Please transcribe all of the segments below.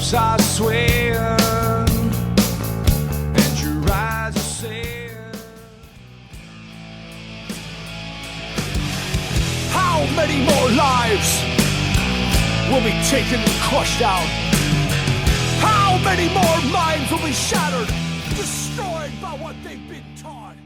lips are swaying, and your eyes are saying, how many more lives will be taken and crushed out? How many more minds will be shattered, destroyed by what they've been taught?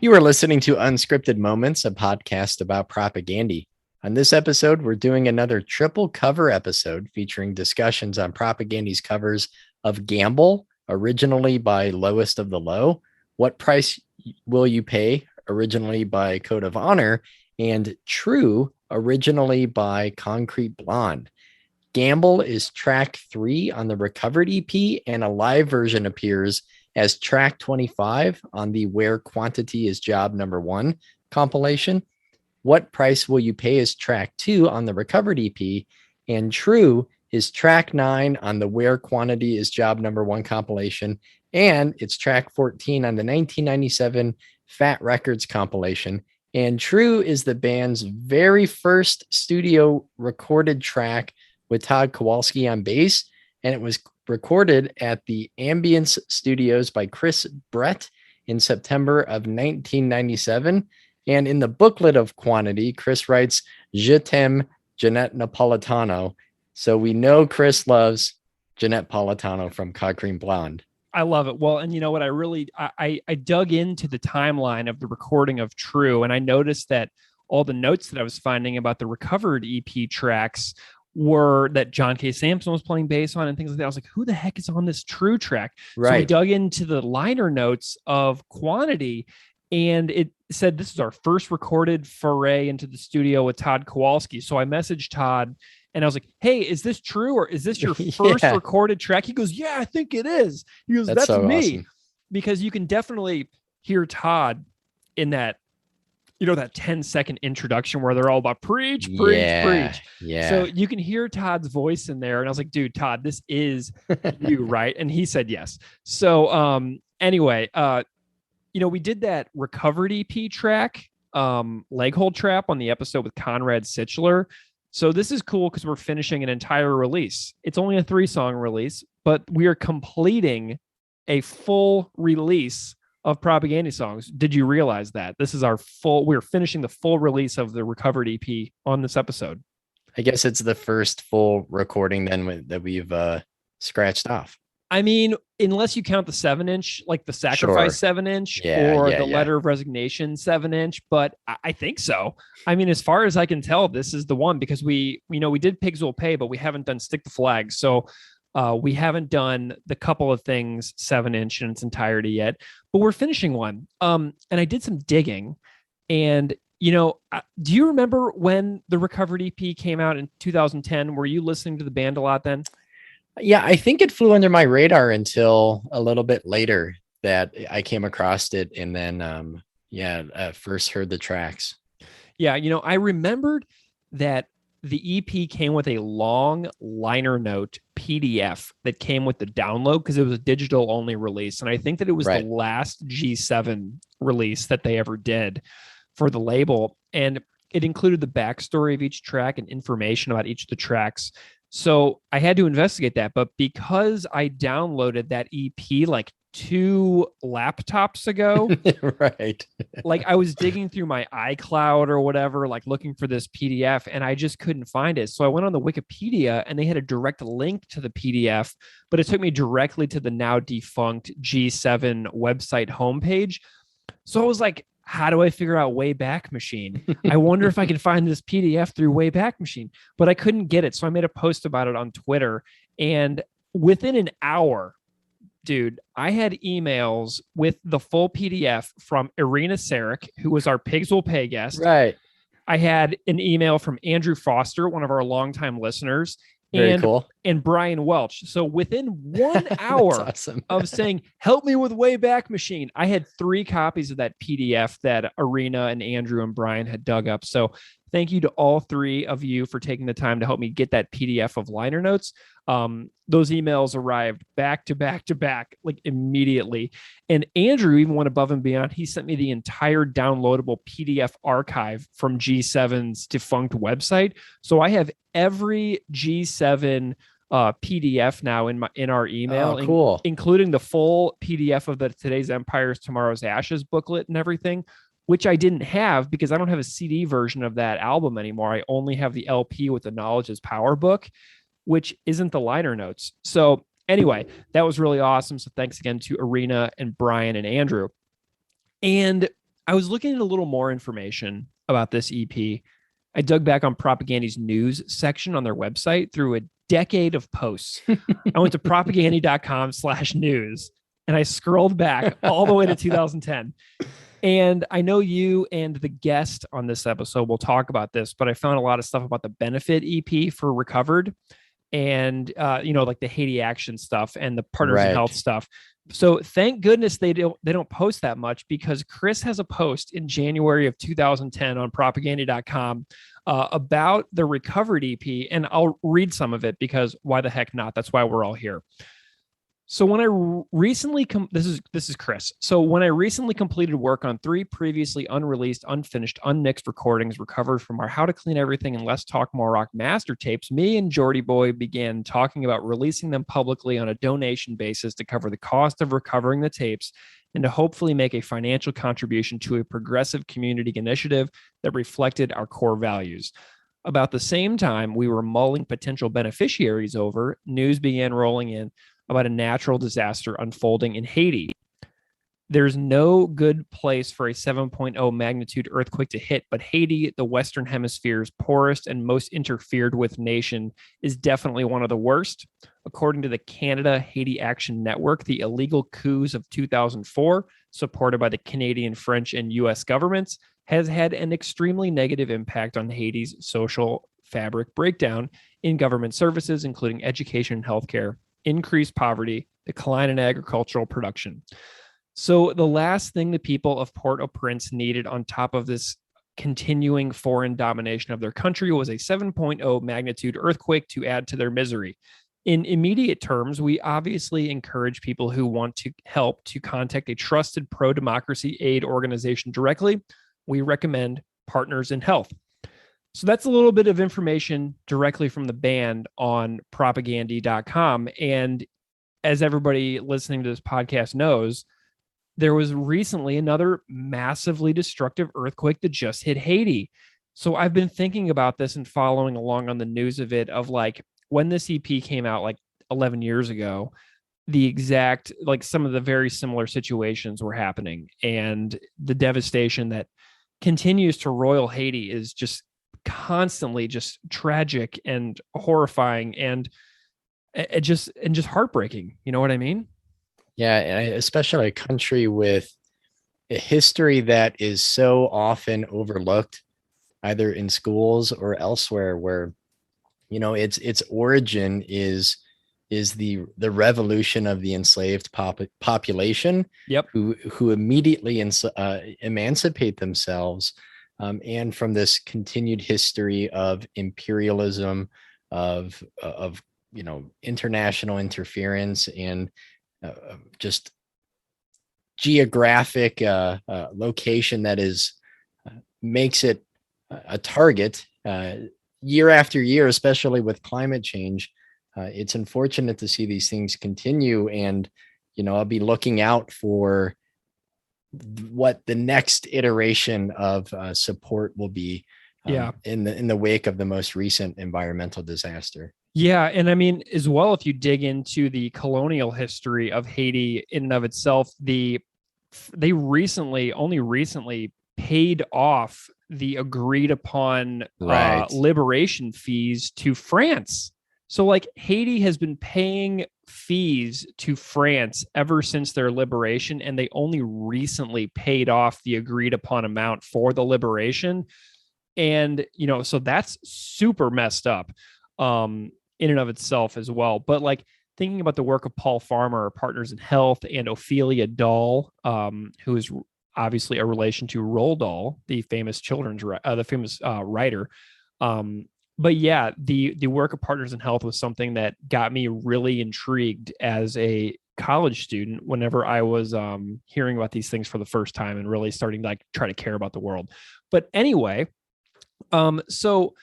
You are listening to Unscripted Moments, a podcast about propaganda. On this episode, we're doing another triple cover episode featuring discussions on propaganda's covers of Gamble, originally by Lowest of the Low, What Price Will You Pay, originally by Code of Honor, and True, originally by Concrete Blonde. Gamble is track 3 on the Recovered EP, and a live version appears as track 25 on the Where Quantity is Job Number 1 compilation. What Price Will You Pay is track 2 on the Recovered EP, and True is track 9 on the Where Quantity is Job Number 1 compilation, and it's track 14 on the 1997 Fat Records compilation. And True is the band's very first studio recorded track with Todd Kowalski on bass, and it was recorded at the Ambience Studios by Chris Brett in September of 1997. And in the booklet of Quantity, Chris writes, "Je t'aime, Jeanette Napolitano." So we know Chris loves Jeanette Napolitano from Concrete Blonde. I love it. Well, and you know what? I dug into the timeline of the recording of True, and I noticed that all the notes that I was finding about the Recovered EP tracks were that John K. Sampson was playing bass on and things like that. I was like, who the heck is on this True track? Right. So I dug into the liner notes of Quantity, and it said this is our first recorded foray into the studio with Todd Kowalski. So I messaged Todd and I was like, hey, is this True, or is this your first recorded track? He goes, yeah, I think it is. He goes, that's so me. Awesome. Because you can definitely hear Todd in that, you know, that 10-second introduction where they're all about preach. Yeah. So you can hear Todd's voice in there. And I was like, dude, Todd, this is you, right? And he said yes. So anyway, you know, we did that Recovered EP track, Leg Hold Trap, on the episode with Conrad Sichler. So this is cool because we're finishing an entire release. It's only a 3-song release, but we are completing a full release of propaganda songs. Did you realize that this is we're finishing the full release of the Recovered EP on this episode? I guess it's the first full recording then that we've scratched off. I mean, unless you count the 7-inch, like the Sacrifice 7-inch or the Letter of Resignation 7-inch, but I think so. I mean, as far as I can tell, this is the one, because we did Pigs Will Pay, but we haven't done Stick the Flag. So we haven't done the Couple of Things 7-inch in its entirety yet, but we're finishing one. And I did some digging, and you know, do you remember when the Recovered EP came out in 2010? Were you listening to the band a lot then? Yeah, I think it flew under my radar until a little bit later that I came across it, and then first heard the tracks. Yeah, you know, I remembered that the EP came with a long liner note PDF that came with the download because it was a digital only release. And I think that it was the last G7 release that they ever did for the label. And it included the backstory of each track and information about each of the tracks. So I had to investigate that. But because I downloaded that EP like 2 laptops ago, right? Like I was digging through my iCloud or whatever, like looking for this PDF, and I just couldn't find it. So I went on the Wikipedia, and they had a direct link to the PDF, but it took me directly to the now defunct G7 website homepage. So I was like, how do I figure out Wayback Machine? I wonder if I can find this PDF through Wayback Machine, but I couldn't get it. So I made a post about it on Twitter, and within an hour, dude, I had emails with the full PDF from Irina Sarek, who was our Pigs Will Pay guest. Right. I had an email from Andrew Foster, one of our longtime listeners, Very cool. and Brian Welch. So within 1 hour awesome. of saying, help me with Wayback Machine, I had 3 copies of that PDF that Irina and Andrew and Brian had dug up. So thank you to all 3 of you for taking the time to help me get that PDF of liner notes. Those emails arrived back to back to back, like immediately. And Andrew even went above and beyond. He sent me the entire downloadable PDF archive from G7's defunct website. So I have every G7 PDF now in our email, Oh, cool. including the full PDF of the Today's Empires, Tomorrow's Ashes booklet and everything, which I didn't have because I don't have a CD version of that album anymore. I only have the LP with the Knowledge is Power book, which isn't the liner notes. So anyway, that was really awesome. So thanks again to Arena and Brian and Andrew. And I was looking at a little more information about this EP. I dug back on Propagandy's news section on their website through a decade of posts. I went to propagandy.com/news and I scrolled back all the way to 2010. And I know you and the guest on this episode will talk about this, but I found a lot of stuff about the benefit EP for Recovered and, like the Haiti Action stuff and the Partners in Health stuff. So thank goodness they don't post that much, because Chris has a post in January of 2010 on propagandy.com about the Recovered EP, and I'll read some of it because why the heck not? That's why we're all here. So when I recently this is Chris. So when I recently completed work on 3 previously unreleased, unfinished, unmixed recordings recovered from our How to Clean Everything and Let's Talk More Rock master tapes, me and Jordy Boy began talking about releasing them publicly on a donation basis to cover the cost of recovering the tapes and to hopefully make a financial contribution to a progressive community initiative that reflected our core values. About the same time we were mulling potential beneficiaries over, news began rolling in about a natural disaster unfolding in Haiti. There's no good place for a 7.0 magnitude earthquake to hit, but Haiti, the Western Hemisphere's poorest and most interfered with nation, is definitely one of the worst. According to the Canada-Haiti Action Network, the illegal coups of 2004, supported by the Canadian, French, and U.S. governments, has had an extremely negative impact on Haiti's social fabric breakdown in government services, including education and healthcare, increased poverty, decline in agricultural production. So the last thing the people of Port-au-Prince needed on top of this continuing foreign domination of their country was a 7.0 magnitude earthquake to add to their misery. In immediate terms, we obviously encourage people who want to help to contact a trusted pro-democracy aid organization directly. We recommend Partners in Health. So that's a little bit of information directly from the band on propagandy.com. And as everybody listening to this podcast knows, there was recently another massively destructive earthquake that just hit Haiti. So I've been thinking about this and following along on the news of it, of like when this EP came out like 11 years ago, the exact, like some of the very similar situations were happening. And the devastation that continues to roil Haiti is just constantly just tragic and horrifying and just heartbreaking. You know what I mean? Yeah, and especially a country with a history that is so often overlooked, either in schools or elsewhere, where its origin is the revolution of the enslaved population. Yep. Who immediately emancipate themselves. And from this continued history of imperialism, of international interference, and just geographic location that makes it a target year after year, especially with climate change. It's unfortunate to see these things continue, and I'll be looking out for what the next iteration of support will be in the wake of the most recent environmental disaster. Yeah. And I mean, as well, if you dig into the colonial history of Haiti in and of itself, they only recently paid off the agreed upon liberation fees to France. So like Haiti has been paying fees to France ever since their liberation, and they only recently paid off the agreed upon amount for the liberation. And, so that's super messed up in and of itself as well. But like thinking about the work of Paul Farmer, Partners in Health, and Ophelia Dahl, who is obviously a relation to Roald Dahl, the famous writer. But yeah, the work of Partners in Health was something that got me really intrigued as a college student whenever I was hearing about these things for the first time and really starting to try to care about the world. But anyway, so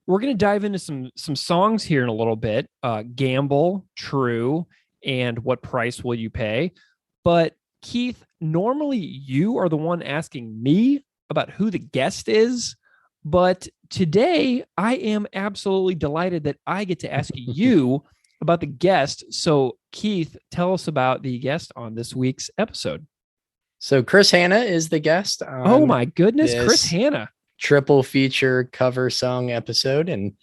We're going to dive into some songs here in a little bit. Gamble, True, and What Price Will You Pay? But Keith, normally you are the one asking me about who the guest is. But today I am absolutely delighted that I get to ask you about the guest. So Keith, tell us about the guest on this week's episode. So Chris Hanna is the guest Oh on my goodness, Chris this Hanna. triple feature cover song episode. And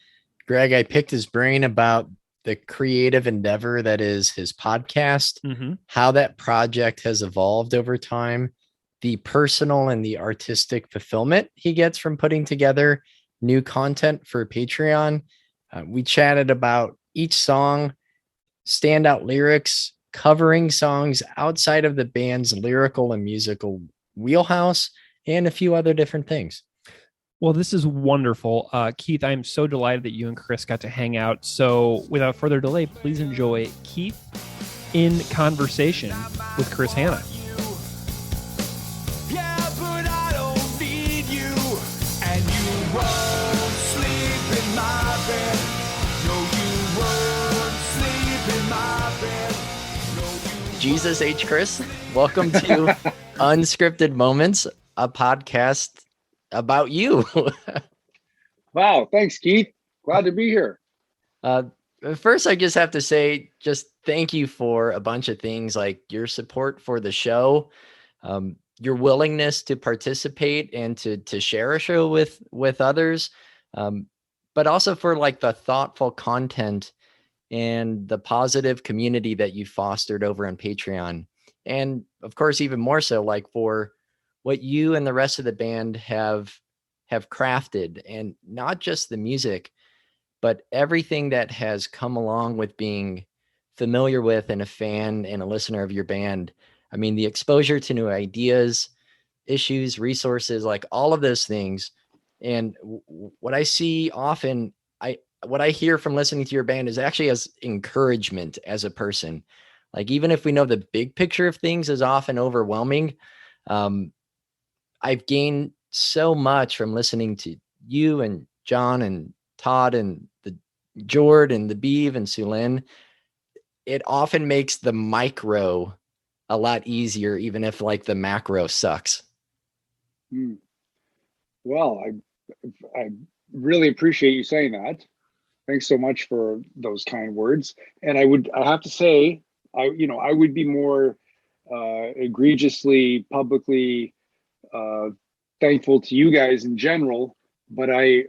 Greg, I picked his brain about the creative endeavor that is his podcast, how that project has evolved over time, the personal and the artistic fulfillment he gets from putting together new content for Patreon. We chatted about each song, standout lyrics, covering songs outside of the band's lyrical and musical wheelhouse, and a few other different things. Well, this is wonderful. Keith, I'm so delighted that you and Chris got to hang out. So without further delay, please enjoy Keith in conversation with Chris Hanna. Yeah, but I don't need you, and you won't sleep in my bed. No, you won't sleep in my bed. No, you Jesus H. Chris, welcome to Unscripted Moments, a podcast about you. Wow, thanks, Keith. Glad to be here. First, I just have to say, just thank you for a bunch of things, like your support for the show, your willingness to participate and to share a show with others, but also for like the thoughtful content and the positive community that you fostered over on Patreon. And of course, even more so, like for what you and the rest of the band have crafted, and not just the music, but everything that has come along with being familiar with and a fan and a listener of your band. I mean, the exposure to new ideas, issues, resources, like all of those things. And what I see often, what I hear from listening to your band is actually as encouragement as a person. Like, even if we know the big picture of things is often overwhelming, I've gained so much from listening to you and John and Todd and the Jord and the Beeve and Sulin. It often makes the micro a lot easier, even if like the macro sucks. Well, I really appreciate you saying that. Thanks so much for those kind words. And I have to say, I would be more egregiously, publicly thankful to you guys in general, but I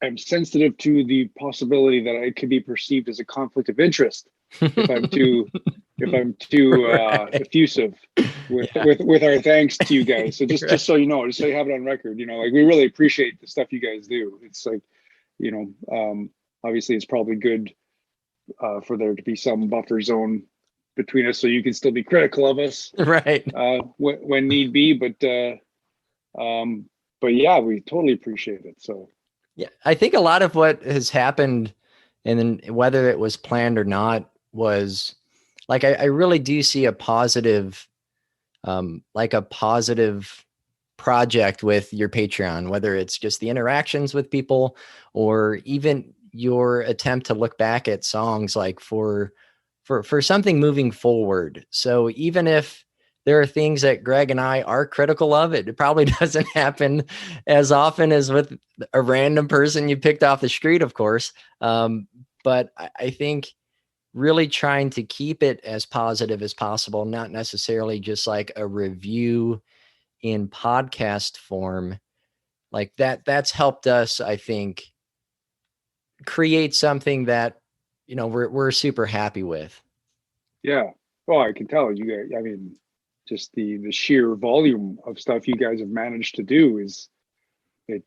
am sensitive to the possibility that it could be perceived as a conflict of interest if I'm too Right. effusive with our thanks to you guys. So just so you know, just so you have it on record, like we really appreciate the stuff you guys do. It's like, obviously it's probably good for there to be some buffer zone between us so you can still be critical of us, Right. when need be, but yeah, we totally appreciate it. So yeah, I think a lot of what has happened, and then whether it was planned or not, was like, I really do see a positive, like a positive project with your Patreon, whether it's just the interactions with people or even your attempt to look back at songs, like for something moving forward. So even if there are things that Greg and I are critical of, it probably doesn't happen as often as with a random person you picked off the street, of course. But I think really trying to keep it as positive as possible, not necessarily just like a review in podcast form, like that's helped us, I think, create something that, we're super happy with. yeah. Oh, I can tell you guys, I mean, just the sheer volume of stuff you guys have managed to do it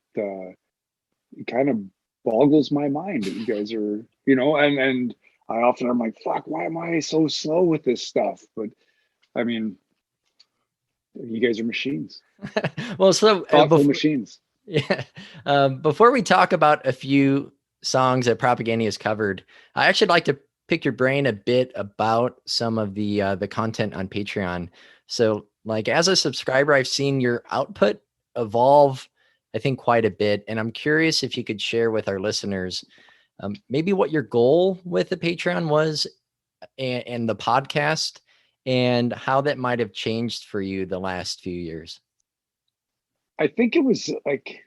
kind of boggles my mind that you guys are, and I often am like, fuck, why am I so slow with this stuff? But I mean, you guys are machines. Well, so Thoughtful machines. Yeah. Before we talk about a few songs that Propaganda has covered, I actually like to pick your brain a bit about some of the content on Patreon. So, like, as a subscriber, I've seen your output evolve I think, quite a bit. And I'm curious if you could share with our listeners maybe what your goal with the Patreon was and the podcast, and how that might have changed for you the last few years. I think it was like,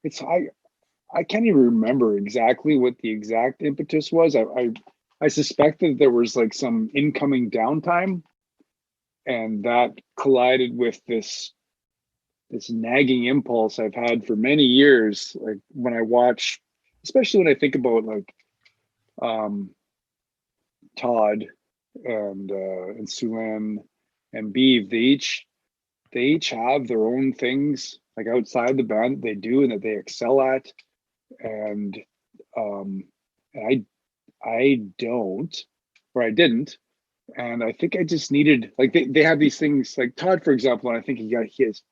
I can't even remember exactly what the exact impetus was. I suspected there was like some incoming downtime, and that collided with this nagging impulse I've had for many years. Like when I watch, especially when I think about like Todd and Sulan and Beeve, they each have their own things like outside the band they do and that they excel at. And um and I don't, or I didn't. And I think I just needed, like, they have these things like Todd, for example, and I think he has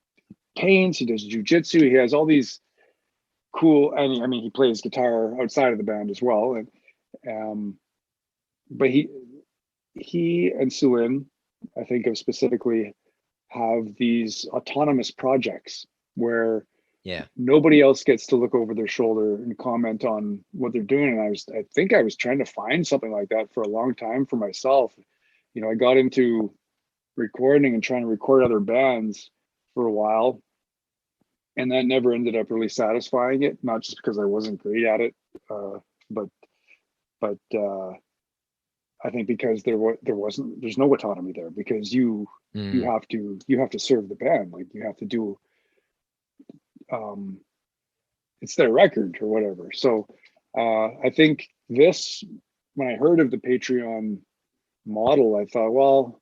paints, he does jujitsu, he has all these cool, and I mean he plays guitar outside of the band as well. And but he and Suin, I think of specifically, have these autonomous projects where Yeah. nobody else gets to look over their shoulder and comment on what they're doing. And I think I was trying to find something like that for a long time for myself. You know, I got into recording and trying to record other bands for a while, and that never ended up really satisfying it. Not just because I wasn't great at it, but I think because there's no autonomy there, because you have to serve the band, like you have to do it's their record or whatever. So I think when I heard of the Patreon model, I thought, well,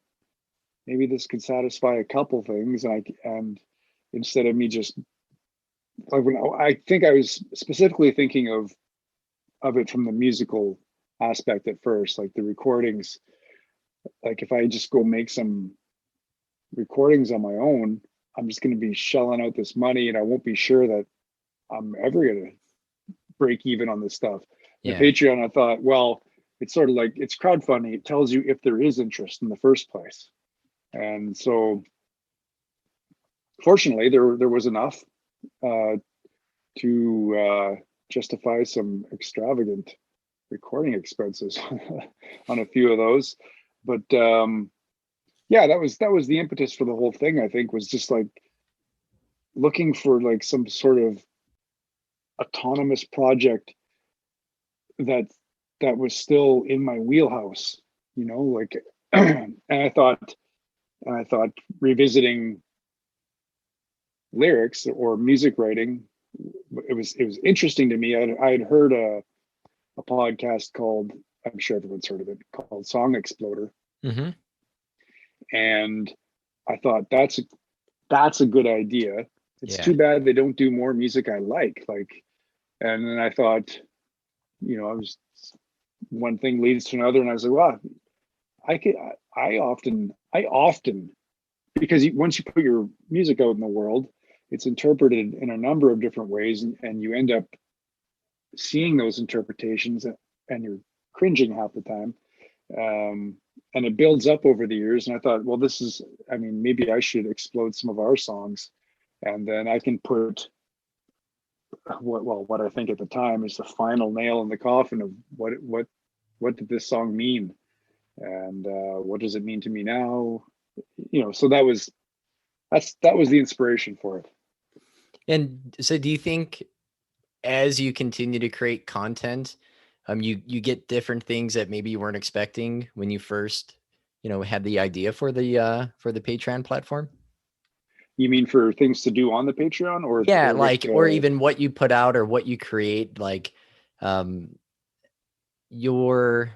maybe this could satisfy a couple things. And instead of me just like, I think I was specifically thinking of it from the musical aspect at first, like the recordings. Like if I just go make some recordings on my own, I'm just going to be shelling out this money, and I won't be sure that I'm ever going to break even on this stuff. Yeah. The Patreon, I thought, well, it's sort of like, it's crowdfunding. It tells you if there is interest in the first place. And so fortunately there was enough to justify some extravagant recording expenses on a few of those. But yeah, that was the impetus for the whole thing. I think was just like looking for like some sort of autonomous project that was still in my wheelhouse, you know, like and I thought revisiting lyrics or music writing, it was interesting to me. I had heard a podcast called, I'm sure everyone's heard of it, called Song Exploder. Mm-hmm. And I thought that's a good idea. It's too bad they don't do more music I like. And then I thought, you know, one thing leads to another, and I was like, well, I often, because once you put your music out in the world, it's interpreted in a number of different ways, and you end up seeing those interpretations, and you're cringing half the time. And it builds up over the years. And I thought, well, maybe I should explode some of our songs, and then I can put what I think at the time is the final nail in the coffin of what did this song mean, and what does it mean to me now? You know, so that was the inspiration for it. And so do you think as you continue to create content, you get different things that maybe you weren't expecting when you first, you know, had the idea for the Patreon platform? You mean for things to do on the Patreon, or yeah, or even what you put out or what you create, like you're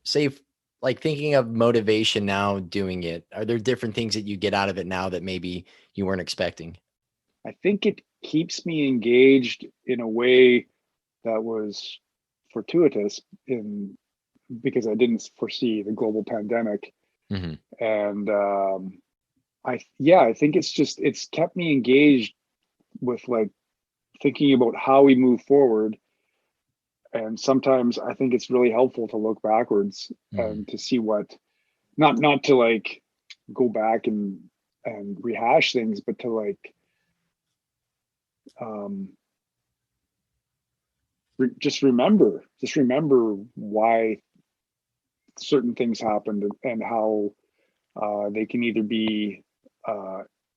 safe, like thinking of motivation now doing it. Are there different things that you get out of it now that maybe you weren't expecting? I think it keeps me engaged in a way that was fortuitous because I didn't foresee the global pandemic. Mm-hmm. And I think it's kept me engaged with like thinking about how we move forward. And sometimes I think it's really helpful to look backwards and to see not to like go back and rehash things, but to like just remember why certain things happened and how they can either be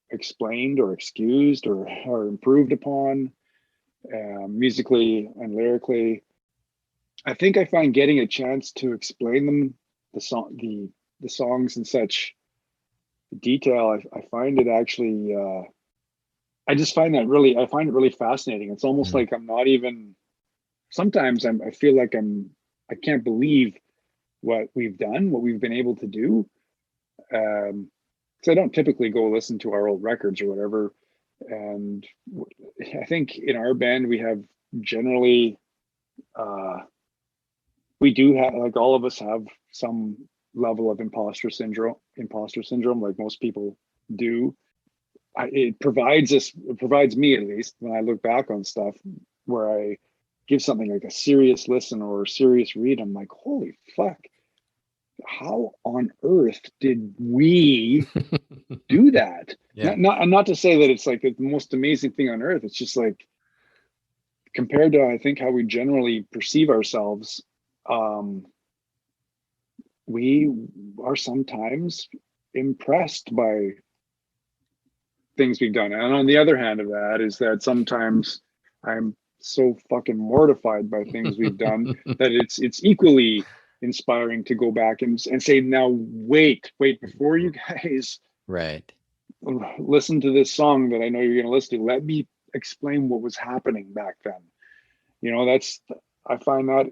explained or excused or improved upon, musically and lyrically. I think I find getting a chance to explain them, the songs in such detail, I find it actually, I find it really fascinating. It's almost like I'm not even, sometimes I feel like I can't believe what we've done, what we've been able to do. Because I don't typically go listen to our old records or whatever. And I think in our band, we have generally, we do have, like, all of us have some level of imposter syndrome, like most people do. It provides me, at least, when I look back on stuff where I give something like a serious listen or a serious read, I'm like, holy fuck, how on earth did we do that? Yeah. Not to say that it's like the most amazing thing on earth. It's just like, compared to, I think, how we generally perceive ourselves, we are sometimes impressed by things we've done. And on the other hand of that is that sometimes I'm so fucking mortified by things we've done that it's equally inspiring to go back and say, now wait before you guys Right. listen to this song that I know you're going to listen to, let me explain what was happening back then. You know, I find that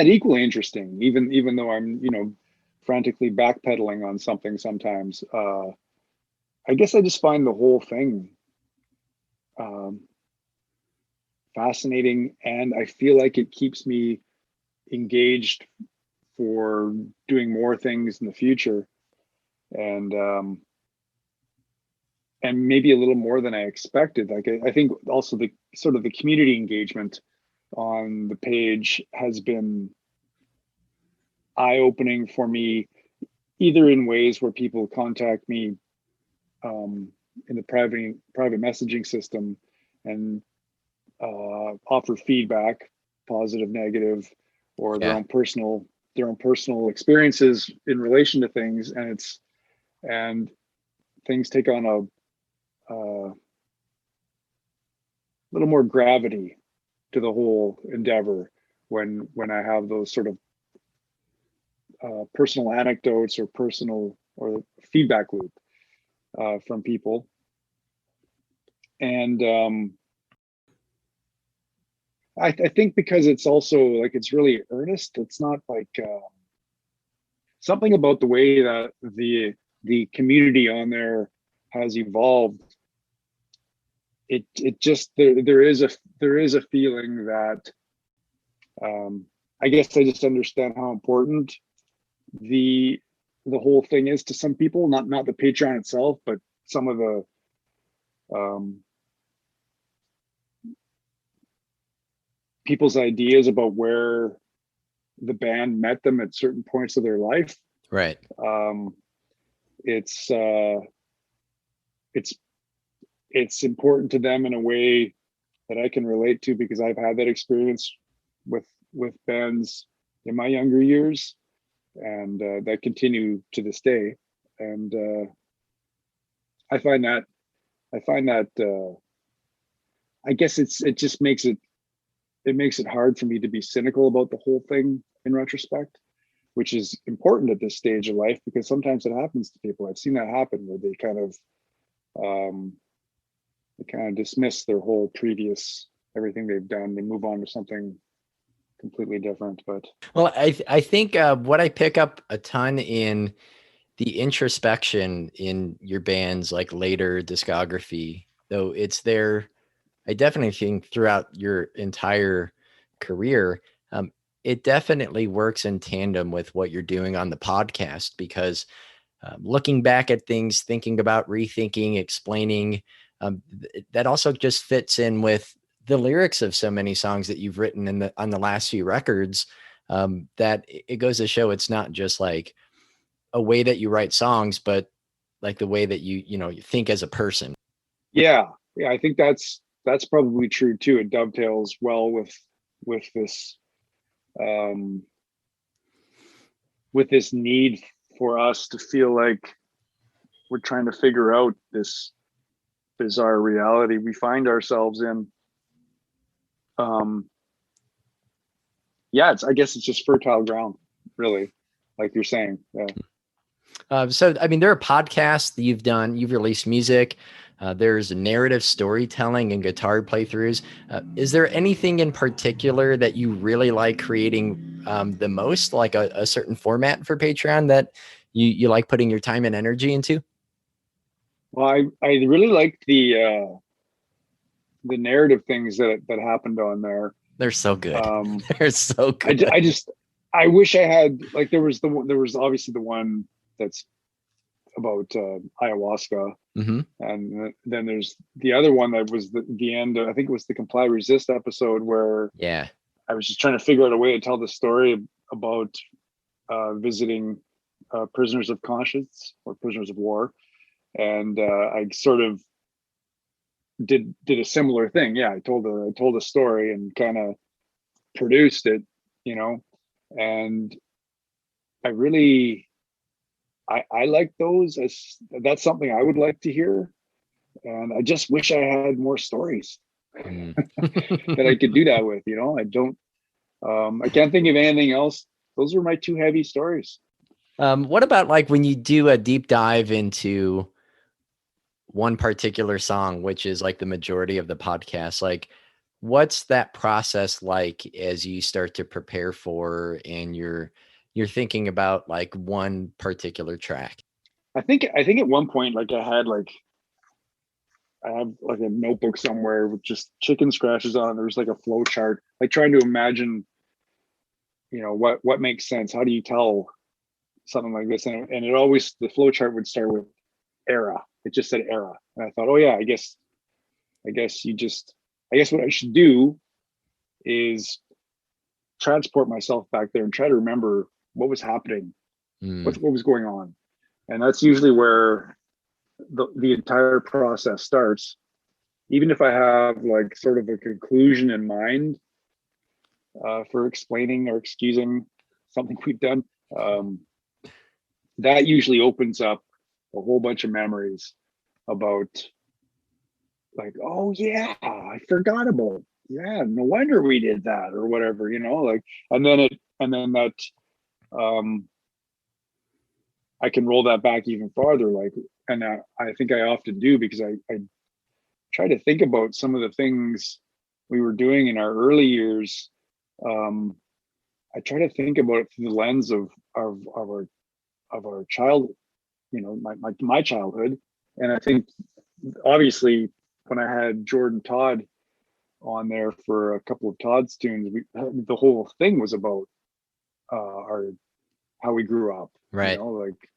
equally interesting, even though I'm, frantically backpedaling on something sometimes. I guess I just find the whole thing fascinating, and I feel like it keeps me engaged for doing more things in the future, and maybe a little more than I expected. Like, I think also the sort of the community engagement on the page has been eye-opening for me, either in ways where people contact me in the private messaging system and offer feedback, positive, negative, or their own personal experiences in relation to things, and things take on a little more gravity to the whole endeavor when I have those sort of personal anecdotes or feedback loop from people. And I think because it's also like, it's really earnest. It's not like something about the way that the community on there has evolved. It just, there is a feeling that I guess I just understand how important the whole thing is to some people, not the Patreon itself, but some of the people's ideas about where the band met them at certain points of their life. Right. It's important to them in a way that I can relate to, because I've had that experience with bands in my younger years, and that continue to this day. And I find that I guess it just makes it hard for me to be cynical about the whole thing in retrospect, which is important at this stage of life, because sometimes it happens to people. I've seen that happen, where they kind of dismiss their whole previous, everything they've done. They move on to something completely different. But well, I think what I pick up a ton in the introspection in your band's like later discography, though it's there, I definitely think throughout your entire career, it definitely works in tandem with what you're doing on the podcast, because looking back at things, thinking about rethinking, explaining, that also just fits in with the lyrics of so many songs that you've written on the last few records, that it goes to show it's not just like a way that you write songs, but like the way that you think as a person. Yeah, I think that's probably true too. It dovetails well with this um with this need for us to feel like we're trying to figure out this bizarre reality we find ourselves in. um yeah, I guess it's just fertile ground, really, like you're saying. Yeah. So, I mean, there are podcasts that you've done, you've released music. There's narrative storytelling and guitar playthroughs. Is there anything in particular that you really like creating the most, like a certain format for Patreon that you like putting your time and energy into? Well, I really liked the narrative things that happened on there. They're so good. um They're so good. I just I wish I had, like, there was obviously the one that's about ayahuasca, Mm-hmm. and then there's the other one that was the end. I think it was the Comply Resist episode, where Yeah. I was just trying to figure out a way to tell the story about visiting prisoners of conscience or prisoners of war, and I sort of did a similar thing. Yeah, I told a story and kind of produced it, you know, and I really I like those. As that's something I would like to hear, and I just wish I had more stories Mm. that I could do that with. You know, I don't. I can't think of anything else. Those are my two heavy stories. What about like when you do a deep dive into one particular song, which is like the majority of the podcast? Like, what's that process like as you start to prepare for and you're thinking about like one particular track? I think at one point, like, I have like a notebook somewhere with just chicken scratches on it. There's like a flow chart, like trying to imagine, you know, what makes sense. How do you tell something like this? And it always, the flow chart would start with era. It just said era, and I thought, oh yeah, I guess you just, I guess what I should do is transport myself back there and try to remember what was happening, Mm, what was going on. And that's usually where the entire process starts. Even if I have like sort of a conclusion in mind for explaining or excusing something we've done, that usually opens up a whole bunch of memories about, like, oh yeah, I forgot about, yeah, no wonder we did that, or whatever, you know, like, and then that, um I can roll that back even farther, like, and I think I often do, because I try to think about some of the things we were doing in our early years. um I try to think about it through the lens of our child, you know, my childhood. And I think, obviously, when I had Jordan Todd on there for a couple of Todd's tunes, the whole thing was about our how we grew up, you right. know, like,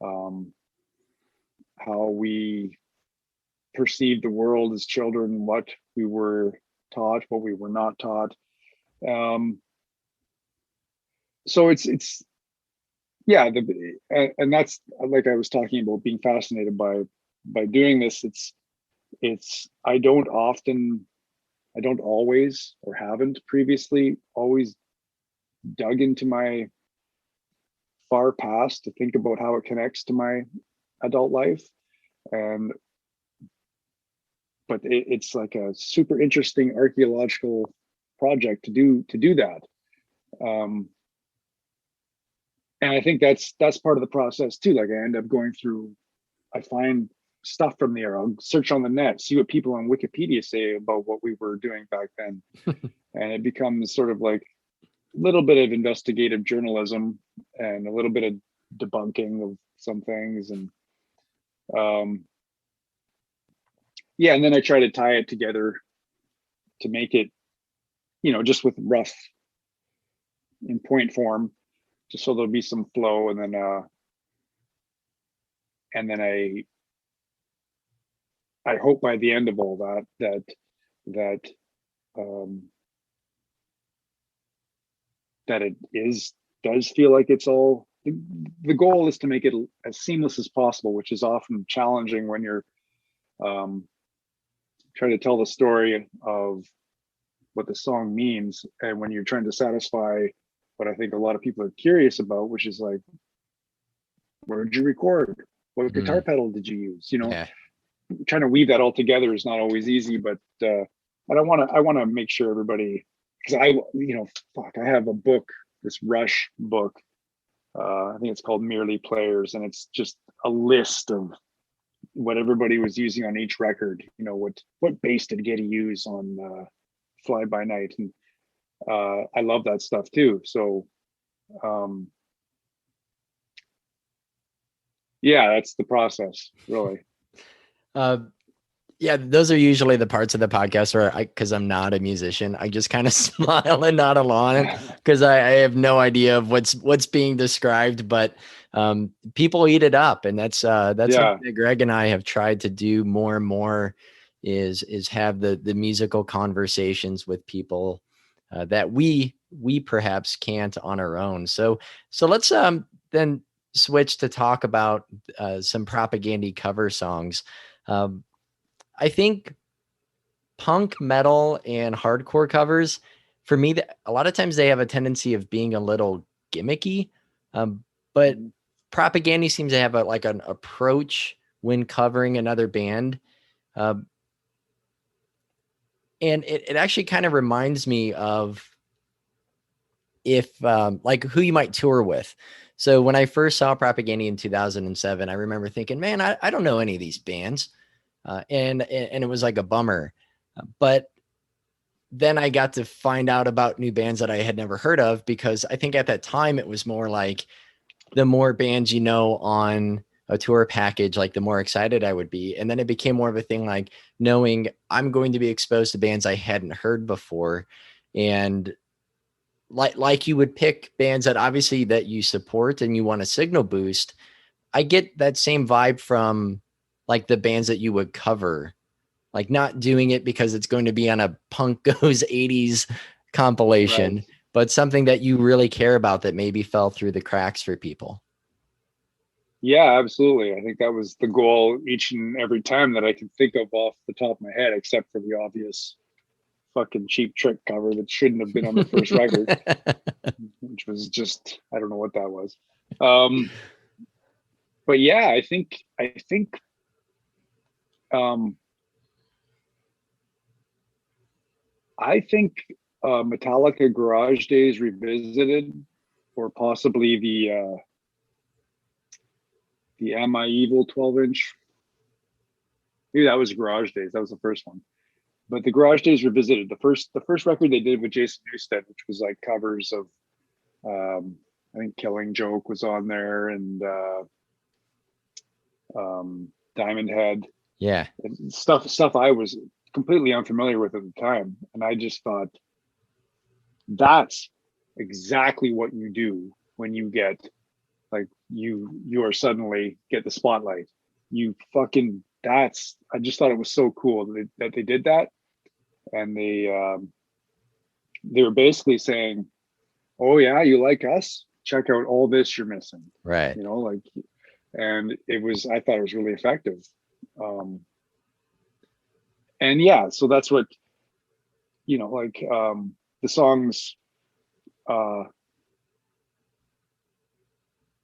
um, how we perceived the world as children, what we were taught, what we were not taught. Um, so it's yeah, and that's, like I was talking about, being fascinated by doing this. It's I don't always, or haven't previously always, dug into my far past to think about how it connects to my adult life. And but it's like a super interesting archaeological project to do that. um and I think that's part of the process too. Like, I end up going through, I find stuff from there, I'll search on the net, see what people on Wikipedia say about what we were doing back then, and it becomes sort of like a little bit of investigative journalism and a little bit of debunking of some things. And um yeah, and then I try to tie it together to make it, you know, just with rough in point form, just so there'll be some flow. And then I hope by the end of all that um that it is does feel like it's all, the goal is to make it as seamless as possible, which is often challenging when you're try to tell the story of what the song means, and when you're trying to satisfy what I think a lot of people are curious about, which is like, where did you record? What guitar pedal did you use? Yeah. Trying to weave that all together is not always easy, but I want to make sure everybody, because I have a book, this Rush book. I think it's called Merely Players, and it's just a list of what everybody was using on each record. What bass did Geddy use on Fly By Night, and I love that stuff too. So yeah, that's the process, really. Yeah, those are usually the parts of the podcast where because I'm not a musician, I just kind of smile and nod along because I have no idea of what's being described, but people eat it up, and that's something that Greg and I have tried to do more and more is have the musical conversations with people that we perhaps can't on our own. So let's then switch to talk about some Propagandhi cover songs. I think punk, metal, and hardcore covers, for me, a lot of times they have a tendency of being a little gimmicky, but Propagandhi seems to have an approach when covering another band. And it actually kind of reminds me of if who you might tour with. So when I first saw Propagandhi in 2007, I remember thinking, man, I don't know any of these bands. And it was like a bummer. But then I got to find out about new bands that I had never heard of, because I think at that time it was more like the more bands on a tour package, like the more excited I would be. And then it became more of a thing like knowing I'm going to be exposed to bands I hadn't heard before. And like you would pick bands that obviously that you support and you want a signal boost. I get that same vibe from like the bands that you would cover, like not doing it because it's going to be on a Punk Goes 80s compilation, right, but something that you really care about that maybe fell through the cracks for people. Yeah, absolutely. I think that was the goal each and every time that I can think of off the top of my head, except for the obvious fucking Cheap Trick cover that shouldn't have been on the first record, which was just, I don't know what that was. But yeah, I think Metallica Garage Days Revisited, or possibly the Am I Evil 12-inch. Maybe that was Garage Days. That was the first one. But the Garage Days Revisited, the first record they did with Jason Newsted, which was like covers of, I think Killing Joke was on there, and Diamond Head. Yeah. And stuff I was completely unfamiliar with at the time. And I just thought, that's exactly what you do when you get, like, you are suddenly get the spotlight. I just thought it was so cool that they did that. And they were basically saying, oh yeah, you like us? Check out all this you're missing. Right. And I thought it was really effective. And yeah, so that's what, the songs,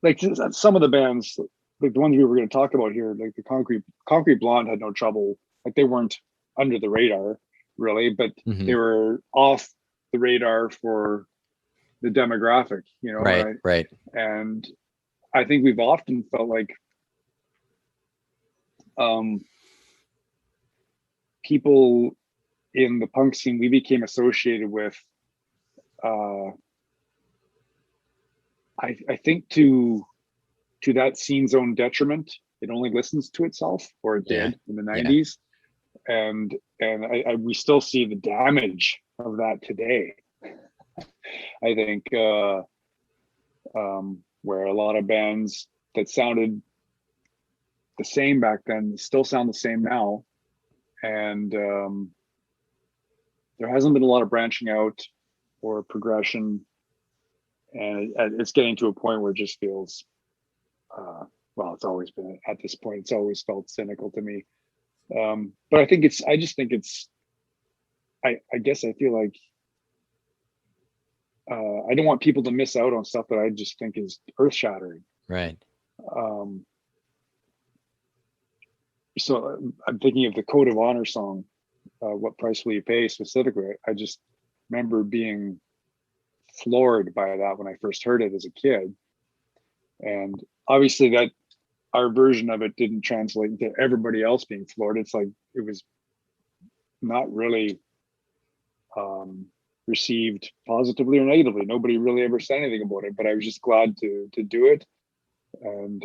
like some of the bands, like the ones we were going to talk about here, like the Concrete Blonde had no trouble. Like they weren't under the radar really, but they were off the radar for the demographic, Right. And I think we've often felt like people in the punk scene, we became associated with, I think to that scene's own detriment. It only listens to itself, or it did in the 90s. And we still see the damage of that today. I think where a lot of bands that sounded the same back then still sound the same now. And there hasn't been a lot of branching out or progression. And it's getting to a point where it just feels, well, it's always been at this point, it's always felt cynical to me. But I just think it's, I guess I feel like I don't want people to miss out on stuff that I just think is earth shattering. Right. So I'm thinking of the Code of Honor song, What Price Will You Pay specifically. I just remember being floored by that when I first heard it as a kid. And obviously that our version of it didn't translate to everybody else being floored. It's like, it was not really received positively or negatively. Nobody really ever said anything about it, but I was just glad to do it and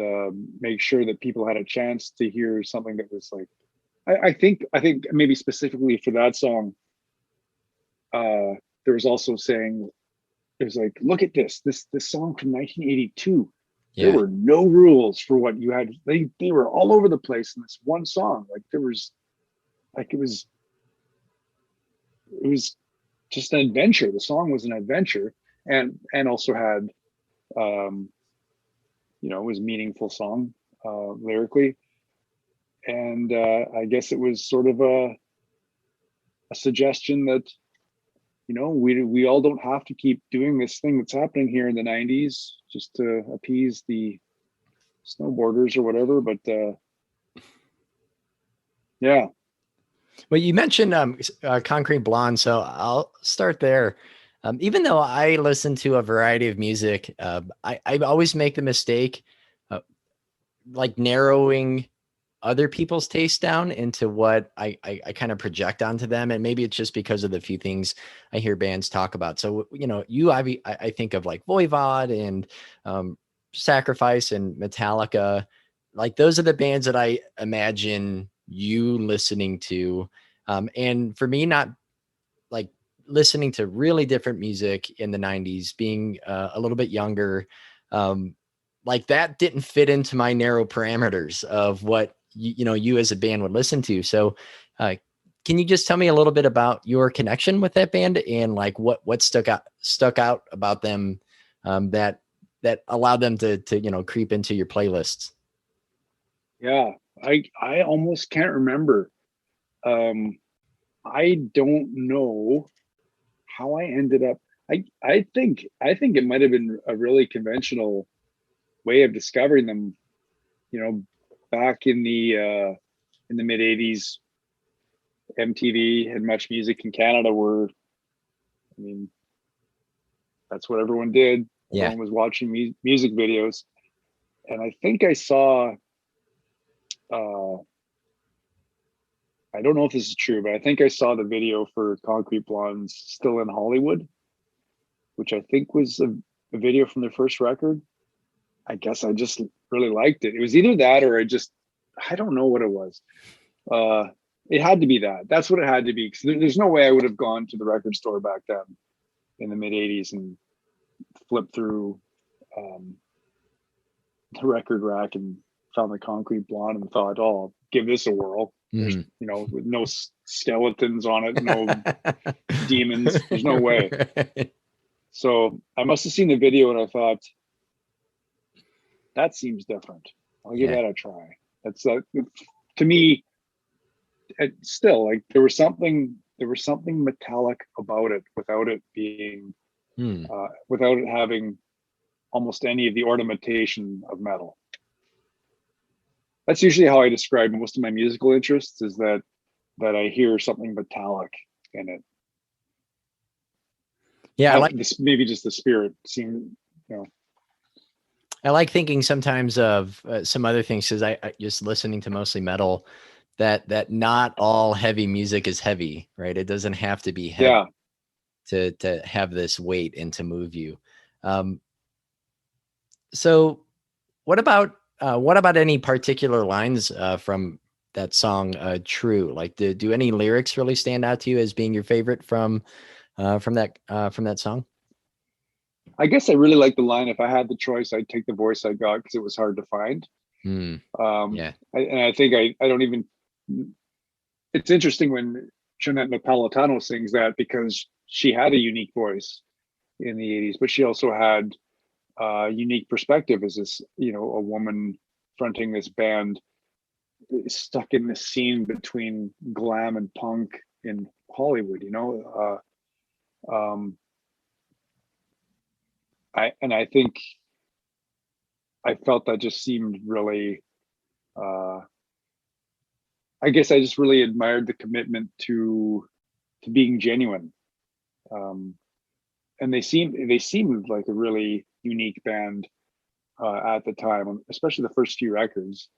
make sure that people had a chance to hear something that was like, I think maybe specifically for that song, there was also saying, it was like, look at this song from 1982. Yeah. There were no rules for what you had. They were all over the place in this one song. Like there was, like it was just an adventure. The song was an adventure, and also had, it was a meaningful song lyrically, and I guess it was sort of a suggestion that, we all don't have to keep doing this thing that's happening here in the 90s just to appease the snowboarders or whatever. But yeah. Well, you mentioned Concrete Blonde, so I'll start there. Even though I listen to a variety of music, I always make the mistake like narrowing other people's taste down into what I kind of project onto them. And maybe it's just because of the few things I hear bands talk about. So, I think of like Voivod and Sacrifice and Metallica. Like those are the bands that I imagine you listening to. And for me, not like listening to really different music in the 90s, being a little bit younger, like that didn't fit into my narrow parameters of what you as a band would listen to. So can you just tell me a little bit about your connection with that band and like what stuck out about them that allowed them to creep into your playlists? Yeah, I almost can't remember. I don't know how I ended up. I think it might have been a really conventional way of discovering them. Back in the mid 80s, MTV and Much Music in Canada that's what everyone did. Yeah. Everyone was watching music videos. And I think I saw, I don't know if this is true, but I think I saw the video for Concrete Blonde's Still in Hollywood, which I think was a video from their first record. I guess I just really liked it. It was either that or I don't know what it was. It had to be that. That's what it had to be. Because there's no way I would have gone to the record store back then in the mid 80s and flipped through the record rack and found the Concrete Blonde and thought, oh, I'll give this a whirl. There's, with no skeletons on it, no demons. There's no way. So I must have seen the video and I thought, that seems different. I'll give that a try. That's to me, it's still like there was something metallic about it without it being, without it having almost any of the ornamentation of metal. That's usually how I describe most of my musical interests, is that I hear something metallic in it. Yeah, I like this. Maybe just the spirit seemed, I like thinking sometimes of some other things, because I just listening to mostly metal, that not all heavy music is heavy, right? It doesn't have to be heavy to have this weight and to move you. So what about any particular lines from that song, True? Like, do any lyrics really stand out to you as being your favorite from that song? I guess I really like the line, if I had the choice, I'd take the voice I got, because it was hard to find. Yeah. I think I don't even, it's interesting when Jeanette Napolitano sings that, because she had a unique voice in the 80s, but she also had a unique perspective as this, a woman fronting this band. stuck in the scene between glam and punk in Hollywood, you know. I think I felt that just seemed really, I guess I just really admired the commitment to being genuine. And they seemed like a really unique band at the time, especially the first few records.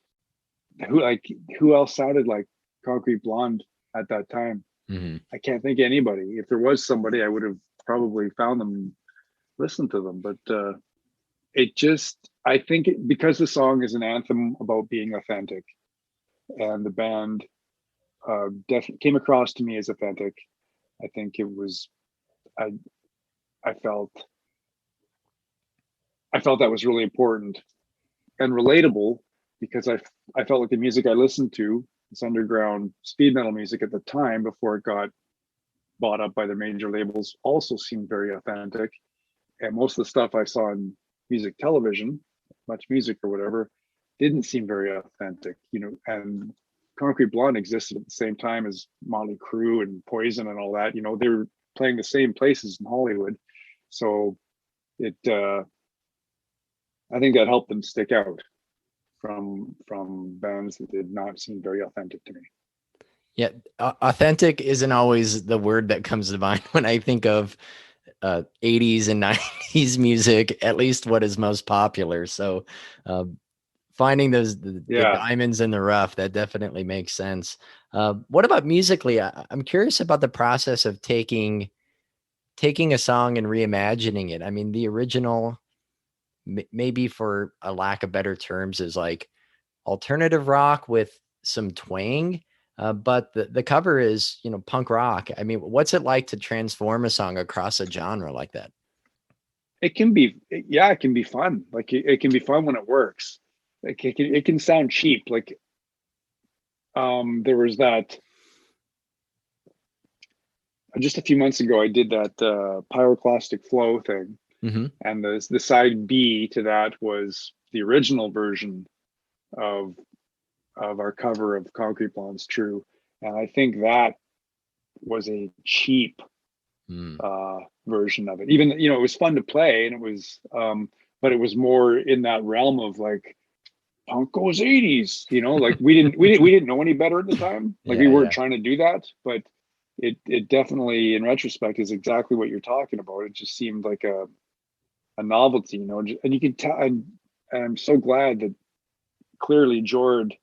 Who else sounded like Concrete Blonde at that time? Mm-hmm. I can't think of anybody. If there was somebody, I would have probably found them and listened to them. But I think because the song is an anthem about being authentic, and the band definitely came across to me as authentic. I think it was, I felt that was really important and relatable, because I felt like the music I listened to, this underground speed metal music at the time before it got bought up by the major labels, also seemed very authentic. And most of the stuff I saw on music television, Much Music or whatever, didn't seem very authentic, you know. And Concrete Blonde existed at the same time as Motley Crue and Poison and all that, you know. They were playing the same places in Hollywood, so it I think that helped them stick out from bands that did not seem very authentic to me. Yeah, authentic isn't always the word that comes to mind when I think of 80s and 90s music, at least what is most popular. So finding the diamonds in the rough, that definitely makes sense. What about musically? I'm curious about the process of taking a song and reimagining it. I mean, the original, maybe for a lack of better terms, is like alternative rock with some twang. But the cover is, you know, punk rock. I mean, what's it like to transform a song across a genre like that? It can be fun. Like it can be fun when it works. Like it can sound cheap. Like there was that just a few months ago, I did that Pyroclastic Flow thing. Mm-hmm. And the side B to that was the original version of our cover of Concrete Blonde's True. And I think that was a cheap version of it. Even, you know, it was fun to play, and it was but it was more in that realm of like punk goes 80s, you know. Like we didn't know any better at the time. Like we weren't trying to do that, but it definitely, in retrospect, is exactly what you're talking about. It just seemed like a novelty, you know. And you can tell, and I'm so glad that clearly Jord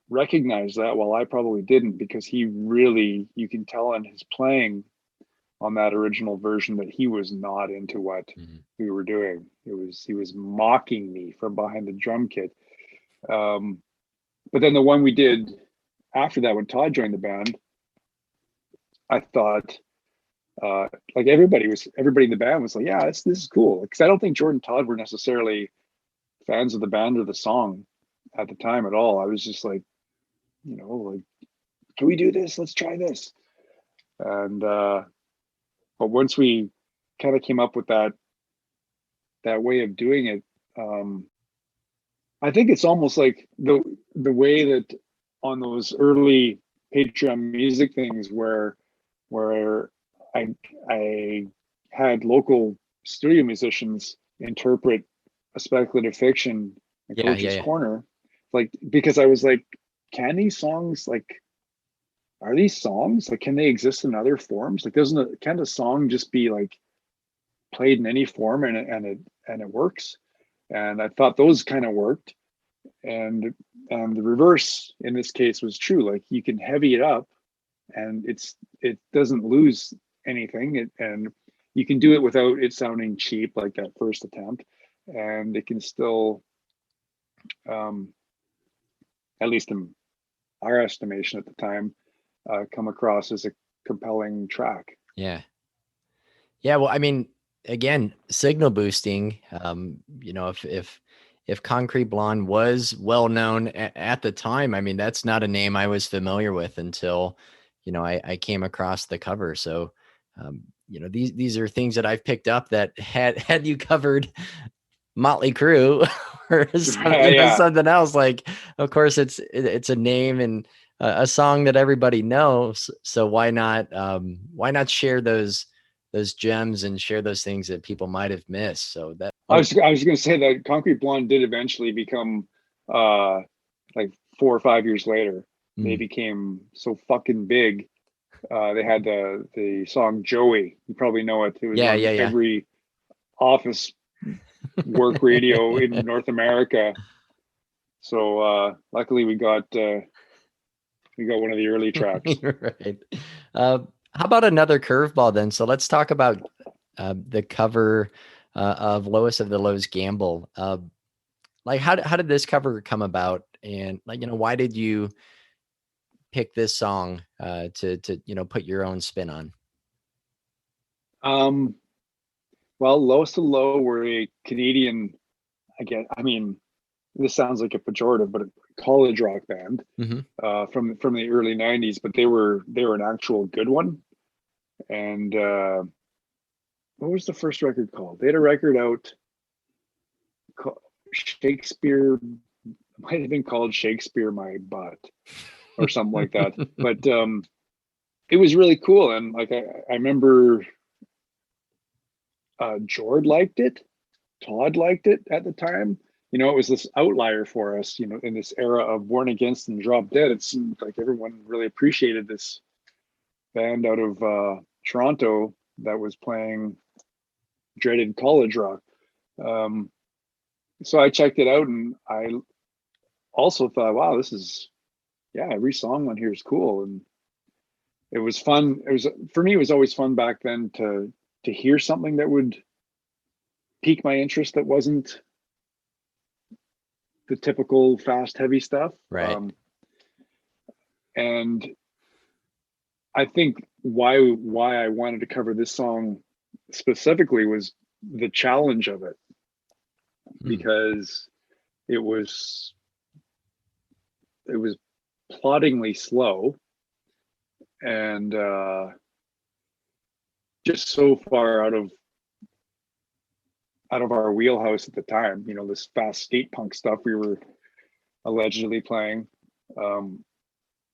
recognized that, while I probably didn't, because he really, you can tell in his playing on that original version that he was not into what we were doing. He was mocking me from behind the drum kit. But then the one we did after that, when Todd joined the band, I thought like everybody in the band was like, yeah, this is cool. Because I don't think Jordan and Todd were necessarily fans of the band or the song at the time at all. I was just like, you know, like, can we do this? Let's try this. And but once we kind of came up with that way of doing it, I think it's almost like the way that on those early Patreon music things where I had local studio musicians interpret a speculative fiction in Coach's Corner, like, because I was like, can these songs, like, are these songs, like, can they exist in other forms? Like, can a song just be like played in any form and it works? And I thought those kind of worked, and the reverse in this case was true. Like, you can heavy it up and it doesn't lose anything, and you can do it without it sounding cheap like that first attempt, and it can still at least in our estimation at the time come across as a compelling track. Well, I mean, again, signal boosting, you know, if Concrete Blonde was well known at the time, I mean, that's not a name I was familiar with until, you know, I came across the cover. So you know, these are things that I've picked up that had you covered Motley Crue or Yeah. something else. Like, of course, it's a name and a song that everybody knows. So why not share those gems and share those things that people might have missed? So that I was going to say that Concrete Blonde did eventually become, like 4 or 5 years later, they became so fucking big. They had the song Joey. You probably know it. It was on every office work radio in North America. So luckily we got one of the early tracks. Right. How about another curveball then? So let's talk about the cover of Lowest of the Lows Gamble. Like how did this cover come about? And like, why did you pick this song to put your own spin on? Well, Lowest of the Low were a Canadian, I mean, this sounds like a pejorative, but a college rock band from the early '90s. But they were an actual good one. And what was the first record called? They had a record out called Shakespeare. Might have been called Shakespeare My Butt or something like that. But it was really cool. And like I remember Jord liked it, Todd liked it at the time. It was this outlier for us, in this era of Born Against and Drop Dead. It seemed like everyone really appreciated this band out of Toronto that was playing dreaded college rock. So I checked it out, and I also thought, wow, every song on here is cool. And it was fun. For me, it was always fun back then to hear something that would pique my interest that wasn't the typical fast, heavy stuff. Right. And I think why I wanted to cover this song specifically was the challenge of it, because it was ploddingly slow and just so far out of our wheelhouse at the time. This fast skate punk stuff we were allegedly playing.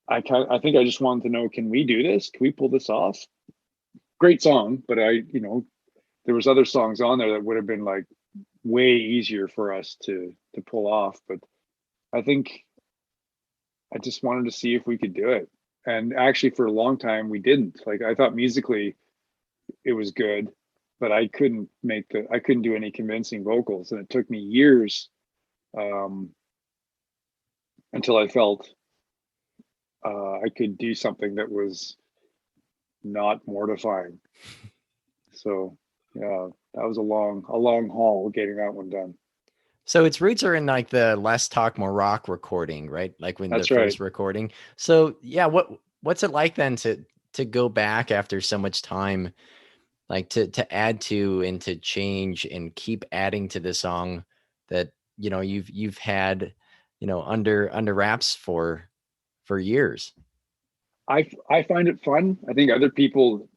I think I just wanted to know, can we do this? Can we pull this off? Great song, but there was other songs on there that would have been like way easier for us to pull off. But I think I just wanted to see if we could do it. And actually for a long time we didn't. Like, I thought musically it was good, but I couldn't do any convincing vocals. And it took me years until I felt I could do something that was not mortifying. So yeah, that was a long haul getting that one done. So its roots are in like the Less Talk More Rock recording, right? Like when That's the right. first recording. So yeah, what's it like then to go back after so much time, like to add to and to change and keep adding to the song that you've had under wraps for years? I find it fun. I think other people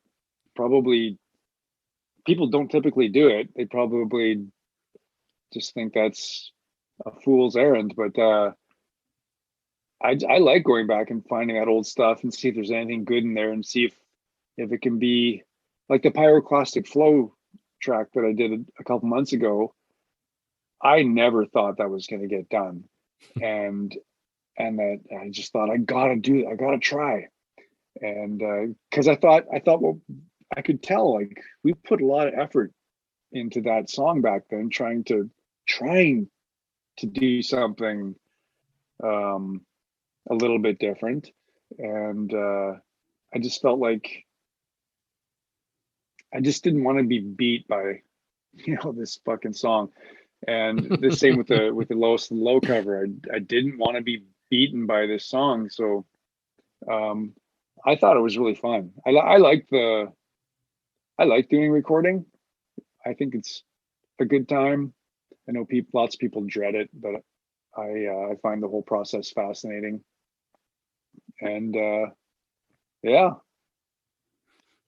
don't typically do it. They probably just think that's a fool's errand. But I like going back and finding that old stuff and see if there's anything good in there, and see if it can be like the Pyroclastic Flow track that I did a couple months ago. I never thought that was going to get done, and that I just thought, I gotta do it. I gotta try. And because I thought, well, I could tell, like, we put a lot of effort into that song back then, trying to do something a little bit different. And I just felt like I just didn't want to be beat by this fucking song. And the same with the Lowest of the Low cover. I didn't want to be beaten by this song. So I thought it was really fun. I like doing recording. I think it's a good time. I know lots of people dread it, but I find the whole process fascinating. And yeah.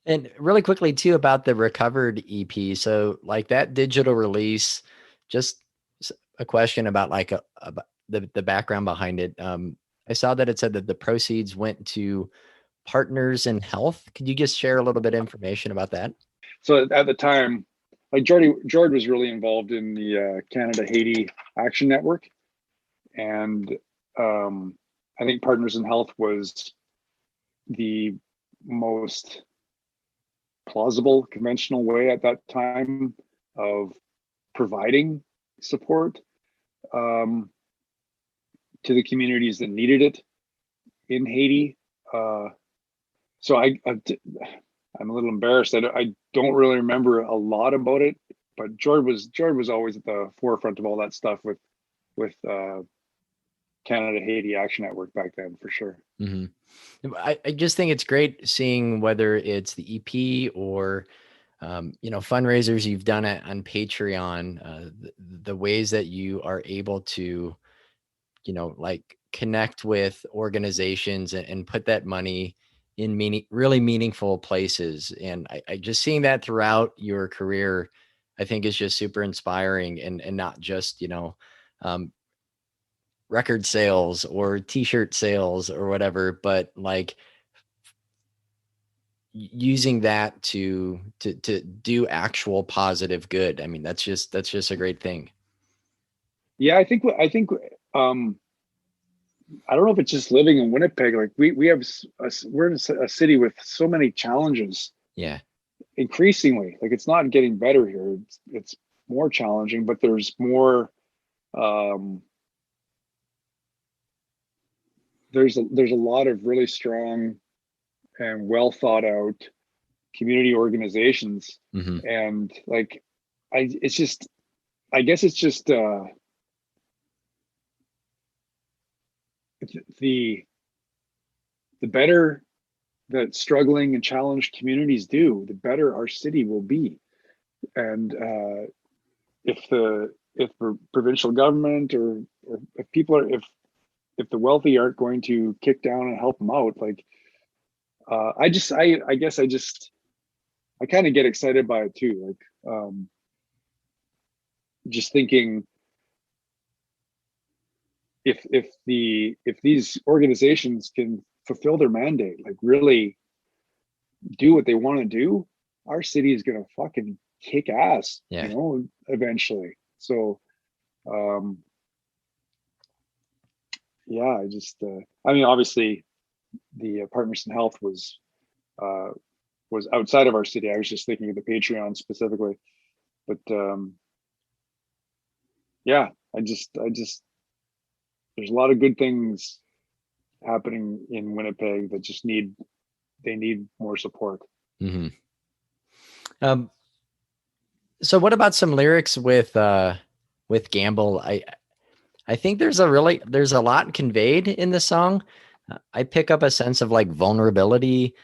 And really quickly too about the recovered EP. So like that digital release just a question about like about the background behind it. I saw that it said that the proceeds went to Partners in Health. Could you just share a little bit of information about that? So at the time, like George was really involved in the Canada Haiti Action Network, and I think Partners in Health was the most plausible, conventional way at that time of providing support to the communities that needed it in Haiti. So I'm a little embarrassed that I don't really remember a lot about it, but George was always at the forefront of all that stuff with Canada Haiti Action Network back then, for sure. Mm-hmm. I just think it's great seeing whether it's the EP or fundraisers you've done it on Patreon, the ways that you are able to, like connect with organizations and put that money in really meaningful places. And I just seeing that throughout your career, I think is just super inspiring, and not just, record sales or t-shirt sales or whatever, but like using that to do actual positive good. I mean, that's just a great thing. Yeah, I think I don't know if it's just living in Winnipeg. Like we're in a city with so many challenges. Yeah. Increasingly, like it's not getting better here. It's more challenging, but there's more. There's a lot of really strong and well thought out community organizations, Mm-hmm. and like I guess it's just the better that struggling and challenged communities do, the better our city will be. And if the provincial government or if people are if the wealthy aren't going to kick down and help them out, like I guess I kind of get excited by it too. Like just thinking if these organizations can fulfill their mandate, like really do what they want to do, our city is gonna fucking kick ass, Yeah. Eventually. So yeah, I mean, obviously the Partners in Health was outside of our city. I was just thinking of the Patreon specifically, but yeah, I just there's a lot of good things happening in Winnipeg that just need more support. Mm-hmm. So what about some lyrics with Gamble? I think there's a lot conveyed in the song. I pick up a sense of like vulnerability,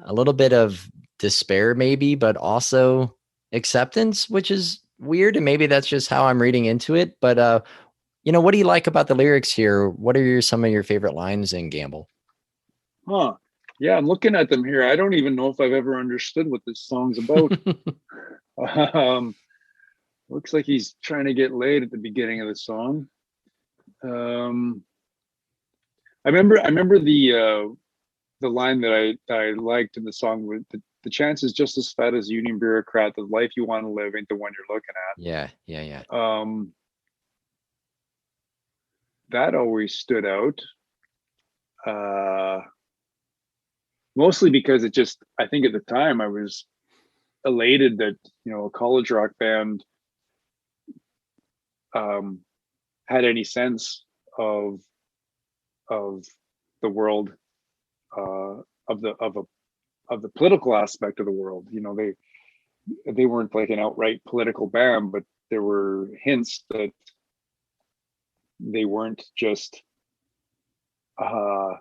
a little bit of despair maybe, but also acceptance, which is weird. And maybe that's just how I'm reading into it. But, what do you like about the lyrics here? What are some of your favorite lines in Gamble? Huh. Yeah, I'm looking at them here. I don't even know if I've ever understood what this song's about. Looks like he's trying to get laid at the beginning of the song. I remember the line that I liked in the song with the chance is just as fat as union bureaucrat. The life you want to live ain't the one you're looking at. Yeah. That always stood out. Mostly because I think at the time I was elated that, a college rock band had any sense of the world, of the political aspect of the world. They weren't like an outright political band, but there were hints that they weren't just a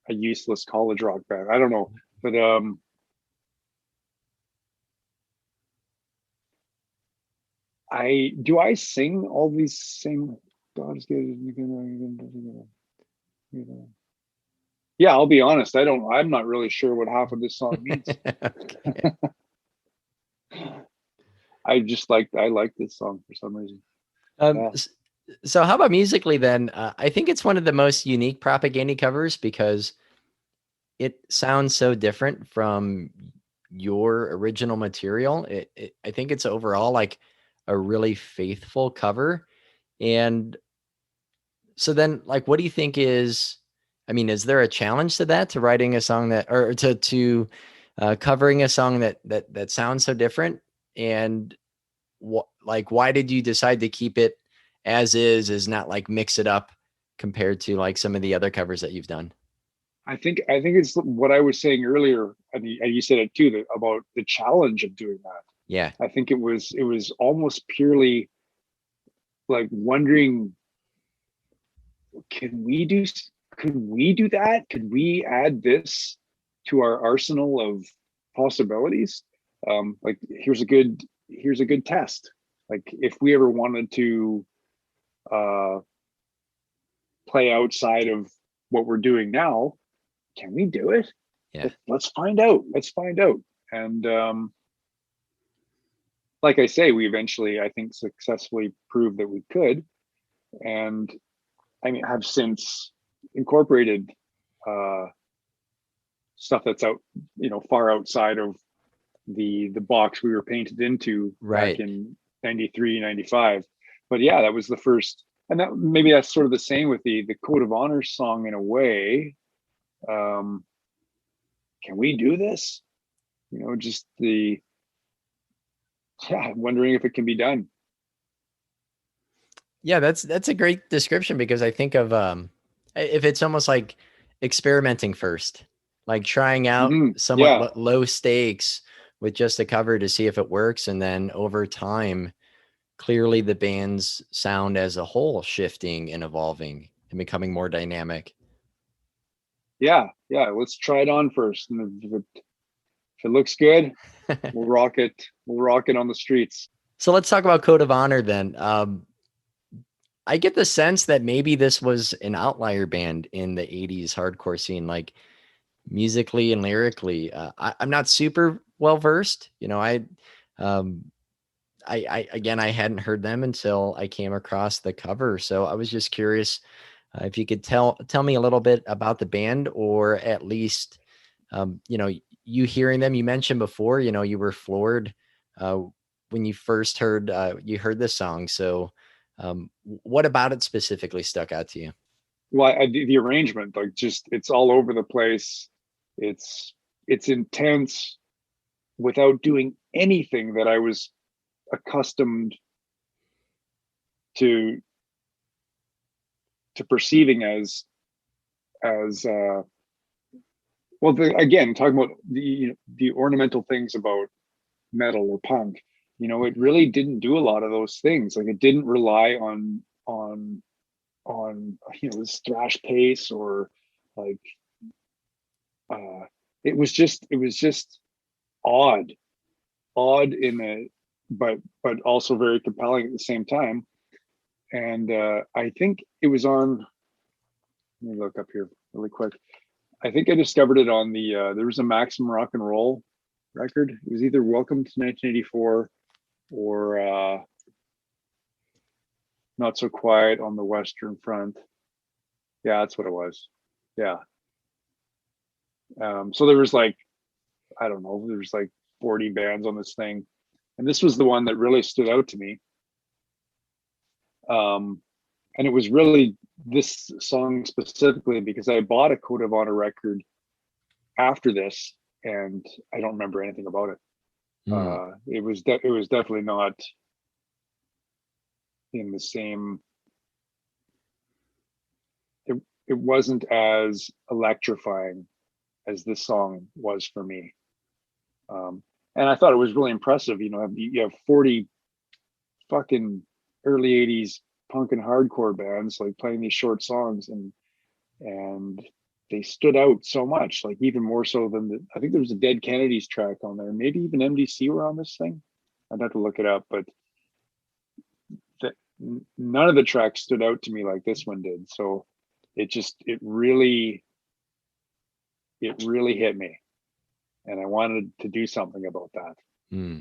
useless college rock band. I don't know, but I sing all these same God is good. Yeah, I'll be honest. I'm not really sure what half of this song means. I like this song for some reason. Um, Yeah. s- so how about musically then? I think it's one of the most unique Propaganda covers because it sounds so different from your original material. I think it's overall like a really faithful cover. And so then, like, what do you think is? I mean, is there a challenge to that, to writing a song that, or to covering a song that sounds so different? And what, like, why did you decide to keep it as is not like mix it up compared to like some of the other covers that you've done? I think it's what I was saying earlier, and you said it too, about the challenge of doing that. Yeah, I think it was almost purely like wondering, can we do could we do that? Could we add this to our arsenal of possibilities? Like here's a good test. Like if we ever wanted to uh, play outside of what we're doing now, can we do it? yeah, Let's find out. Let's find out. And like I say, we eventually, I think, successfully proved that we could. And I mean, have since incorporated uh, stuff that's out, far outside of the box we were painted into back right. in 93, 95. But yeah, that was the first. And that maybe that's sort of the same with the Code of Honor song in a way. Um, can we do this? Just wondering if it can be done. Yeah, that's a great description because I think of if it's almost like experimenting first, like trying out somewhat Yeah, low stakes with just a cover to see if it works, and then over time, clearly the band's sound as a whole shifting and evolving and becoming more dynamic. yeah. Let's try it on first, and if it looks good, we'll rock it. We'll rock it on the streets. So let's talk about Code of Honor then. I get the sense that maybe this was an outlier band in the 80s hardcore scene, like musically and lyrically. I'm not super well versed. Um, again, I hadn't heard them until I came across the cover. So I was just curious if you could tell me a little bit about the band, or at least, you hearing them. You mentioned before, you were floored when you first heard you heard this song. So what about it specifically stuck out to you? Well, the arrangement, like, just it's all over the place. It's intense without doing anything that I was accustomed to perceiving as well. Again, talking about the ornamental things about metal or punk, it really didn't do a lot of those things. Like, it didn't rely on this thrash pace, or like uh it was just odd in a but also very compelling at the same time. And I think it was on, let me look up here really quick. I think I discovered it on the there was a Maximum Rock and Roll record. It was either Welcome to 1984 or Not So Quiet on the Western Front. Yeah, that's what it was. Yeah. So there was like, I don't know, there was like 40 bands on this thing, and this was the one that really stood out to me. And it was really this song specifically because I bought a Code of Honor record after this, and I don't remember anything about it. Hmm. It was definitely not in the same. It wasn't as electrifying as this song was for me. And I thought it was really impressive. You have 40 fucking early 80s punk and hardcore bands like playing these short songs, and they stood out so much, like even more so than I think there was a Dead Kennedys track on there. Maybe even MDC were on this thing. I'd have to look it up, but none of the tracks stood out to me like this one did. So it really hit me, and I wanted to do something about that. Hmm.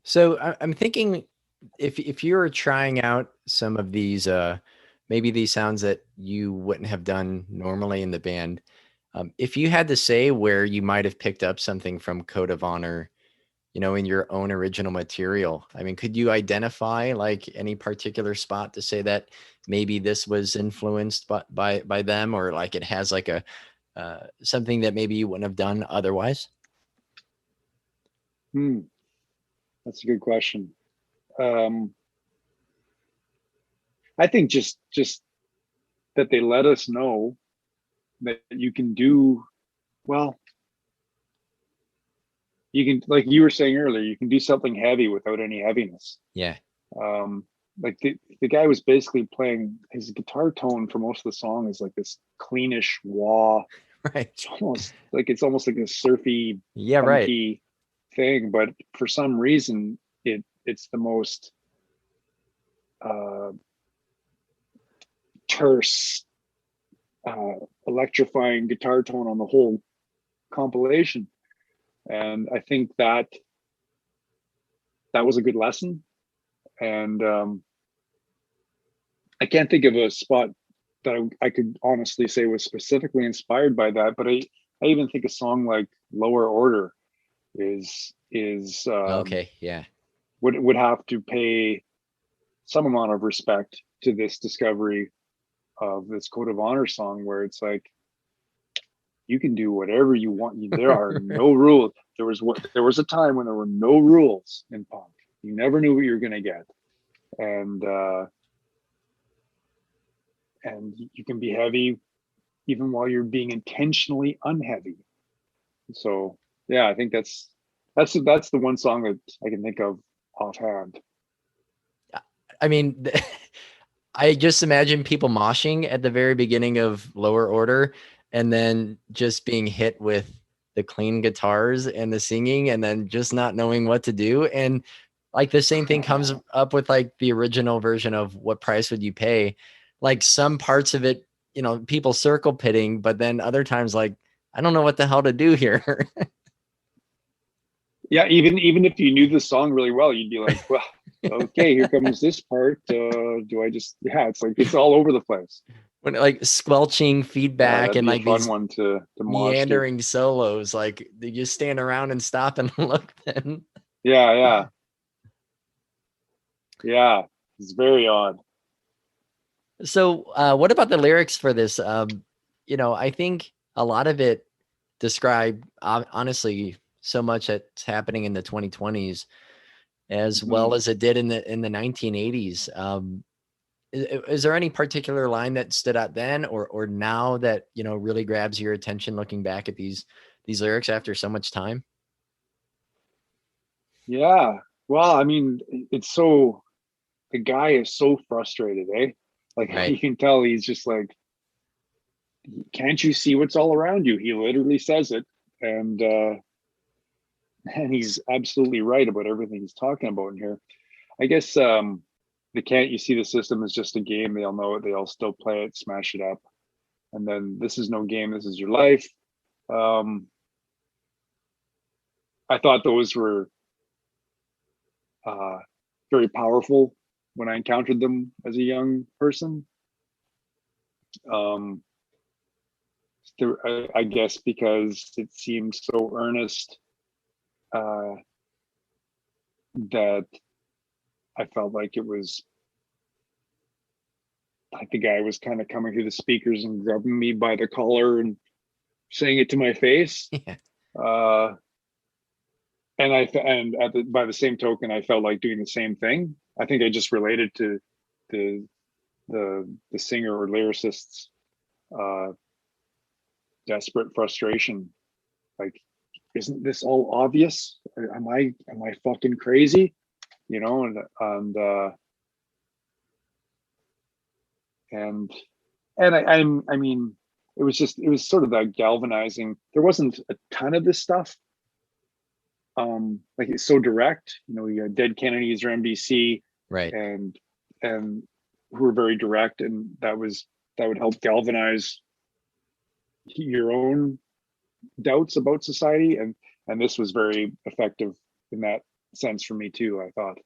So I'm thinking if you were trying out some of these, maybe these sounds that you wouldn't have done normally in the band, if you had to say where you might have picked up something from Code of Honor, in your own original material, I mean, could you identify like any particular spot to say that maybe this was influenced by them, or like it has like a something that maybe you wouldn't have done otherwise? Hmm, that's a good question. Um, I think just that they let us know that you can do well. You can, like you were saying earlier, you can do something heavy without any heaviness. Yeah. Um, like the guy was basically playing, his guitar tone for most of the song is like this cleanish wah. Right. It's almost like a surfy, Yeah. Right. funky thing, but for some reason it's the most uh, terse, uh, electrifying guitar tone on the whole compilation. And I think that was a good lesson. And I can't think of a spot that I could honestly say was specifically inspired by that, but I even think a song like Lower Order is Okay. Yeah. would have to pay some amount of respect to this discovery of this Code of Honor song, where it's like you can do whatever you want. There are no rules. There was a time when there were no rules in punk. You never knew what you were going to get, and you can be heavy even while you're being intentionally unheavy. So yeah, I think that's the one song that I can think of offhand. I mean, I just imagine people moshing at the very beginning of Lower Order and then just being hit with the clean guitars and the singing and then just not knowing what to do. And like the same thing comes up with like the original version of What Price Would You Pay? Like some parts of it, people circle pitting, but then other times like, I don't know what the hell to do here. Yeah, even if you knew the song really well, you'd be like, well, okay, here comes this part. Do I just, yeah, it's like it's all over the place. When like squelching Yeah, feedback that'd and be a like fun these one to mosh to. meandering solos, like they just stand around and stop and look then. Yeah, yeah, yeah. It's very odd. So what about the lyrics for this? I think a lot of it describe honestly so much that's happening in the 2020s as Mhm. well as it did in the 1980s. Is there any particular line that stood out then or now that really grabs your attention looking back at these lyrics after so much time? Yeah. Well, I mean, it's so the guy is so frustrated, eh? Like Right. you can tell he's just like, can't you see what's all around you? He literally says it, and and he's absolutely right about everything he's talking about in here. I guess the can't you see the system is just a game. They all know it. They all still play it, smash it up, and then this is no game. This is your life. Um, I thought those were uh, very powerful when I encountered them as a young person. Um, I guess because it seemed so earnest uh, that I felt like it was like the guy was kind of coming through the speakers and grabbing me by the collar and saying it to my face. Yeah. Uh, by the same token, I felt like doing the same thing. I think I just related to the the singer or lyricist's uh, desperate frustration. Like, isn't this all obvious? Am I fucking crazy? And I mean, it was sort of that galvanizing. There wasn't a ton of this stuff. Like it's so direct. You had Dead Kennedys or NBC, Right. and and who were very direct, and that would help galvanize your own doubts about society, and this was very effective in that sense for me too, I thought.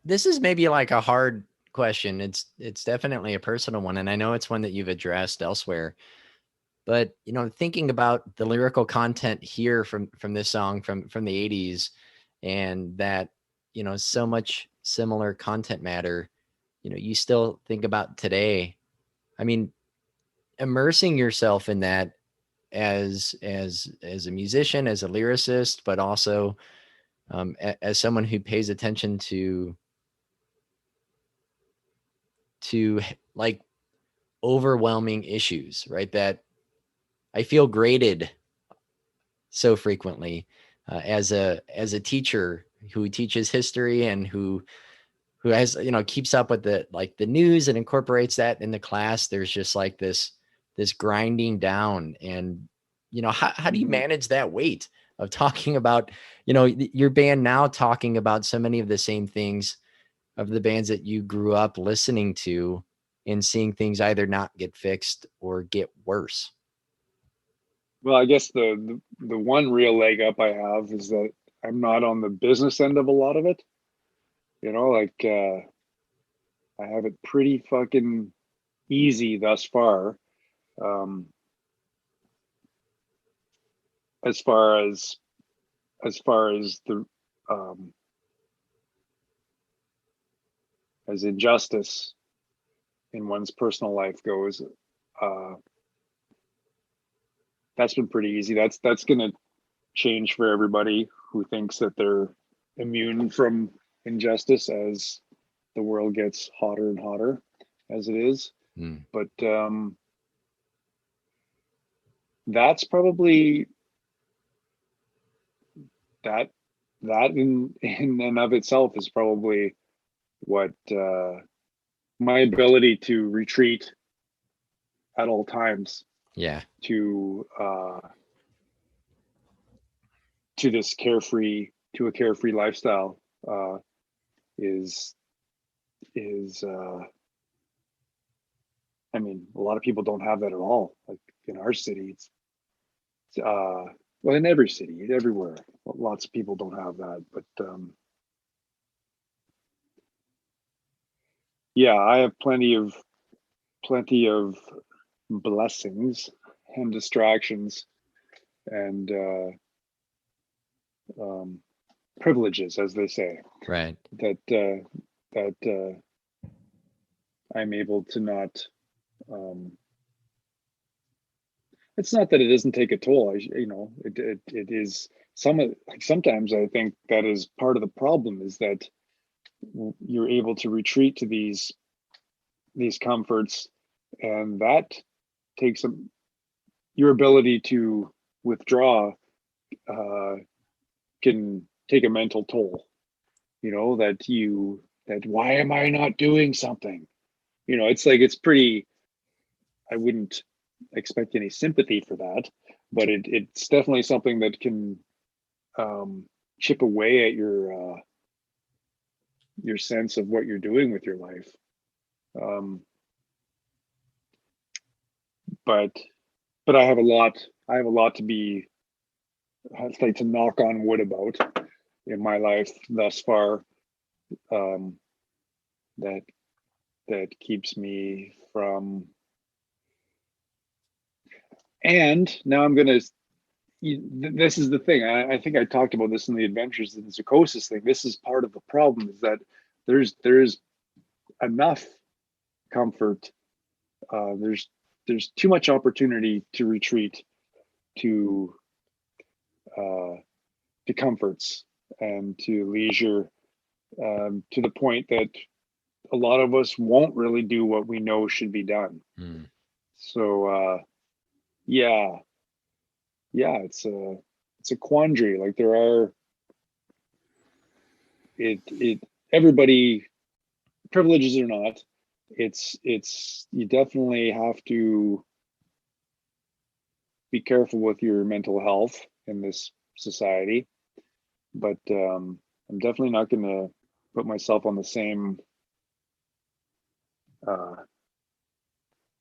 This is maybe like a hard question. It's definitely a personal one, and I know it's one that you've addressed elsewhere. But thinking about the lyrical content here from this song from the 80s, and that so much similar content matter, you still think about today. I mean, immersing yourself in that as a musician, as a lyricist, but also as someone who pays attention to like overwhelming issues, right? That I feel graded so frequently as a teacher who teaches history and who has keeps up with the news and incorporates that in the class. There's just like this grinding down, and how do you manage that weight of talking about your band now, talking about so many of the same things of the bands that you grew up listening to, and seeing things either not get fixed or get worse? Well, I guess the one real leg up I have is that I'm not on the business end of a lot of it. Like I have it pretty fucking easy thus far. Um, as far as the um, as injustice in one's personal life goes, uh, that's been pretty easy. That's going to change for everybody who thinks that they're immune from injustice as the world gets hotter and hotter as it is. But that's probably that in and of itself is probably what my ability to retreat at all times Yeah. to this carefree lifestyle is I mean, a lot of people don't have that at all. Like in our city, it's well, in every city, everywhere, lots of people don't have that. But yeah, I have plenty of blessings and distractions and privileges, as they say, Right. that I'm able to not. It's not that it doesn't take a toll. It is sometimes I think that is part of the problem, is that you're able to retreat to these comforts, and that takes your ability to withdraw can take a mental toll. That why am I not doing something? It's like, it's pretty. I wouldn't expect any sympathy for that, but it's definitely something that can chip away at your sense of what you're doing with your life. But I have a lot to be, I'd like to knock on wood about in my life thus far, that keeps me from. And now I'm gonna. This is the thing. I think I talked about this in the Adventures in Psychosis thing. This is part of the problem, is that there's enough comfort. There's too much opportunity to retreat to comforts and to leisure, to the point that a lot of us won't really do what we know should be done. So yeah, it's a quandary. Like, there are everybody, privileges or not, it's you definitely have to be careful with your mental health in this society. But I'm definitely not going to put myself on the same. I'm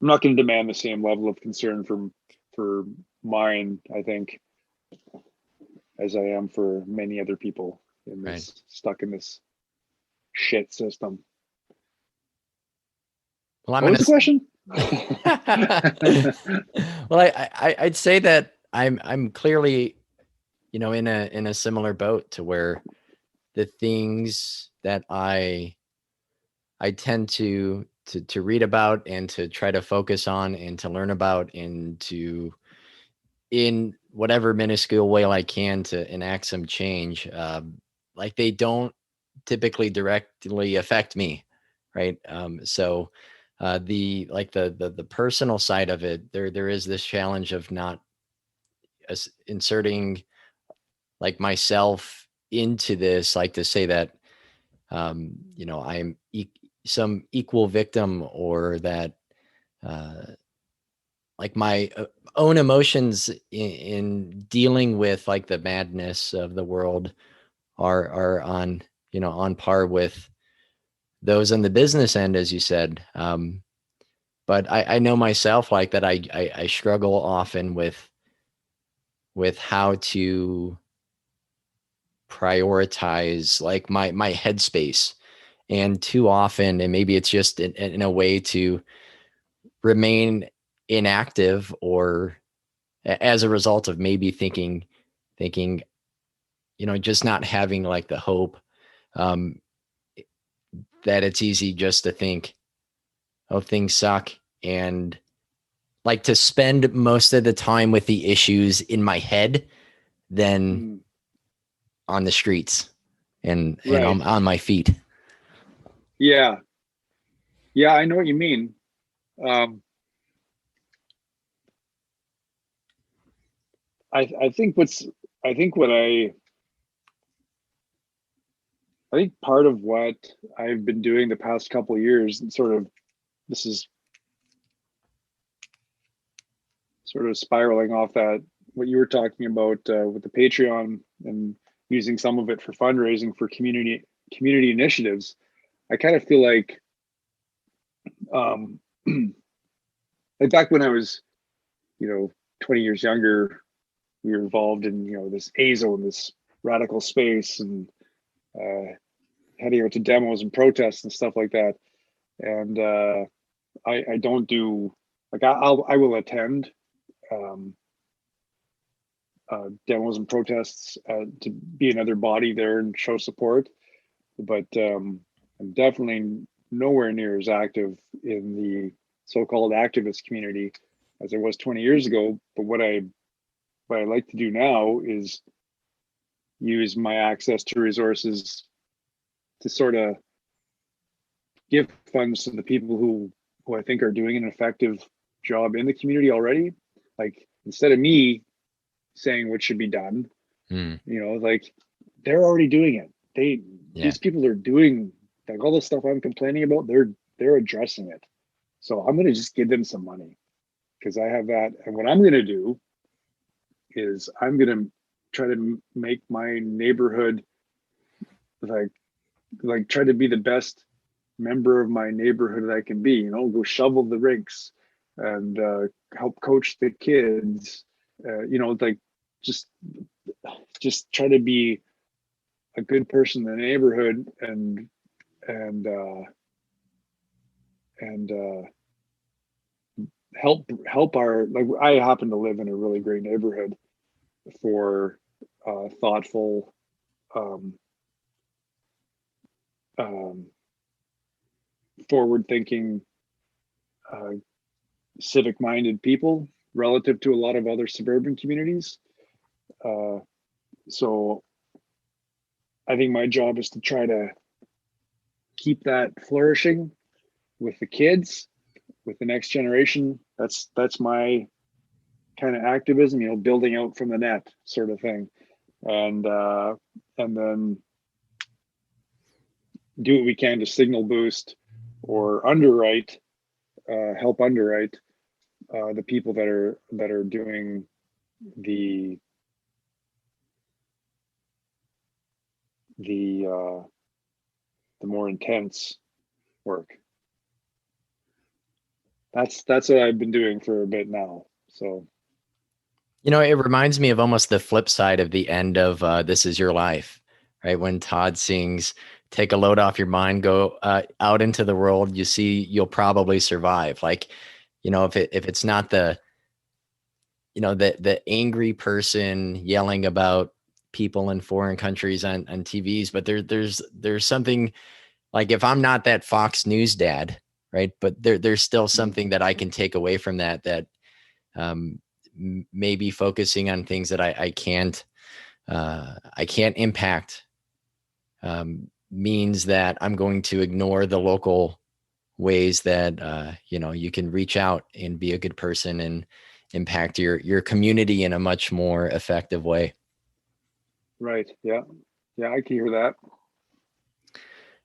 not going to demand the same level of concern for mine, I think, as I am for many other people in this stuck in this shit system. Well, I'm What was the question? Well, I'd say that I'm clearly, in a similar boat to where the things that I tend to read about and to try to focus on and to learn about and to, in whatever minuscule way I can, to enact some change, like they don't typically directly affect me, right? So the personal side of it, there is this challenge of not inserting like myself into this, like to say that I'm some equal victim, or that like my own emotions in dealing with like the madness of the world are on on par with those on the business end, as you said. But I know myself like that. I struggle often with how to prioritize like my headspace, and too often, and maybe it's just in a way to remain inactive, or as a result of maybe thinking, just not having like the hope, um, that it's easy just to think, oh, things suck, and like to spend most of the time with the issues in my head than on the streets and Right. on my feet. Yeah. Yeah, I know what you mean. I think part of what I've been doing the past couple of years, and this is sort of spiraling off that what you were talking about with the Patreon and using some of it for fundraising for community initiatives. I kind of feel like like back when I was 20 years younger, we were involved in this AZO, this radical space, and heading out to demos and protests and stuff like that. And I don't do like I will attend demos and protests to be another body there and show support, but I'm definitely nowhere near as active in the so-called activist community as I was 20 years ago. But what I like to do now is use my access to resources to sort of give funds to the people who I think are doing an effective job in the community already. Like, instead of me saying what should be done, like, they're already doing it. These people are doing like all the stuff I'm complaining about. They're addressing it. So I'm going to just give them some money because I have that. And what I'm going to do is I'm going to try to make my neighborhood like try to be the best member of my neighborhood that I can be. Go shovel the rinks and help coach the kids. Like just try to be a good person in the neighborhood and help our, like, I happen to live in a really great neighborhood for thoughtful forward thinking civic minded people relative to a lot of other suburban communities. So I think my job is to try to keep that flourishing with the kids, with the next generation. That's my kind of activism, building out from the net sort of thing. And then do what we can to signal boost or underwrite, help underwrite the people that are doing the more intense work. That's what I've been doing for a bit now. So You know, it reminds me of almost the flip side of the end of This Is Your Life, right? When Todd sings, take a load off your mind, go out into the world, you see, you'll probably survive. Like, you know, if it's not the, you know, the angry person yelling about people in foreign countries on TVs, but there's something like, if I'm not that Fox News dad, right? But there's still something that I can take away from that um, maybe focusing on things that I can't impact means that I'm going to ignore the local ways that you know, you can reach out and be a good person and impact your community in a much more effective way. Right. Yeah. Yeah, I can hear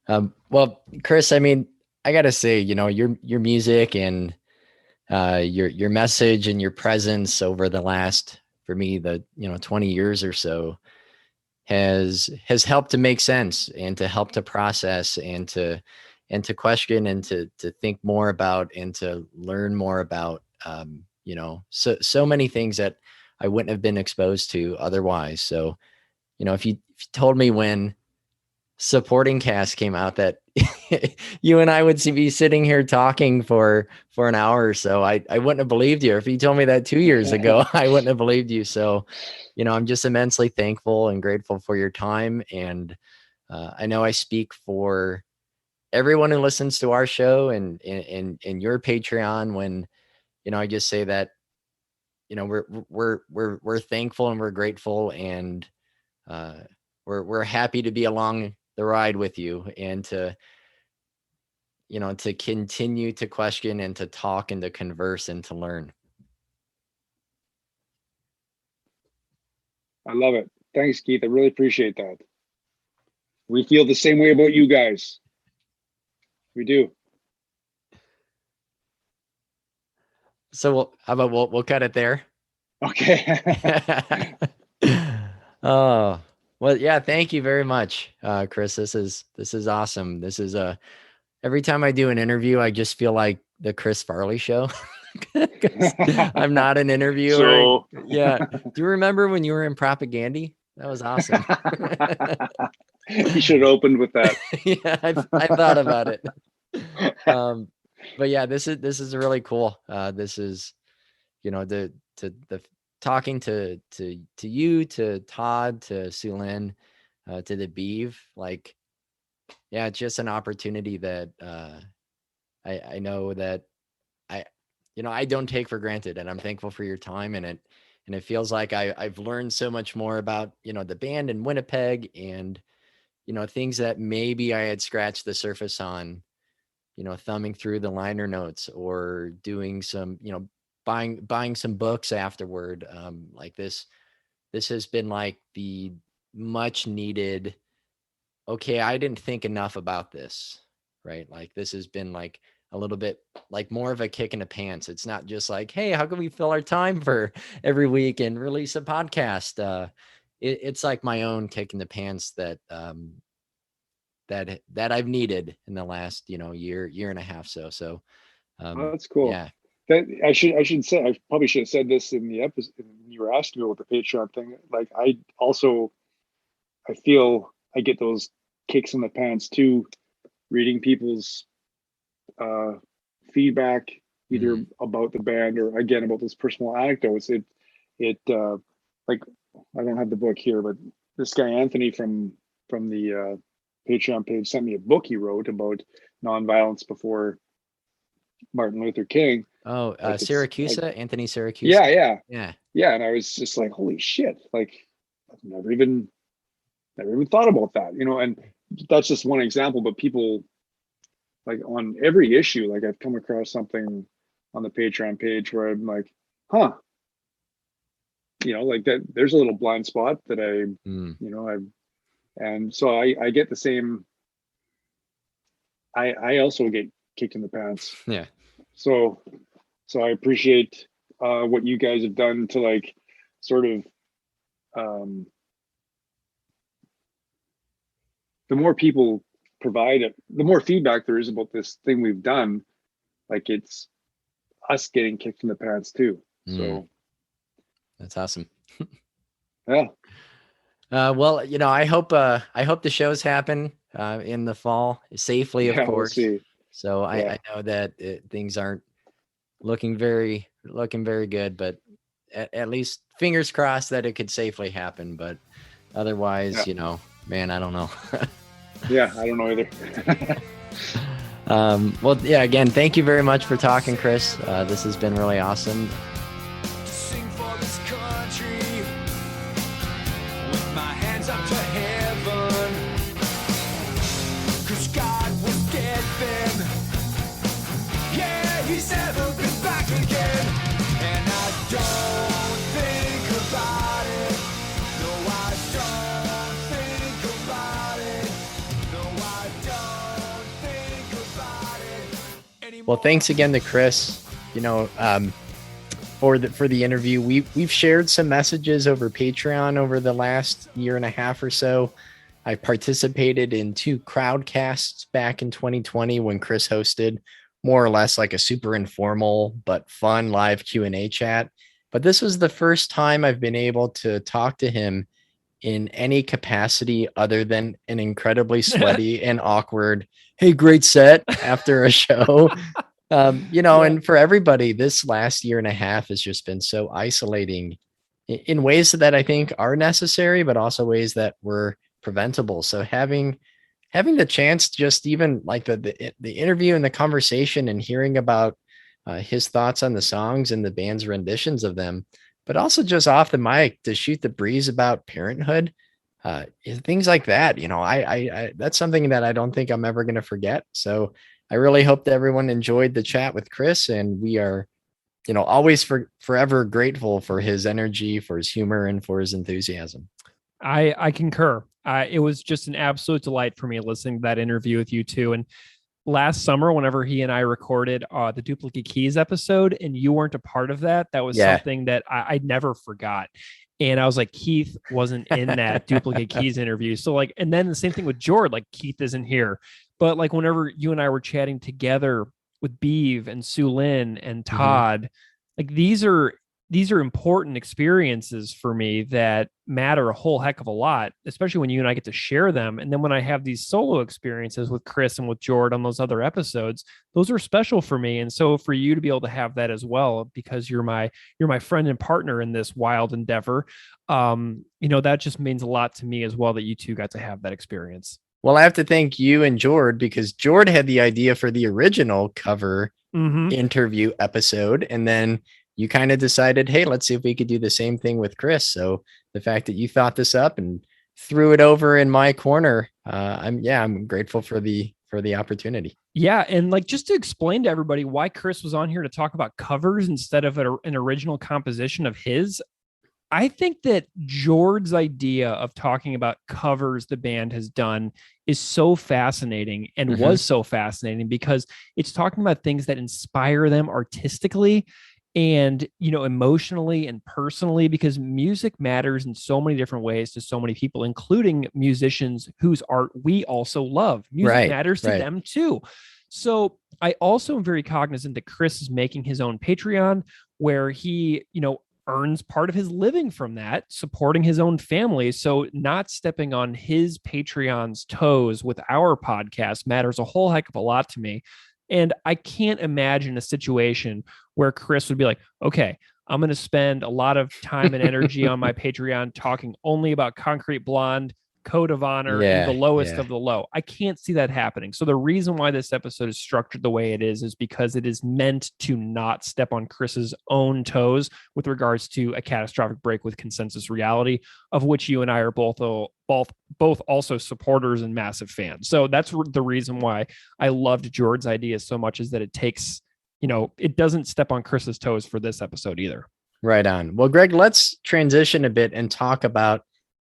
that. Well, Chris, I mean, I gotta say, you know, your music and your message and your presence over the last, for me, the, you know, 20 years or so has helped to make sense and to help to process and to question and to think more about and to learn more about, you know, so many things that I wouldn't have been exposed to otherwise. So, you know, if you told me when supporting cast came out that you and I would be sitting here talking for an hour or so, I wouldn't have believed you. If you told me that 2 years ago, I wouldn't have believed you. So, you know, I'm just immensely thankful and grateful for your time. And I know I speak for everyone who listens to our show and your Patreon when, you know, I just say that, you know, we're thankful and we're grateful, and uh, we're happy to be along the ride with you, and to, you know, to continue to question and to talk and to converse and to learn. I love it. Thanks, Keith. I really appreciate that. We feel the same way about you guys. We do. So how about we'll cut it there. Okay. Oh, well, yeah. Thank you very much, Chris. This is awesome. This is every time I do an interview, I just feel like the Chris Farley show. I'm not an interviewer. So Yeah. Do you remember when you were in Propaganda? That was awesome. you should have opened with that. Yeah, I thought about it. But yeah, this is really cool. This is, you know, the talking to you, to Todd, to Sulin, to the Beeve, like, yeah, it's just an opportunity that I know that I, you know, I don't take for granted, and I'm thankful for your time. And it feels like I've learned so much more about, you know, the band in Winnipeg, and, you know, things that maybe I had scratched the surface on, you know, thumbing through the liner notes or doing some, you know, buying some books afterward. Like this has been like the much needed, okay, I didn't think enough about this, right? Like this has been like a little bit like more of a kick in the pants. It's not just like, hey, how can we fill our time for every week and release a podcast? It's like my own kick in the pants that that I've needed in the last, you know, year and a half. So Oh, that's cool. yeah. That I should say, I probably should have said this in the episode when you were asking me about the Patreon thing. Like I feel I get those kicks in the pants too, reading people's uh feedback either about the band or again about those personal anecdotes. It like I don't have the book here, but this guy Anthony from the Patreon page sent me a book he wrote about nonviolence before Martin Luther King. Oh, Like it's Syracuse, like Anthony Syracuse. yeah, Yeah. yeah. And I was just like, holy shit, like I've never even thought about that, you know, and that's just one example, but people like on every issue, like I've come across something on the Patreon page where I'm like, huh, you know, like that there's a little blind spot that you know, and so I get the same, I also get kicked in the pants. Yeah. So I appreciate what you guys have done to like sort of um the more people provide it, the more feedback there is about this thing we've done, like it's us getting kicked in the pants too. So That's awesome. Yeah. Well, I hope the shows happen in the fall safely, of Yeah, we'll course. see. So Yeah. I know that things aren't looking very good, but at least fingers crossed that it could safely happen. But otherwise, man, I don't know. Yeah, I don't know either. Well, yeah, again, thank you very much for talking, Chris. This has been really awesome. Sing for this country with my hands up to heaven, 'cause God was dead then. Yeah, he's never been back again. And I don't think about it. No, I don't think about it. No, I don't think about it anymore. Well, thanks again to Chris. For the interview, we've shared some messages over Patreon over the last year and a half or so. I participated in 2 crowdcasts back in 2020 when Chris hosted more or less like a super informal but fun live Q&A chat. But this was the first time I've been able to talk to him in any capacity other than an incredibly sweaty and awkward, "Hey, great set," after a show. And for everybody, this last year and a half has just been so isolating in ways that I think are necessary, but also ways that were preventable. So having the chance, just even like the interview and the conversation and hearing about his thoughts on the songs and the band's renditions of them, but also just off the mic to shoot the breeze about parenthood, things like that. I that's something that I don't think I'm ever going to forget. So I really hope that everyone enjoyed the chat with Chris, and we are, always forever grateful for his energy, for his humor, and for his enthusiasm. I concur. It was just an absolute delight for me listening to that interview with you two. And last summer, whenever he and I recorded the Duplicate Keys episode, and you weren't a part of that, that was something that I never forgot. And I was like, Keith wasn't in that Duplicate Keys interview. So and then the same thing with Jord, like Keith isn't here. But whenever you and I were chatting together with Beeve and Sue Lynn and Todd, these are important experiences for me that matter a whole heck of a lot, especially when you and I get to share them. And then when I have these solo experiences with Chris and with Jord on those other episodes, those are special for me. And so for you to be able to have that as well, because you're my friend and partner in this wild endeavor, that just means a lot to me as well, that you two got to have that experience. Well, I have to thank you and Jord, because Jord had the idea for the original cover interview episode. And then you kind of decided, hey, let's see if we could do the same thing with Chris. So the fact that you thought this up and threw it over in my corner, I'm grateful for the opportunity. Yeah. And just to explain to everybody why Chris was on here to talk about covers instead of an original composition of his, I think that Jord's idea of talking about covers the band has done is so fascinating, and was so fascinating, because it's talking about things that inspire them artistically and, emotionally and personally, because music matters in so many different ways to so many people, including musicians whose art we also love. Music matters to them too. So I also am very cognizant that Chris is making his own Patreon, where he, earns part of his living from that, supporting his own family. So not stepping on his Patreon's toes with our podcast matters a whole heck of a lot to me. And I can't imagine a situation where Chris would be like, okay, I'm going to spend a lot of time and energy on my Patreon talking only about Concrete Blonde, Code of Honor, and the lowest of the low. I can't see that happening. So the reason why this episode is structured the way it is because it is meant to not step on Chris's own toes with regards to a catastrophic break with Consensus Reality, of which you and I are both also supporters and massive fans. So that's the reason why I loved Jord's idea so much, is that it takes, it doesn't step on Chris's toes for this episode either. Right on. Well, Greg, let's transition a bit and talk about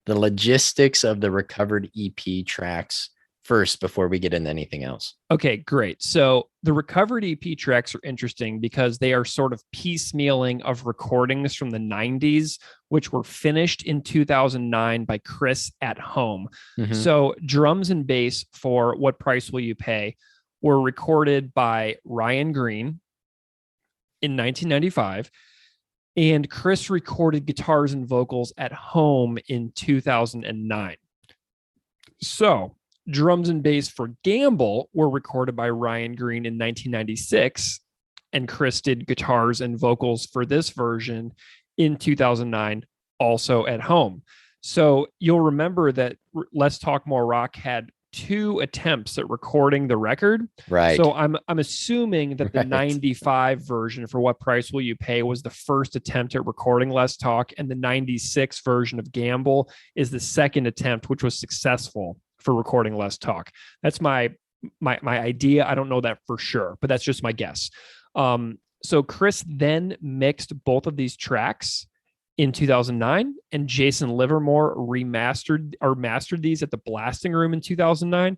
the logistics of the recovered EP tracks first before we get into anything else. Okay, great. So the recovered EP tracks are interesting because they are sort of piecemealing of recordings from the 90s, which were finished in 2009 by Chris at home. So drums and bass for What Price Will You Pay were recorded by Ryan Green in 1995. And Chris recorded guitars and vocals at home in 2009. So drums and bass for Gamble were recorded by Ryan Green in 1996, and Chris did guitars and vocals for this version in 2009, also at home. So you'll remember that Let's Talk More Rock had 2 attempts at recording the record. Right. So I'm assuming that the 95 version for What Price Will You Pay was the first attempt at recording Let's Talk, and the 96 version of Gamble is the second attempt, which was successful for recording Let's Talk. That's my idea. I don't know that for sure, but that's just my guess. So Chris then mixed both of these tracks in 2009, and Jason Livermore mastered these at the Blasting Room in 2009,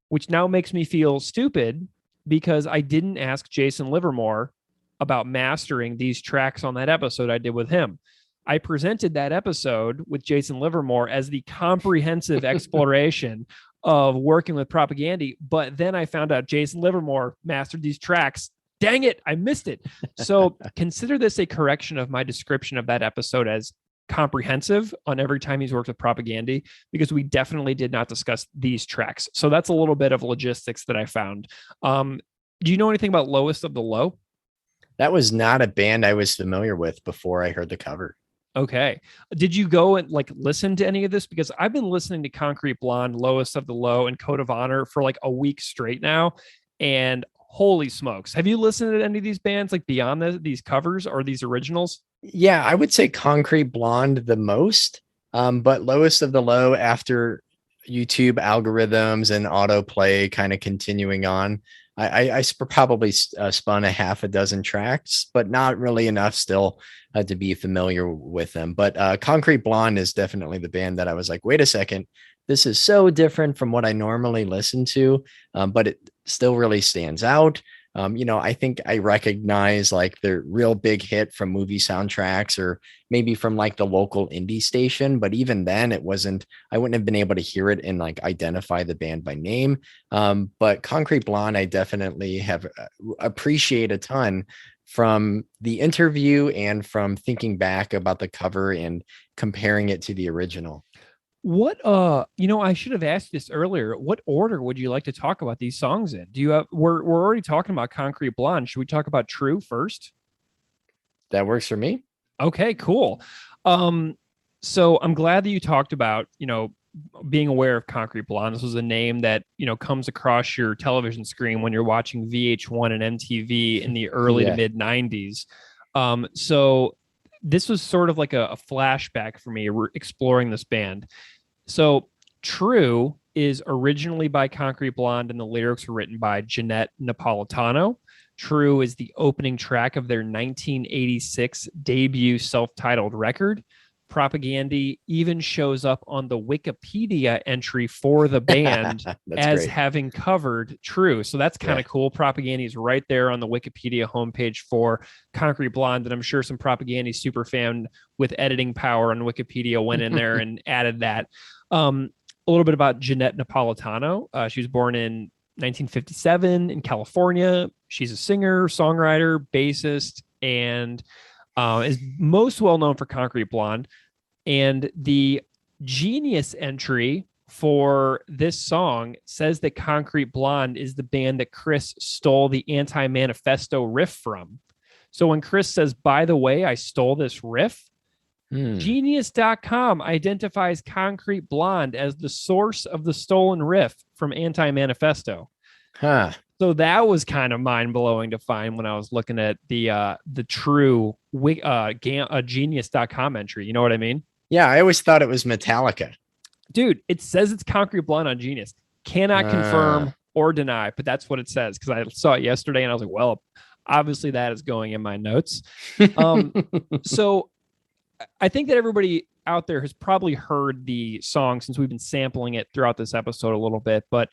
which now makes me feel stupid because I didn't ask Jason Livermore about mastering these tracks on that episode I did with him. I presented that episode with Jason Livermore as the comprehensive exploration of working with Propagandy, but then I found out Jason Livermore mastered these tracks. Dang it, I missed it. So consider this a correction of my description of that episode as comprehensive on every time he's worked with Propagandy, because we definitely did not discuss these tracks. So that's a little bit of logistics that I found. Do you know anything about Lowest of the Low? That was not a band I was familiar with before I heard the cover. Okay. Did you go and listen to any of this? Because I've been listening to Concrete Blonde, Lowest of the Low, and Code of Honor for a week straight now. And holy smokes. Have you listened to any of these bands beyond these covers or these originals? Yeah, I would say Concrete Blonde the most, but Lowest of the Low, after YouTube algorithms and autoplay kind of continuing on, I probably spun a half a dozen tracks, but not really enough still to be familiar with them. But Concrete Blonde is definitely the band that I was like, wait a second, this is so different from what I normally listen to, but it still really stands out. I think I recognize the real big hit from movie soundtracks or maybe from the local indie station. But even then I wouldn't have been able to hear it and identify the band by name. But Concrete Blonde, I definitely have appreciate a ton from the interview and from thinking back about the cover and comparing it to the original. What I should have asked this earlier. What order would you like to talk about these songs in? We're already talking about Concrete Blonde. Should we talk about True first? That works for me. Okay, cool. So I'm glad that you talked about, being aware of Concrete Blonde. This was a name that, comes across your television screen when you're watching VH1 and MTV in the early to mid 90s. So this was sort of like a flashback for me exploring this band. So True is originally by Concrete Blonde, and the lyrics were written by Jeanette Napolitano. True is the opening track of their 1986 debut self-titled record. Propagandy even shows up on the Wikipedia entry for the band as great. Having covered True. So that's kind of cool. Propagandy is right there on the Wikipedia homepage for Concrete Blonde. And I'm sure some Propagandy super fan with editing power on Wikipedia went in there and added that. A little bit about Jeanette Napolitano. She was born in 1957 in California. She's a singer, songwriter, bassist, and is most well known for Concrete Blonde. And the Genius entry for this song says that Concrete Blonde is the band that Chris stole the Anti-Manifesto riff from. So when Chris says, by the way, I stole this riff, Genius.com identifies Concrete Blonde as the source of the stolen riff from Anti-Manifesto. Huh. So that was kind of mind-blowing to find when I was looking at the True Genius.com entry. You know what I mean? Yeah, I always thought it was Metallica. Dude, it says it's Concrete Blonde on Genius. Cannot confirm or deny, but that's what it says, because I saw it yesterday and I was like, well, obviously that is going in my notes. So I think that everybody out there has probably heard the song since we've been sampling it throughout this episode a little bit, but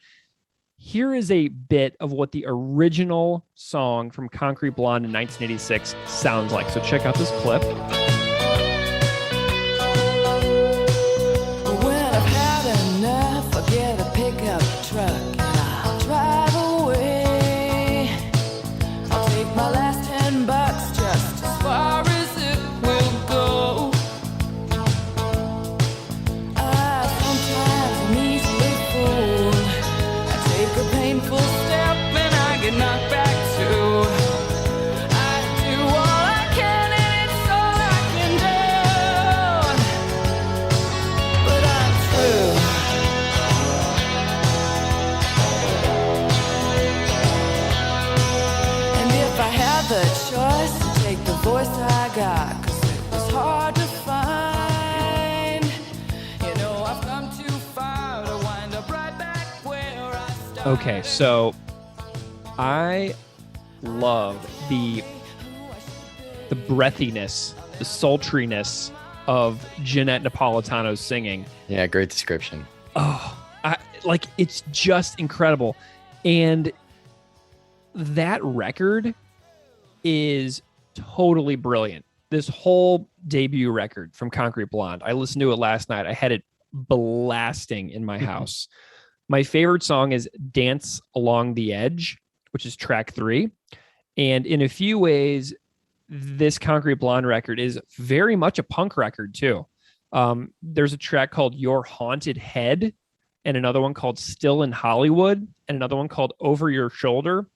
here is a bit of what the original song from Concrete Blonde in 1986 sounds like. So check out this clip. When I've had enough, I'll get a pickup truck and I'll drive away. I'll take my last $10 just as far as it will. I got, 'cause it was hard to find. You know, I've come too far to wind up right back where I started. Okay, so I love the breathiness, the sultriness of Jeanette Napolitano's singing. Yeah, great description. Oh, it's just incredible. And that record is totally brilliant. This whole debut record from Concrete Blonde, I listened to it last night. I had it blasting in my house. My favorite song is Dance Along the Edge, which is track 3. And in a few ways, this Concrete Blonde record is very much a punk record too. There's a track called Your Haunted Head, and another one called Still in Hollywood, and another one called Over Your Shoulder.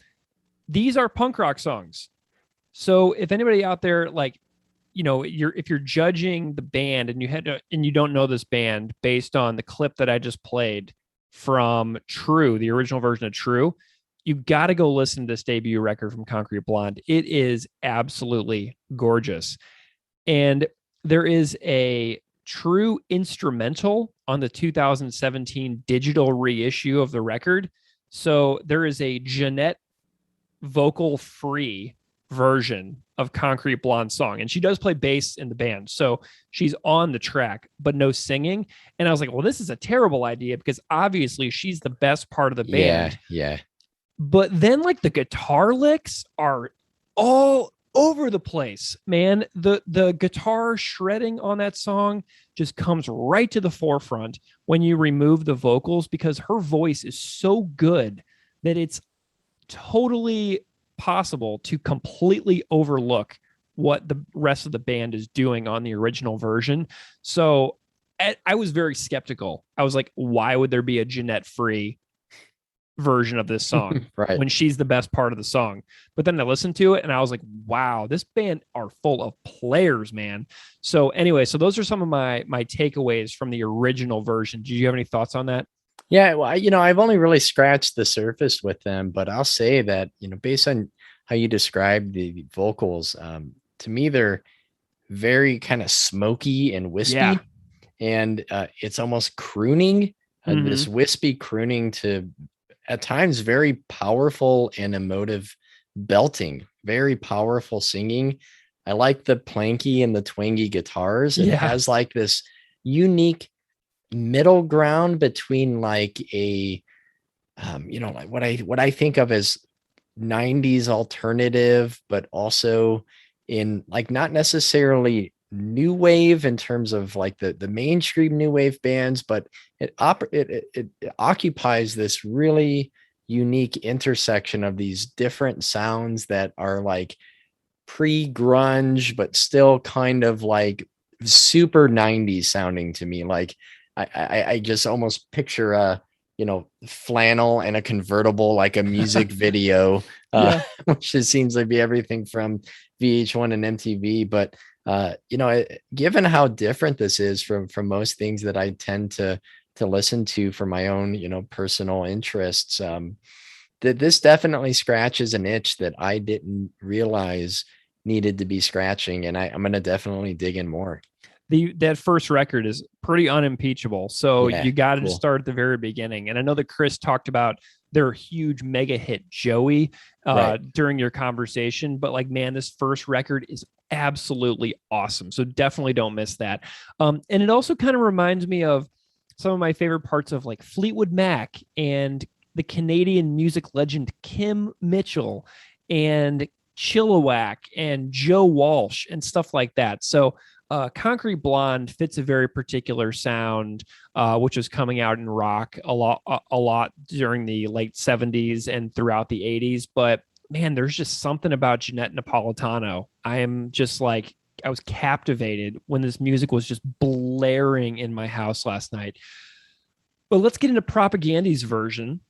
These are punk rock songs. So if anybody out there, like, you know, if you're judging the band and you don't know this band based on the clip that I just played from True, the original version of True, you got to go listen to this debut record from Concrete Blonde. It is absolutely gorgeous. And there is a True instrumental on the 2017 digital reissue of the record. So there is a Jeanette vocal free version of Concrete Blonde song. And she does play bass in the band. So she's on the track, but no singing. And I was like, well, this is a terrible idea because obviously she's the best part of the band. Yeah. But then like the guitar licks are all over the place, man. The guitar shredding on that song just comes right to the forefront when you remove the vocals, because her voice is so good that it's totally possible to completely overlook what the rest of the band is doing on the original version. So I was very skeptical. I was like, why would there be a Jeanette free version of this song right, when she's the best part of the song? But then I listened to it and I was like, wow, this band are full of players, man. So anyway, so those are some of my takeaways from the original version. Do you have any thoughts on that? Yeah, well, I've only really scratched the surface with them, but I'll say that, based on how you describe the vocals, to me, they're very kind of smoky and wispy. Yeah. And it's almost crooning, this wispy crooning to, at times, very powerful and emotive belting, very powerful singing. I like the planky and the twangy guitars. It has like this unique middle ground between like a like what I think of as 90s alternative, but also in like not necessarily new wave in terms of like the mainstream new wave bands, but it occupies this really unique intersection of these different sounds that are like pre-grunge but still kind of like super 90s sounding to me. Like I just almost picture a flannel and a convertible, like a music video, which just seems to be everything from VH1 and MTV. But given how different this is from most things that I tend to listen to for my own personal interests, that this definitely scratches an itch that I didn't realize needed to be scratching, and I'm going to definitely dig in more. That first record is pretty unimpeachable. So you got to start at the very beginning. And I know that Chris talked about their huge mega hit Joey during your conversation, but like, man, this first record is absolutely awesome. So definitely don't miss that. And it also kind of reminds me of some of my favorite parts of like Fleetwood Mac and the Canadian music legend Kim Mitchell and Chilliwack and Joe Walsh and stuff like that. So Concrete Blonde fits a very particular sound, which was coming out in rock a lot during the late 70s and throughout the 80s. But man, there's just something about Jeanette Napolitano. I was captivated when this music was just blaring in my house last night. But let's get into Propagandy's version.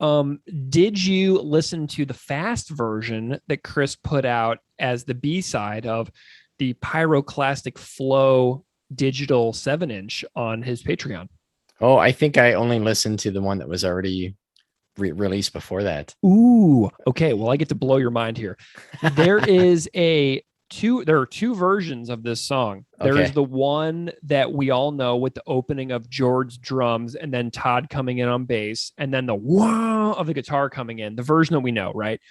Did you listen to the fast version that Chris put out as the B-side of the Pyroclastic Flow digital 7-inch on his Patreon? Oh, I think I only listened to the one that was already released before that. Ooh, okay. Well, I get to blow your mind here. There is a there are two versions of this song. There is Okay. the one that we all know with the opening of George's drums and then Todd coming in on bass and then the wah of the guitar coming in, the version that we know, right?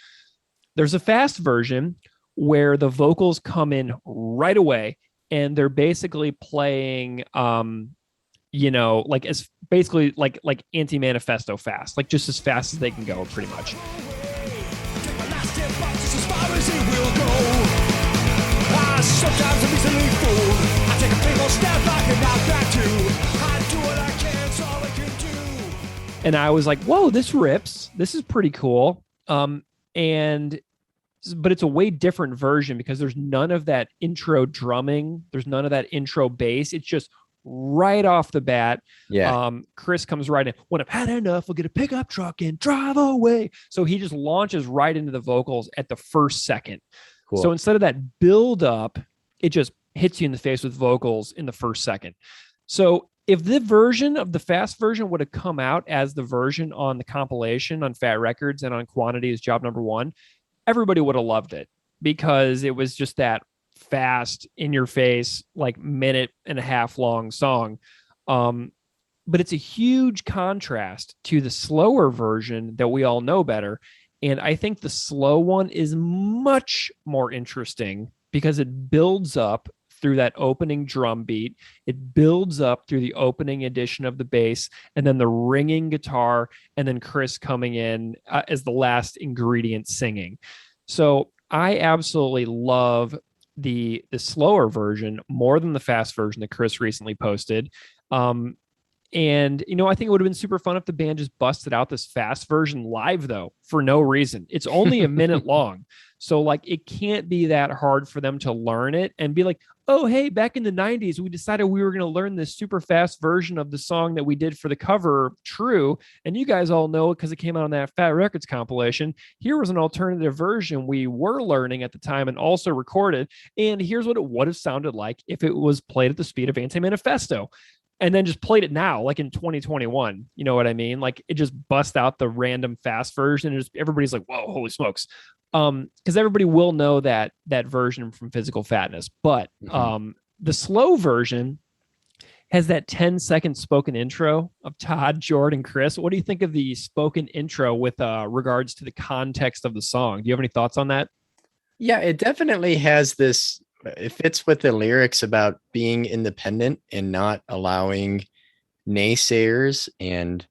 There's a fast version where the vocals come in right away and they're basically playing like as basically like anti-manifesto fast, like just as fast as they can go pretty much. Sometimes I'm easily fooled. I take a single step back and not back too. I do what I can, it's all I can do. And I was like, whoa, this rips. This is pretty cool. But it's a way different version because there's none of that intro drumming. There's none of that intro bass. It's just right off the bat. Yeah. Chris comes right in. When I've had enough, we'll get a pickup truck and drive away. So he just launches right into the vocals at the first second. Cool. So instead of that build up, it just hits you in the face with vocals in the first second. So if the version of the fast version would have come out as the version on the compilation on Fat Records and on Quantity is Job Number One, everybody would have loved it because it was just that fast in your face, like minute and a half long song. But it's a huge contrast to the slower version that we all know better. And I think the slow one is much more interesting because it builds up through that opening drum beat. It builds up through the opening addition of the bass and then the ringing guitar and then Chris coming in as the last ingredient singing. So I absolutely love the slower version more than the fast version that Chris recently posted. And, I think it would have been super fun if the band just busted out this fast version live, though, for no reason. It's only a minute long. So, it can't be that hard for them to learn it and be like, oh, hey, back in the 90s, we decided we were going to learn this super fast version of the song that we did for the cover, True. And you guys all know it because it came out on that Fat Records compilation. Here was an alternative version we were learning at the time and also recorded. And here's what it would have sounded like if it was played at the speed of Anti-Manifesto. And then just played it now, like in 2021. You know what I mean? Like it just bust out the random fast version. And just everybody's like, whoa, holy smokes. Because everybody will know that version from Physical Fatness. But the slow version has that 10-second spoken intro of Todd, Jordan, and Chris. What do you think of the spoken intro with regards to the context of the song? Do you have any thoughts on that? Yeah, it definitely has this. It fits with the lyrics about being independent and not allowing naysayers and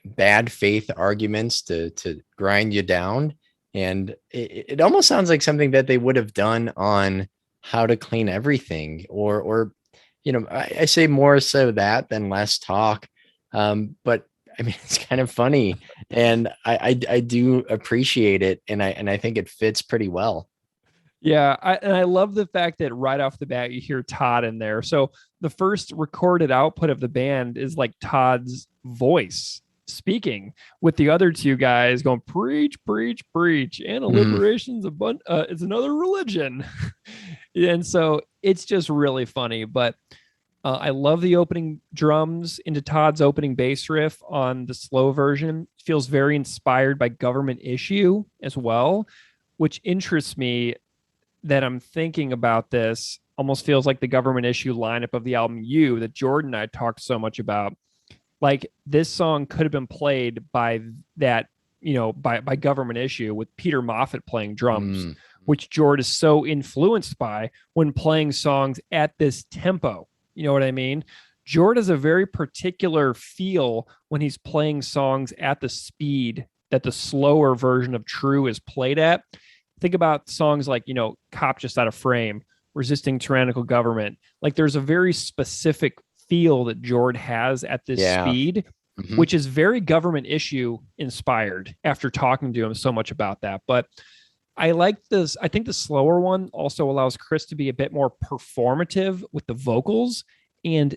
bad faith arguments to grind you down. And it almost sounds like something that they would have done on How to Clean Everything or I say more so that than less talk. But I mean, it's kind of funny and I do appreciate it. And I think it fits pretty well. Yeah, I love the fact that right off the bat you hear Todd in there. So the first recorded output of the band is like Todd's voice speaking with the other two guys going preach, preach, preach, and liberation's it's another religion. And so it's just really funny. But I love the opening drums into Todd's opening bass riff on the slow version. It feels very inspired by Government Issue as well, which interests me. That I'm thinking about this almost feels like the Government Issue lineup of the album You that Jordan and I talked so much about. Like this song could have been played by that, by Government Issue with Peter Moffat playing drums, which Jordan is so influenced by when playing songs at this tempo. You know what I mean? Jordan has a very particular feel when he's playing songs at the speed that the slower version of True is played at. Think about songs like, Cop Just Out of Frame, Resisting Tyrannical Government. Like there's a very specific feel that Jordan has at this speed, which is very Government Issue inspired after talking to him so much about that. But I like this. I think the slower one also allows Chris to be a bit more performative with the vocals and,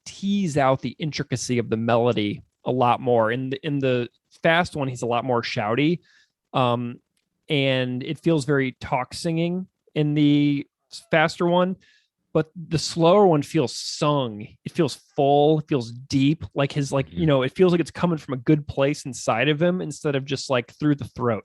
tease out the intricacy of the melody a lot more. In the fast one, he's a lot more shouty. And it feels very talk singing in the faster one, but the slower one feels sung. It feels full, it feels deep, like it feels like it's coming from a good place inside of him instead of just like through the throat.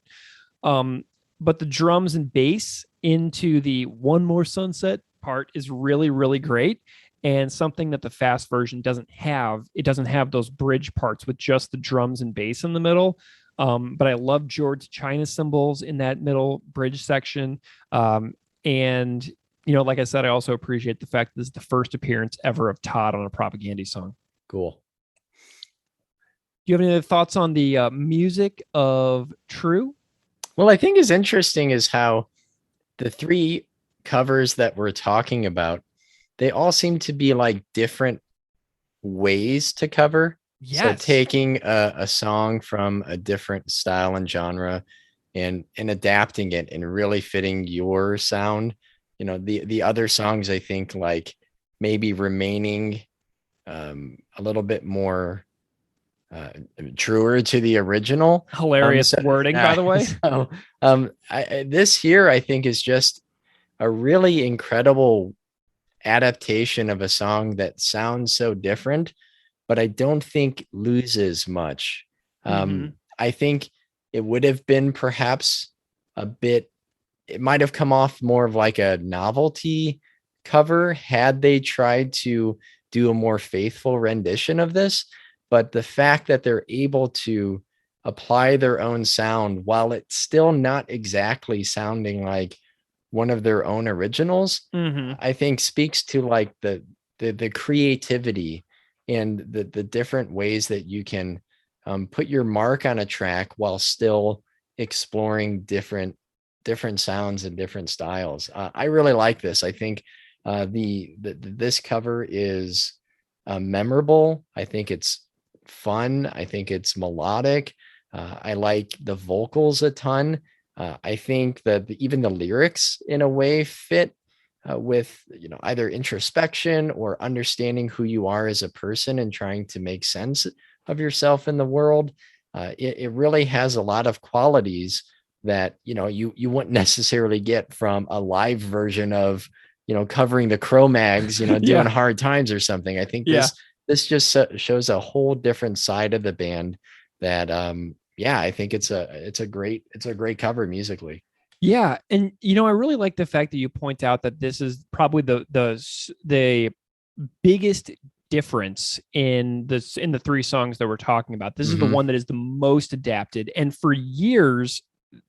but the drums and bass into the One More Sunset part is really, really great. And something that the fast version doesn't have. It doesn't have those bridge parts with just the drums and bass in the middle. But I love George China cymbals in that middle bridge section. And, like I said, I also appreciate the fact that this is the first appearance ever of Todd on a Propaganda song. Cool. Do you have any other thoughts on the music of True? Well, I think is interesting is how the three covers that we're talking about, they all seem to be like different ways to cover. Yes. So taking a song from a different style and genre and adapting it and really fitting your sound. The other songs, I think, like maybe remaining a little bit more truer to the original. Hilarious wording, by the way. So, this here, I think, is just a really incredible adaptation of a song that sounds so different, but I don't think loses much. I think it would have been perhaps it might have come off more of like a novelty cover had they tried to do a more faithful rendition of this. But the fact that they're able to apply their own sound while it's still not exactly sounding like one of their own originals, I think speaks to like the creativity and the different ways that you can put your mark on a track while still exploring different sounds and different styles. I really like this. I think this cover is memorable. I think it's fun. I think it's melodic. I like the vocals a ton. I think that even the lyrics in a way fit with either introspection or understanding who you are as a person and trying to make sense of yourself in the world. It really has a lot of qualities that you wouldn't necessarily get from a live version of covering the Cro-Mags, doing Hard Times or something. I think this just shows a whole different side of the band that I think it's a great cover musically. Yeah, and I really like the fact that you point out that this is probably the biggest difference in the three songs that we're talking about. This is the one that is the most adapted, and for years,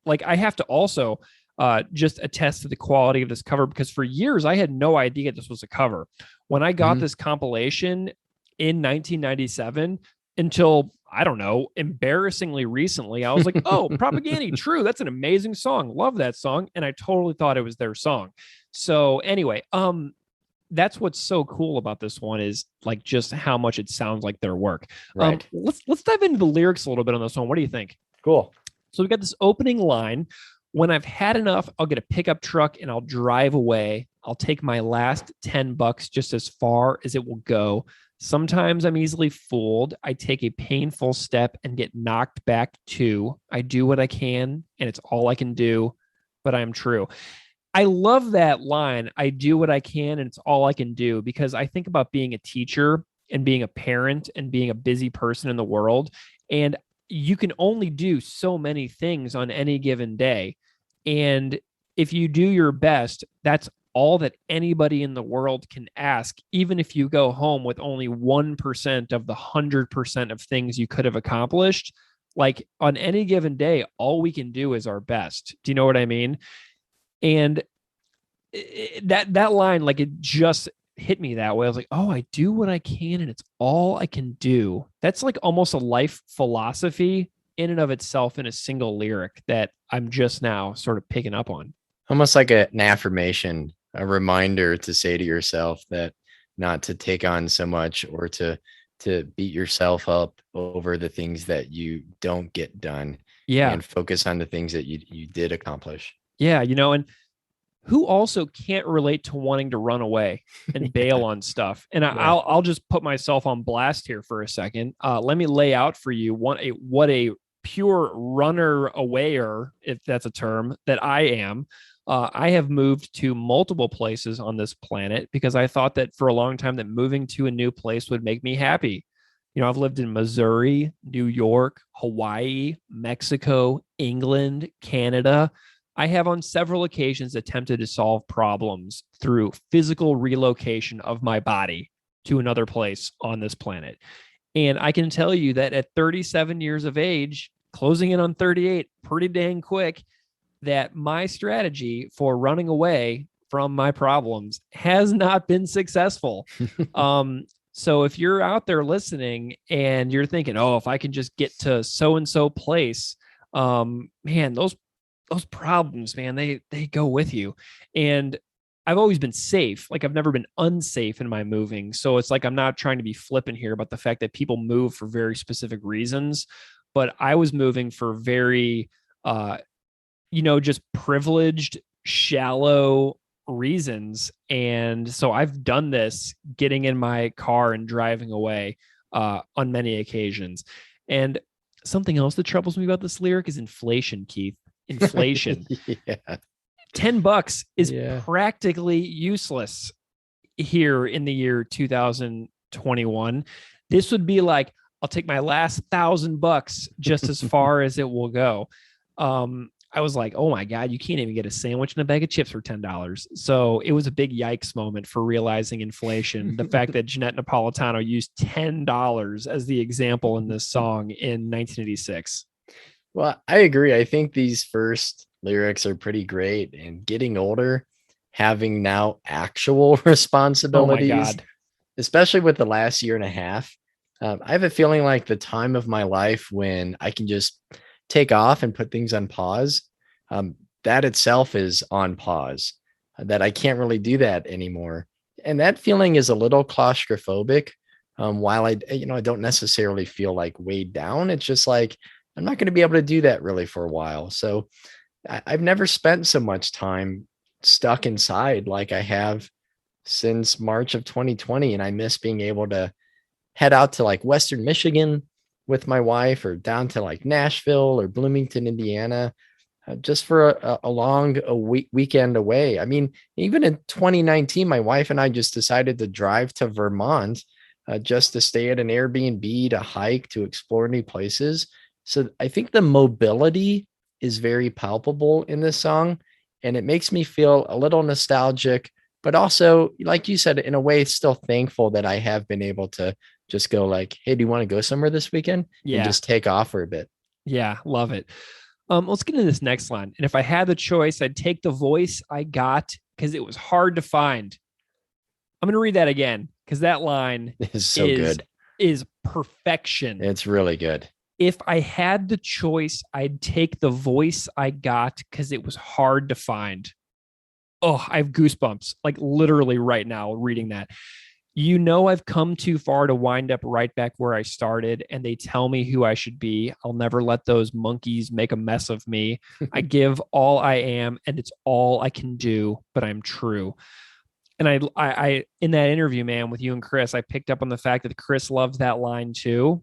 like I have to also just attest to the quality of this cover, because for years I had no idea this was a cover. When I got this compilation in 1997, until I don't know, embarrassingly recently, I was like, oh, Propaganda, True. That's an amazing song. Love that song. And I totally thought it was their song. So anyway, that's what's so cool about this one is like just how much it sounds like their work. Right. Let's dive into the lyrics a little bit on this one. What do you think? Cool. So we got this opening line. When I've had enough, I'll get a pickup truck and I'll drive away. I'll take my last $10 just as far as it will go. Sometimes I'm easily fooled. I take a painful step and get knocked back too. I do what I can and it's all I can do, but I'm true. I love that line. I do what I can and it's all I can do, because I think about being a teacher and being a parent and being a busy person in the world. And you can only do so many things on any given day. And if you do your best, that's all that anybody in the world can ask, even if you go home with only 1% of the 100% of things you could have accomplished. Like on any given day, all we can do is our best. Do you know what I mean? And that line, like it just hit me that way. I was like, oh, I do what I can and it's all I can do. That's like almost a life philosophy in and of itself in a single lyric that I'm just now sort of picking up on. Almost like an affirmation, a reminder to say to yourself that not to take on so much or to beat yourself up over the things that you don't get done. Yeah. And focus on the things that you did accomplish. Yeah. And who also can't relate to wanting to run away and bail on stuff. And I'll just put myself on blast here for a second. Let me lay out for you what a pure runner awayer, if that's a term, that I am. I have moved to multiple places on this planet because I thought that for a long time that moving to a new place would make me happy. I've lived in Missouri, New York, Hawaii, Mexico, England, Canada. I have on several occasions attempted to solve problems through physical relocation of my body to another place on this planet. And I can tell you that at 37 years of age, closing in on 38 pretty dang quick, that my strategy for running away from my problems has not been successful. So if you're out there listening and you're thinking, oh, if I can just get to so-and-so place, man, those problems, man, they go with you. And I've always been safe. Like I've never been unsafe in my moving. So it's like, I'm not trying to be flippant here about the fact that people move for very specific reasons, but I was moving for very, just privileged, shallow reasons. And so I've done this getting in my car and driving away on many occasions. And something else that troubles me about this lyric is inflation, Keith. Inflation. Yeah. $10 is practically useless here in the year 2021. This would be like, I'll take my last $1,000 just as far as it will go. I was like, oh my God, you can't even get a sandwich and a bag of chips for $10. So it was a big yikes moment for realizing inflation. The fact that Jeanette Napolitano used $10 as the example in this song in 1986. Well, I agree. I think these first lyrics are pretty great, and getting older, having now actual responsibilities, Oh my God. especially with the last year and a half. I have a feeling like the time of my life when I can just take off and put things on pause, that itself is on pause, that I can't really do that anymore. And that feeling is a little claustrophobic. While I don't necessarily feel like weighed down, it's just like, I'm not going to be able to do that really for a while. So I've never spent so much time stuck inside like I have since March of 2020. And I miss being able to head out to like Western Michigan with my wife, or down to like Nashville or Bloomington, Indiana, just for a long weekend away. I mean, even in 2019, my wife and I just decided to drive to Vermont just to stay at an Airbnb, to hike, to explore new places. So I think the mobility is very palpable in this song, and it makes me feel a little nostalgic, but also, like you said, in a way, still thankful that I have been able to just go like, hey, do you want to go somewhere this weekend? Yeah. And just take off for a bit. Yeah, love it. Let's get into this next line. And if I had the choice, I'd take the voice I got because it was hard to find. I'm going to read that again because that line It's so good. Is perfection. It's really good. If I had the choice, I'd take the voice I got because it was hard to find. Oh, I have goosebumps, like literally right now reading that. I've come too far to wind up right back where I started, and they tell me who I should be. I'll never let those monkeys make a mess of me. I give all I am, and it's all I can do, but I'm true. And I in that interview, man, with you and Chris, I picked up on the fact that Chris loves that line too.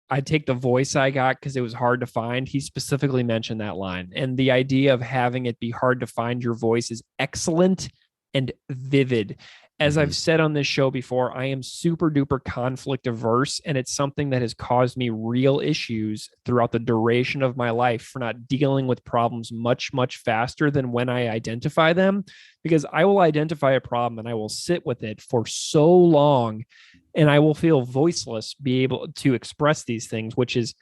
I'd take the voice I got because it was hard to find. He specifically mentioned that line. And the idea of having it be hard to find your voice is excellent and vivid. As I've said on this show before, I am super duper conflict averse, and it's something that has caused me real issues throughout the duration of my life for not dealing with problems much, much faster than when I identify them, because I will identify a problem and I will sit with it for so long and I will feel voiceless, be able to express these things, which is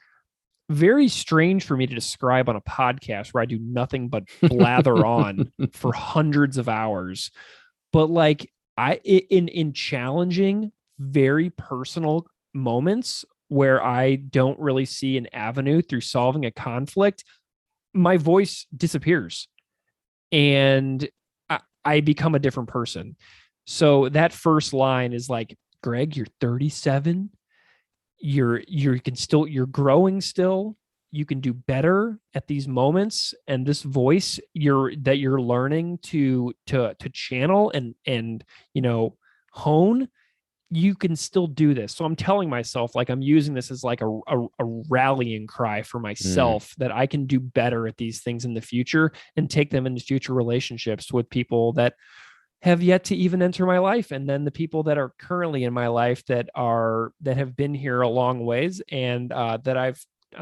very strange for me to describe on a podcast where I do nothing but blather on for hundreds of hours. But like, in challenging, very personal moments where I don't really see an avenue through solving a conflict, my voice disappears and I become a different person. So that first line is like, Greg, you're 37. You're growing still. You can do better at these moments, and this voice you're learning to channel and hone, you can still do this. So I'm telling myself, like, I'm using this as like a rallying cry for myself that I can do better at these things in the future and take them into future relationships with people that have yet to even enter my life, and then the people that are currently in my life that have been here a long ways, and that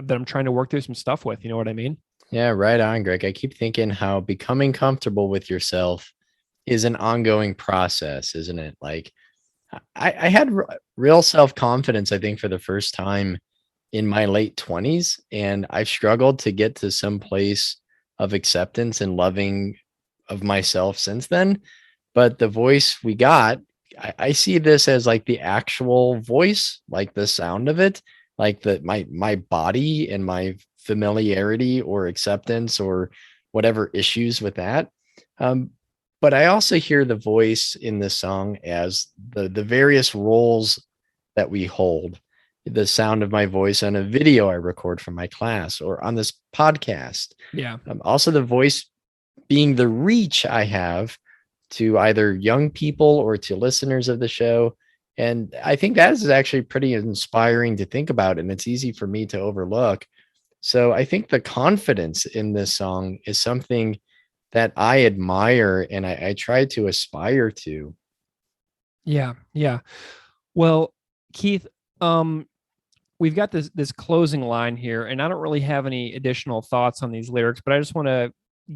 I'm trying to work through some stuff with. You know what I mean? Yeah, right on, Greg. I keep thinking how becoming comfortable with yourself is an ongoing process, isn't it? Like I had real self-confidence, I think, for the first time in my late 20s, and I've struggled to get to some place of acceptance and loving of myself since then. But the voice we got, I see this as like the actual voice, like the sound of it, like the my body and my familiarity or acceptance or whatever issues with that. Um, but I also hear the voice in this song as the various roles that we hold. The sound of my voice on a video I record from my class or on this podcast. Yeah. Also, the voice being the reach I have to either young people or to listeners of the show. And I think that is actually pretty inspiring to think about, and it's easy for me to overlook. So I think the confidence in this song is something that I admire and I try to aspire to. Yeah. Yeah. Well, Keith, we've got this closing line here, and I don't really have any additional thoughts on these lyrics, but I just want to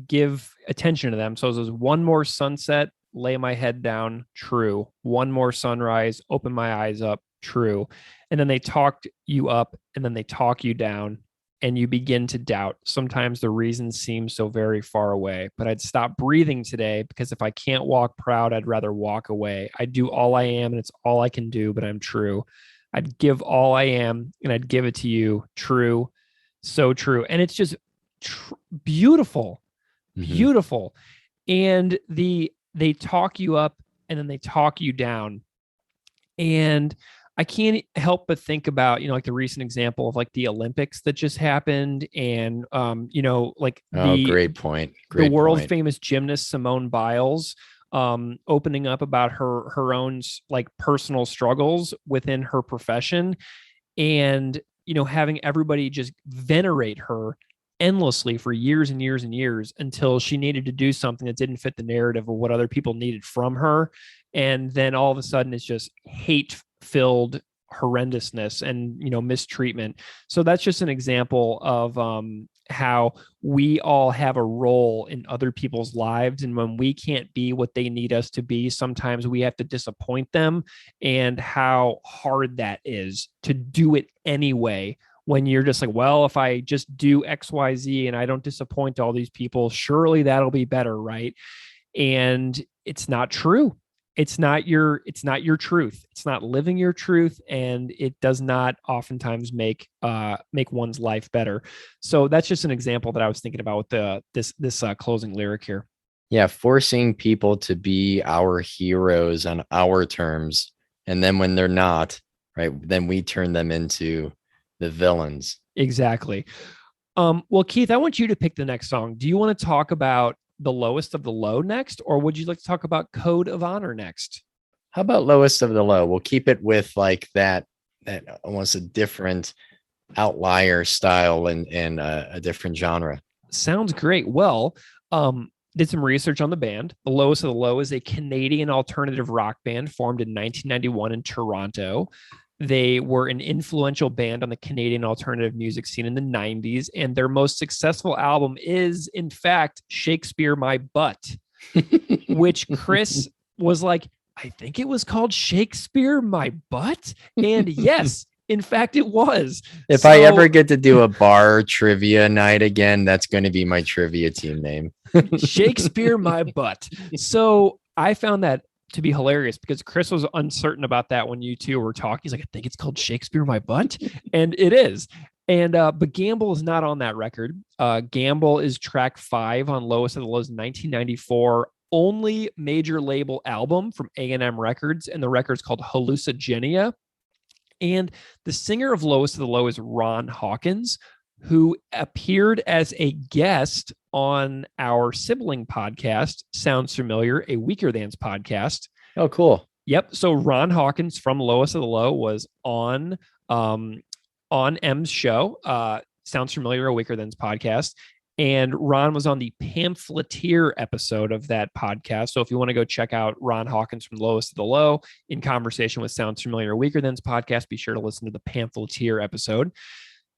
give attention to them. So it says, one more sunset, lay my head down, true. One more sunrise, open my eyes up, true. And then they talk you up, and then they talk you down, and you begin to doubt. Sometimes the reasons seem so very far away, but I'd stop breathing today because if I can't walk proud, I'd rather walk away. I do all I am, and it's all I can do, but I'm true. I'd give all I am and I'd give it to you. True. So true. And it's just beautiful, beautiful. And they talk you up and then they talk you down. And I can't help but think about, like the recent example of like the Olympics that just happened. And, like Great point. The world famous gymnast Simone Biles, opening up about her own like personal struggles within her profession, and having everybody just venerate her endlessly for years and years and years until she needed to do something that didn't fit the narrative of what other people needed from her, and then all of a sudden it's just hate filled horrendousness and mistreatment. So that's just an example of how we all have a role in other people's lives, and when we can't be what they need us to be, sometimes we have to disappoint them, and how hard that is to do it anyway when you're just like, well, if I just do XYZ and I don't disappoint all these people, surely that'll be better, right? And it's not true. It's not your truth. It's not living your truth, and it does not oftentimes make one's life better. So that's just an example that I was thinking about with this closing lyric here. Yeah, forcing people to be our heroes on our terms, and then when they're not, right, then we turn them into the villains. Exactly. Well, Keith, I want you to pick the next song. Do you want to talk about the lowest of the low next, or would you like to talk about Code of Honor next? How about lowest of the low? We'll keep it with like that almost a different outlier style and a different genre. Sounds great. Well, did some research on the band. The Lowest of the Low is a Canadian alternative rock band formed in 1991 in Toronto. They were an influential band on the Canadian alternative music scene in the 90s, and their most successful album is, in fact, Shakespeare My Butt, which Chris was like, I think it was called Shakespeare My Butt. And yes, in fact, it was. If I ever get to do a bar trivia night again, that's going to be my trivia team name. Shakespeare My Butt. So I found that to be hilarious because Chris was uncertain about that when you two were talking. He's like, I think it's called Shakespeare My Butt. And it is. And but Gamble is not on that record. Gamble is track 5 on Lowest of the Low's 1994 only major label album from A&M Records, and the record's called Hallucigenia. And the singer of Lowest of the Low is Ron Hawkins, who appeared as a guest on our sibling podcast, Sounds Familiar, a Weaker Thans podcast. Oh, cool. Yep. So Ron Hawkins from Lowest of the Low was on M's show, Sounds Familiar, a Weaker Thans podcast. And Ron was on the Pamphleteer episode of that podcast. So if you want to go check out Ron Hawkins from Lowest of the Low in conversation with Sounds Familiar, a Weaker Thans podcast, be sure to listen to the Pamphleteer episode.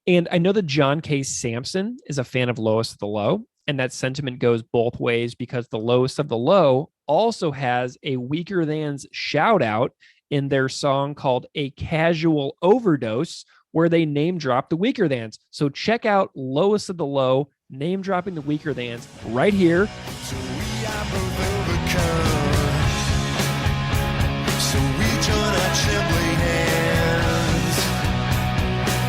And I know that John K. Sampson is a fan of Lowest of the Low, and that sentiment goes both ways because the Lowest of the Low also has a Weaker Thans shout out in their song called A Casual Overdose, where they name drop the Weaker Thans. So check out Lowest of the Low, name dropping the Weaker Thans right here. So we are both overcome. So we join our trembling hands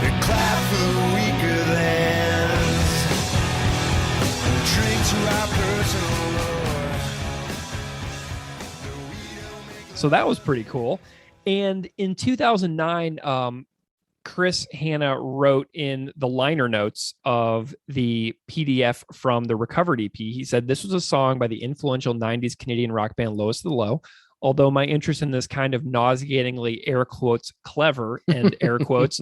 and clap for the weaker thans. Drink to our personal Lord. Though we don't make So that was pretty cool. And in 2009, Chris Hanna wrote in the liner notes of the PDF from the Recovered EP. He said, this was a song by the influential 90s Canadian rock band Lowest of the Low. Although my interest in this kind of nauseatingly air quotes clever and air quotes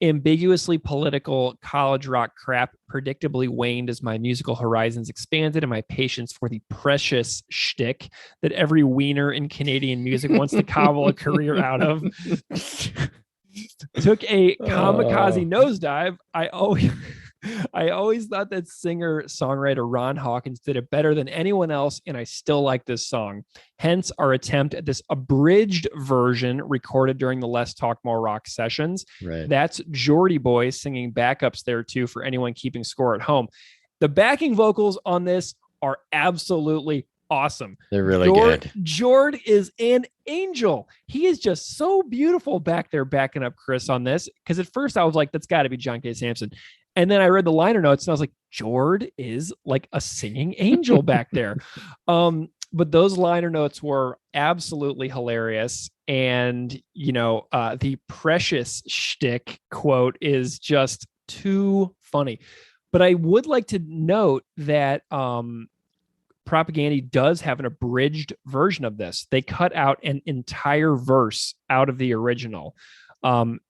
ambiguously political college rock crap predictably waned as my musical horizons expanded and my patience for the precious shtick that every wiener in Canadian music wants to cobble a career out of took a kamikaze nosedive. I always thought that singer-songwriter Ron Hawkins did it better than anyone else, and I still like this song. Hence our attempt at this abridged version recorded during the Less Talk More Rock sessions. Right. That's Geordie Boy singing backups there too for anyone keeping score at home. The backing vocals on this are absolutely awesome. They're really good. Jord is an angel. He is just so beautiful back there backing up Chris on this. Because at first I was like, that's got to be John K. Sampson. And then I read the liner notes and I was like, Jord is like a singing angel back there. But those liner notes were absolutely hilarious. And, the precious shtick quote is just too funny. But I would like to note that Propaganda does have an abridged version of this. They cut out an entire verse out of the original.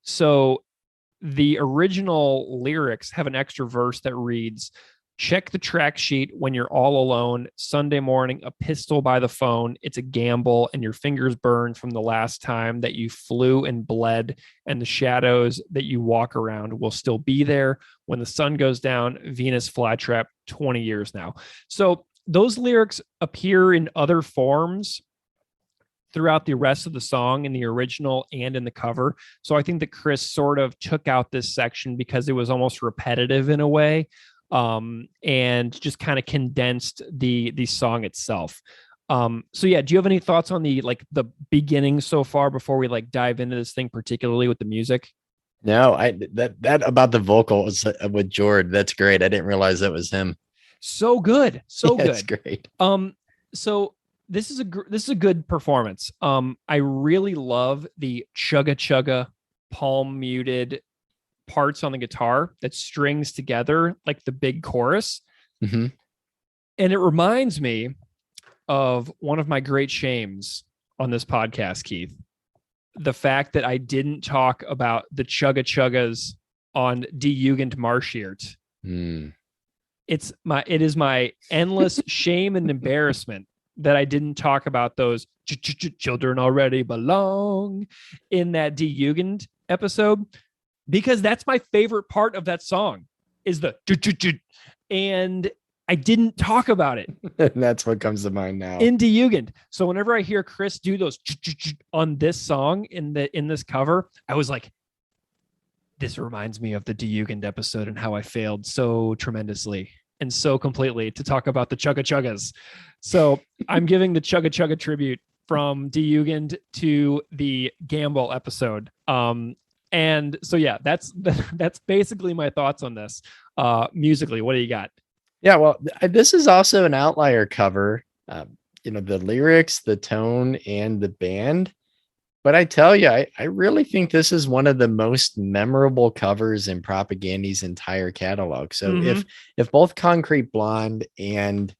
So the original lyrics have an extra verse that reads, check the track sheet when you're all alone. Sunday morning, a pistol by the phone. It's a gamble and your fingers burn from the last time that you flew and bled, and the shadows that you walk around will still be there when the sun goes down. Venus flytrap, 20 years now. So those lyrics appear in other forms throughout the rest of the song in the original and in the cover. So I think that Chris sort of took out this section because it was almost repetitive in a way, and just kind of condensed the song itself. So yeah, do you have any thoughts on the beginning so far before we dive into this thing, particularly with the music? No, that about the vocals with Jord, that's great. I didn't realize that was him. So good. So That's good. great. So this is a good performance. I really love the chugga chugga palm muted parts on the guitar that strings together like the big chorus. Mm-hmm. And it reminds me of one of my great shames on this podcast, Keith. The fact that I didn't talk about the chugga chuggas on Die Jugend Marschiert. Mm. It is my endless shame and embarrassment that I didn't talk about those children already belong in that Die Jugend episode, because that's my favorite part of that song is the and I didn't talk about it. That's what comes to mind now. In Die Jugend. So whenever I hear Chris do those on this song in this cover, I was like, this reminds me of the Die Jugend episode and how I failed so tremendously and so completely to talk about the chugga chuggas. So I'm giving the chugga chugga tribute from Die Jugend to the Gamble episode. And so, yeah, that's basically my thoughts on this. Musically, what do you got? Yeah, well, this is also an outlier cover. The lyrics, the tone, and the band. But I tell you, I really think this is one of the most memorable covers in Propaganda's entire catalog. So if both Concrete Blonde and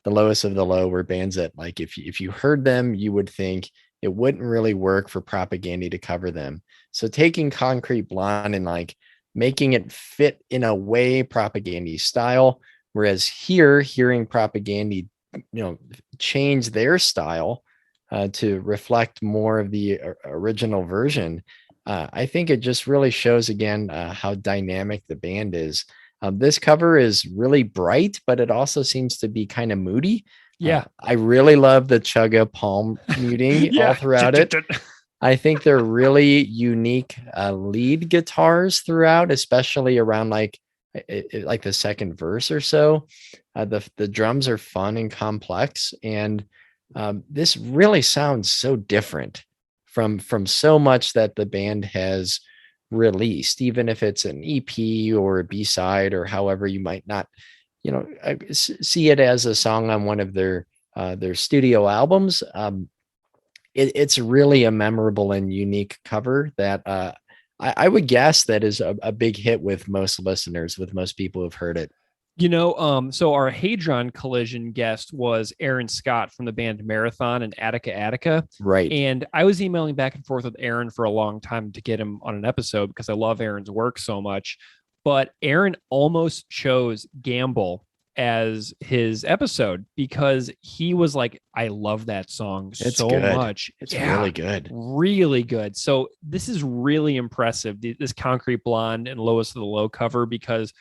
the Lowest of the Low were bands that, if you heard them, you would think it wouldn't really work for Propaganda to cover them. So taking Concrete Blonde and making it fit in a way Propaganda's style, whereas hearing Propaganda, change their style to reflect more of the original version. I think it just really shows again how dynamic the band is. This cover is really bright, but it also seems to be kind of moody. Yeah. I really love the chugga palm muting all Yeah. throughout it. I think they're really unique lead guitars throughout, especially around like the second verse or so. The drums are fun and complex, and this really sounds so different from so much that the band has released, even if it's an EP or a B-side or however you might not, see it as a song on one of their studio albums. It's really a memorable and unique cover that I would guess that is a big hit with most listeners, with most people who've heard it. So our Hadron Collision guest was Aaron Scott from the band Marathon and Attica Attica. Right. And I was emailing back and forth with Aaron for a long time to get him on an episode because I love Aaron's work so much. But Aaron almost chose Gamble as his episode because he was like, I love that song so good. Much. It's really good. Really good. So this is really impressive, this Concrete Blonde and Lowest of the Low cover, because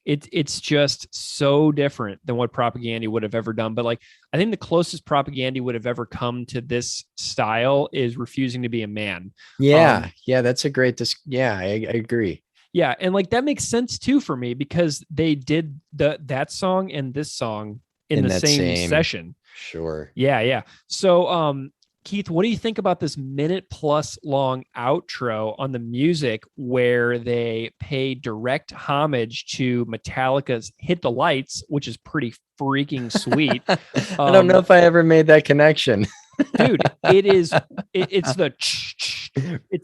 it's just so different than what Propaganda would have ever done. But like, I think the closest Propaganda would have ever come to this style is Refusing to Be a Man. Yeah. That's a great, I agree. Yeah. And like, that makes sense too, for me, because they did that song and this song in the same session. Sure. Yeah. So, Keith, what do you think about this minute-plus long outro on the music where they pay direct homage to Metallica's Hit the Lights, which is pretty freaking sweet? I don't know if I ever made that connection. Dude, it's the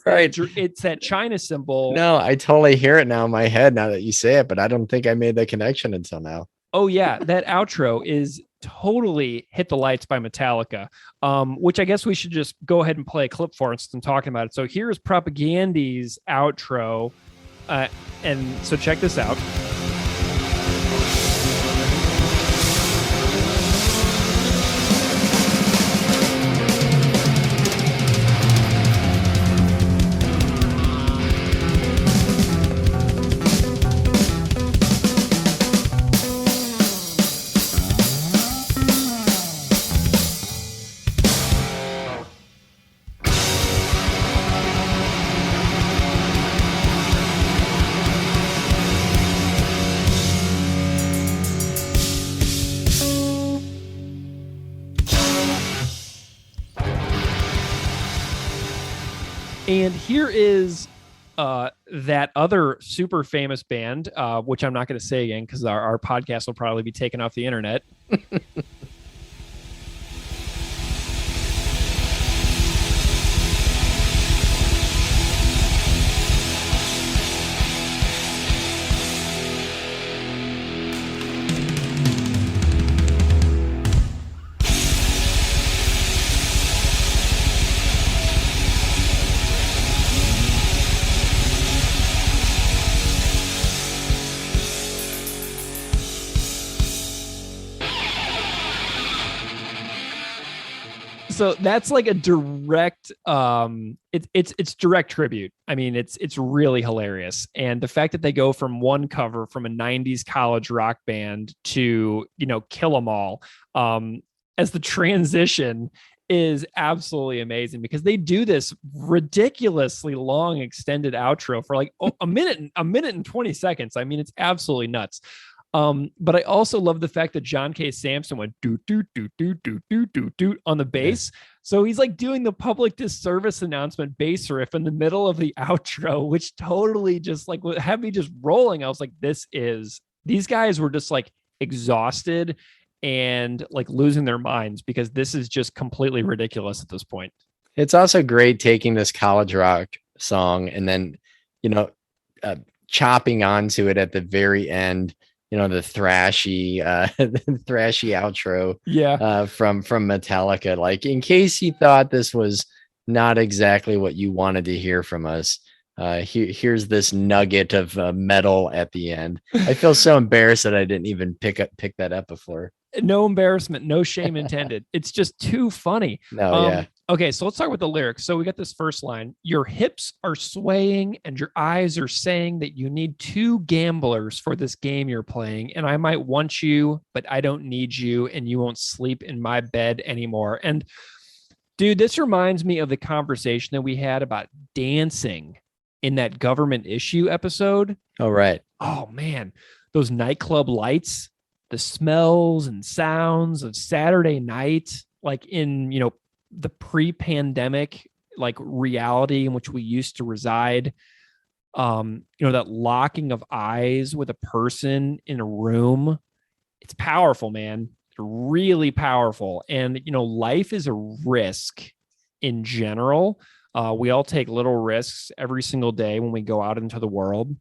right. It's that China symbol. No, I totally hear it now in my head now that you say it, but I don't think I made that connection until now. Oh yeah, that outro is totally Hit the Lights by Metallica, which I guess we should just go ahead and play a clip for instead of talking about it. So here's Propaganda's outro, and so check this out. And here is that other super famous band, which I'm not going to say again because our podcast will probably be taken off the internet. So that's like a direct it's direct tribute. I mean, it's really hilarious. And the fact that they go from one cover from a 90s college rock band to, Kill 'Em All as the transition is absolutely amazing, because they do this ridiculously long extended outro for like a minute and 20 seconds. I mean, it's absolutely nuts. But I also love the fact that John K. Samson went do do do do do do do do on the bass. Yeah. So he's like doing the public disservice announcement bass riff in the middle of the outro, which totally just like had me just rolling. I was like, these guys were just like exhausted and like losing their minds, because this is just completely ridiculous at this point. It's also great taking this college rock song and then, chopping onto it at the very end. The thrashy outro, from Metallica. Like, in case you thought this was not exactly what you wanted to hear from us, here's this nugget of metal at the end. I feel so embarrassed that I didn't even pick that up before. No embarrassment, no shame intended. It's just too funny. No, yeah. Okay, so let's talk about the lyrics. So we got this first line. Your hips are swaying and your eyes are saying that you need two gamblers for this game you're playing. And I might want you, but I don't need you. And you won't sleep in my bed anymore. And dude, this reminds me of the conversation that we had about dancing in that government issue episode. Oh, right. Oh, man, those nightclub lights, the smells and sounds of Saturday night, like in, the pre-pandemic, like reality in which we used to reside. That locking of eyes with a person in a room. It's powerful, man. Really powerful. And, life is a risk in general. We all take little risks every single day when we go out into the world.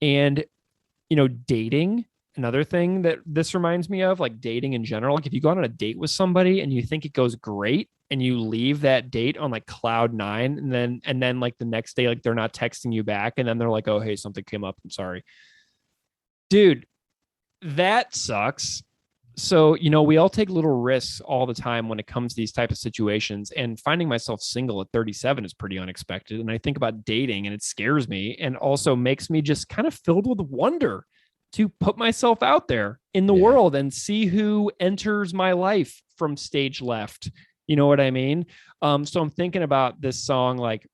And, dating, another thing that this reminds me of, like dating in general, like if you go on a date with somebody and you think it goes great and you leave that date on like cloud nine, and then like the next day, like they're not texting you back. And then they're like, oh, hey, something came up. I'm sorry. Dude, that sucks. So, we all take little risks all the time when it comes to these type of situations, and finding myself single at 37 is pretty unexpected. And I think about dating and it scares me and also makes me just kind of filled with wonder to put myself out there in the world and see who enters my life from stage left. You know what I mean? So I'm thinking about this song, like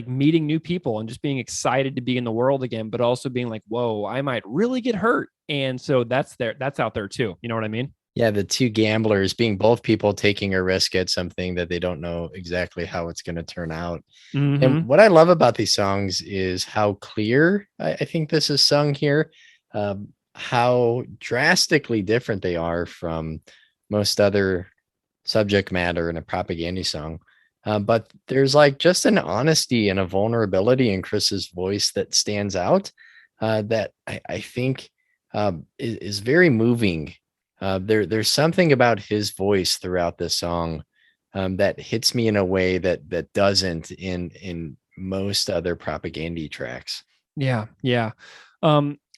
meeting new people and just being excited to be in the world again, but also being like, whoa, I might really get hurt. And so that's out there too. You know what I mean? Yeah. The two gamblers being both people taking a risk at something that they don't know exactly how it's going to turn out. Mm-hmm. And what I love about these songs is how clear I think this is sung here, how drastically different they are from most other subject matter in a propaganda song. But there's like just an honesty and a vulnerability in Chris's voice that stands out, that I think is very moving. There's something about his voice throughout this song that hits me in a way that doesn't in most other propaganda tracks. Yeah.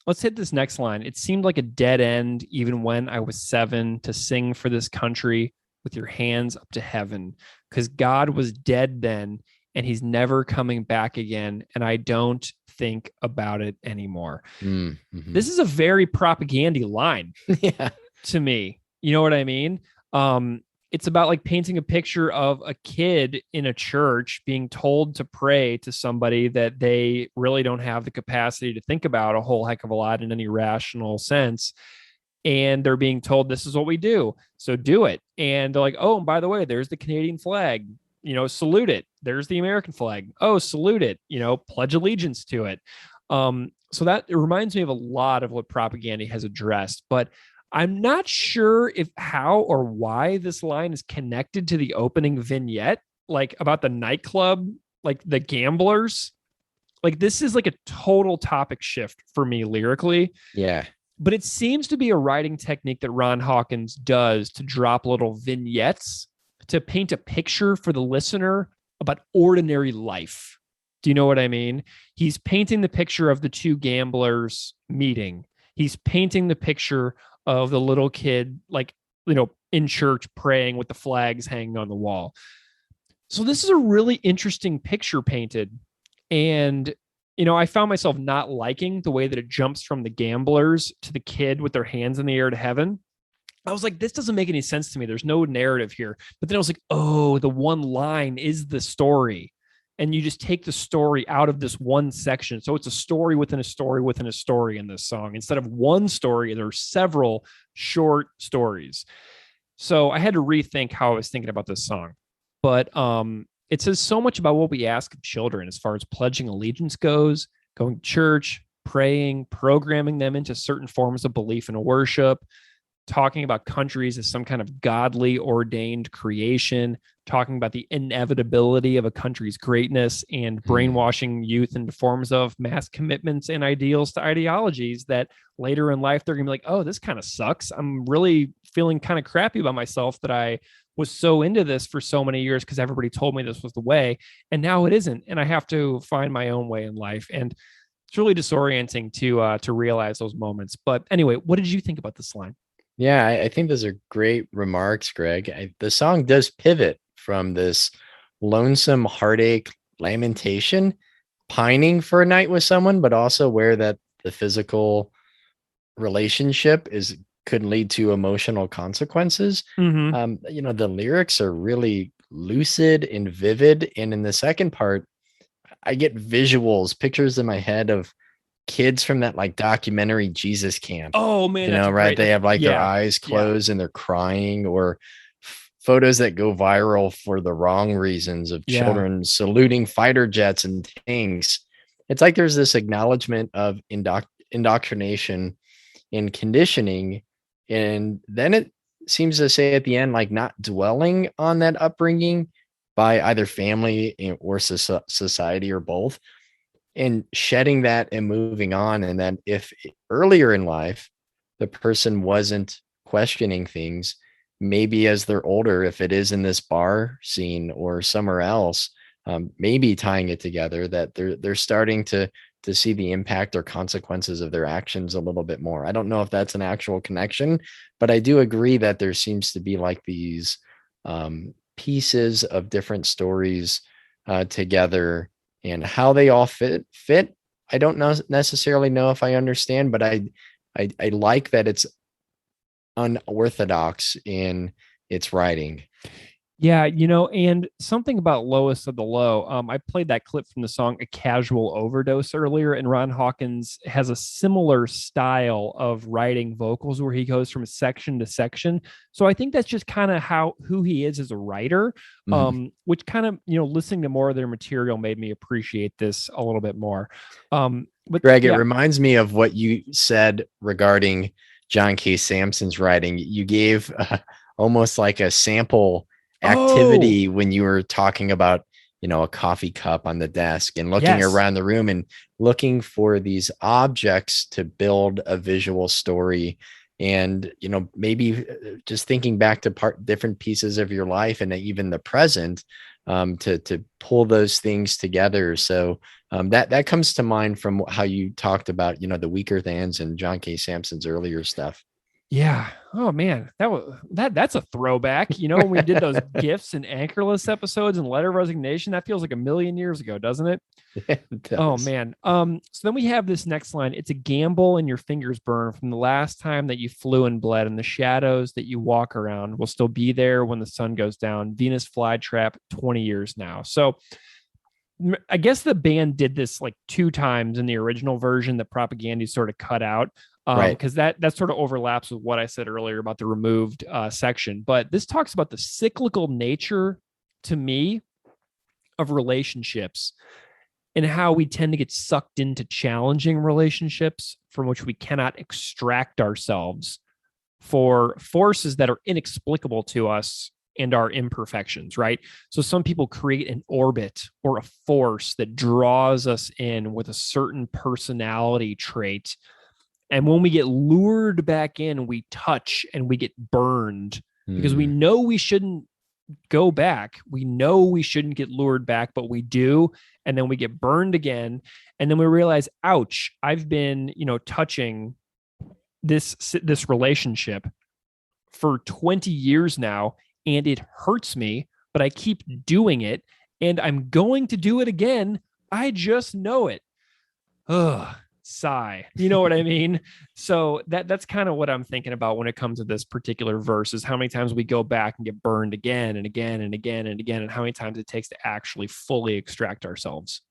Let's hit this next line. It seemed like a dead end, even when I was 7, to sing for this country with your hands up to heaven, because God was dead then and he's never coming back again. And I don't think about it anymore. Mm-hmm. This is a very propaganda line to me. You know what I mean? It's about like painting a picture of a kid in a church being told to pray to somebody that they really don't have the capacity to think about a whole heck of a lot in any rational sense. And they're being told, this is what we do, so do it. And they're like, oh, and by the way, there's the Canadian flag, salute it. There's the American flag. Oh, salute it, pledge allegiance to it. So that it reminds me of a lot of what propaganda has addressed, but I'm not sure how or why this line is connected to the opening vignette, like about the nightclub, like the gamblers. Like this is like a total topic shift for me lyrically. Yeah. But it seems to be a writing technique that Ron Hawkins does to drop little vignettes to paint a picture for the listener about ordinary life. Do you know what I mean? He's painting the picture of the two gamblers meeting. He's painting the picture of the little kid, like, in church praying with the flags hanging on the wall. So this is a really interesting picture painted. And I found myself not liking the way that it jumps from the gamblers to the kid with their hands in the air to heaven. I was like, this doesn't make any sense to me. There's no narrative here. But then I was like, oh, the one line is the story. And you just take the story out of this one section. So it's a story within a story within a story in this song. Instead of one story, there are several short stories. So I had to rethink how I was thinking about this song. But it says so much about what we ask of children as far as pledging allegiance goes, going to church, praying, programming them into certain forms of belief and worship, talking about countries as some kind of godly ordained creation, talking about the inevitability of a country's greatness, and brainwashing youth into forms of mass commitments and ideals to ideologies that later in life, they're going to be like, oh, this kind of sucks. I'm really feeling kind of crappy about myself that I was so into this for so many years because everybody told me this was the way, and now it isn't. And I have to find my own way in life. And it's really disorienting to realize those moments. But anyway, what did you think about this line? Yeah, I think those are great remarks, Greg. The song does pivot from this lonesome heartache lamentation, pining for a night with someone, but also where that the physical relationship is could lead to emotional consequences. Mm-hmm. The lyrics are really lucid and vivid. And in the second part, I get visuals, pictures in my head of kids from that like documentary Jesus Camp. Oh man, that's a Right? great. They have like their Yeah, eyes yeah, closed and they're crying, or photos that go viral for the wrong reasons of yeah. children saluting fighter jets and tanks. It's like there's this acknowledgement of indoctrination and conditioning. And then it seems to say at the end, like not dwelling on that upbringing by either family or society or both, and shedding that and moving on. And then if earlier in life the person wasn't questioning things, maybe as they're older, if it is in this bar scene or somewhere else, maybe tying it together, that they're starting to see the impact or consequences of their actions a little bit more. I don't know if that's an actual connection, but I do agree that there seems to be like these pieces of different stories together, and how they all fit. I don't necessarily know if I understand, but I like that it's unorthodox in its writing. Yeah, and something about Lowest of the Low. I played that clip from the song A Casual Overdose earlier, and Ron Hawkins has a similar style of writing vocals where he goes from section to section. So I think that's just kind of who he is as a writer, which kind of, listening to more of their material made me appreciate this a little bit more. But Greg, yeah. it reminds me of what you said regarding John K. Samson's writing. You gave almost like a sample activity when you were talking about a coffee cup on the desk and looking Yes. around the room and looking for these objects to build a visual story. And maybe just thinking back to different pieces of your life and even the present, to pull those things together. So that comes to mind from how you talked about the weaker thans and John K. Samson's earlier stuff. Yeah. Oh man, that's a throwback. When we did those gifts and anchorless episodes and letter of resignation, that feels like a million years ago, doesn't it? It does. Oh man. So then we have this next line. It's a gamble and your fingers burn from the last time that you flew and bled, and the shadows that you walk around will still be there when the sun goes down. Venus flytrap, 20 years now. So I guess the band did this like 2 times in the original version that Propaganda sort of cut out. Right. Because that sort of overlaps with what I said earlier about the removed section. But this talks about the cyclical nature, to me, of relationships and how we tend to get sucked into challenging relationships from which we cannot extract ourselves for forces that are inexplicable to us and our imperfections, right? So some people create an orbit or a force that draws us in with a certain personality trait. And when we get lured back in, we touch and we get burned because we know we shouldn't go back. We know we shouldn't get lured back, but we do. And then we get burned again. And then we realize, ouch, I've been, touching this relationship for 20 years now, and it hurts me, but I keep doing it, and I'm going to do it again. I just know it. Ugh. Sigh. You know what I mean? So that's kind of what I'm thinking about when it comes to this particular verse, is how many times we go back and get burned again and again and again and again, and how many times it takes to actually fully extract ourselves.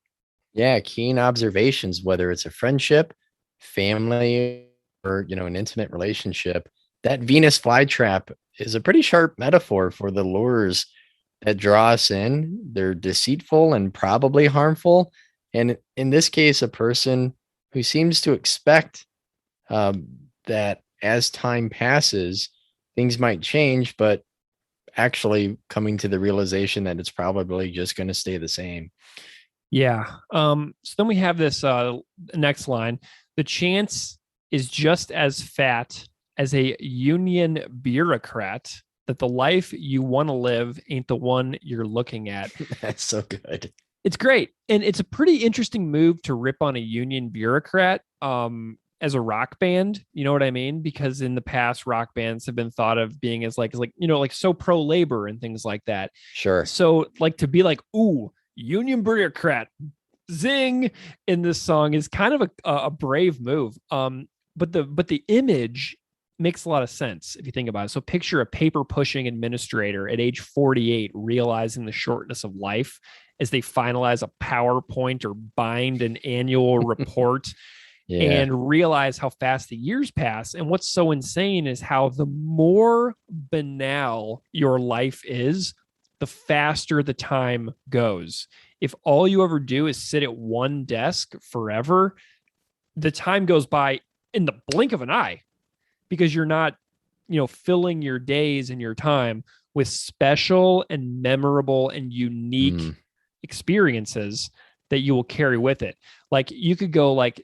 Yeah, keen observations, whether it's a friendship, family, or an intimate relationship. That Venus flytrap is a pretty sharp metaphor for the lures that draw us in. They're deceitful and probably harmful. And in this case, a person who seems to expect that as time passes, things might change, but actually coming to the realization that it's probably just going to stay the same. Yeah. So then we have this next line. The chance is just as fat as a union bureaucrat that the life you want to live ain't the one you're looking at. That's so good. It's great. And it's a pretty interesting move to rip on a union bureaucrat. as a rock band. You know what I mean? Because in the past, rock bands have been thought of being as like so pro labor and things like that. Sure. So like to be like, ooh, union bureaucrat, zing, in this song is kind of a brave move. But the image makes a lot of sense if you think about it. So picture a paper pushing administrator at age 48 realizing the shortness of life as they finalize a PowerPoint or bind an annual report. Yeah. And realize how fast the years pass. And what's so insane is how the more banal your life is, the faster the time goes. If all you ever do is sit at one desk forever, the time goes by in the blink of an eye, because you're not, filling your days and your time with special and memorable and unique experiences that you will carry with it. Like you could go like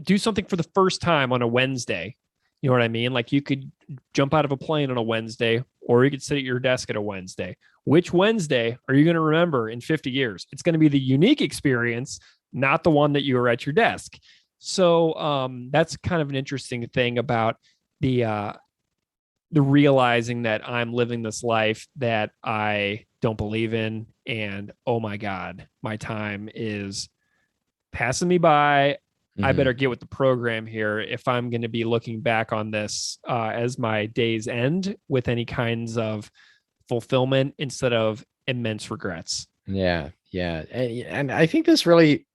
do something for the first time on a Wednesday. You know what I mean? Like you could jump out of a plane on a Wednesday, or you could sit at your desk at a Wednesday. Which Wednesday are you going to remember in 50 years? It's going to be the unique experience, not the one that you were at your desk. So that's kind of an interesting thing about the realizing that I'm living this life that I don't believe in. And oh my God, my time is passing me by. I better get with the program here if I'm going to be looking back on this as my days end with any kinds of fulfillment instead of immense regrets. Yeah. Yeah. And I think this really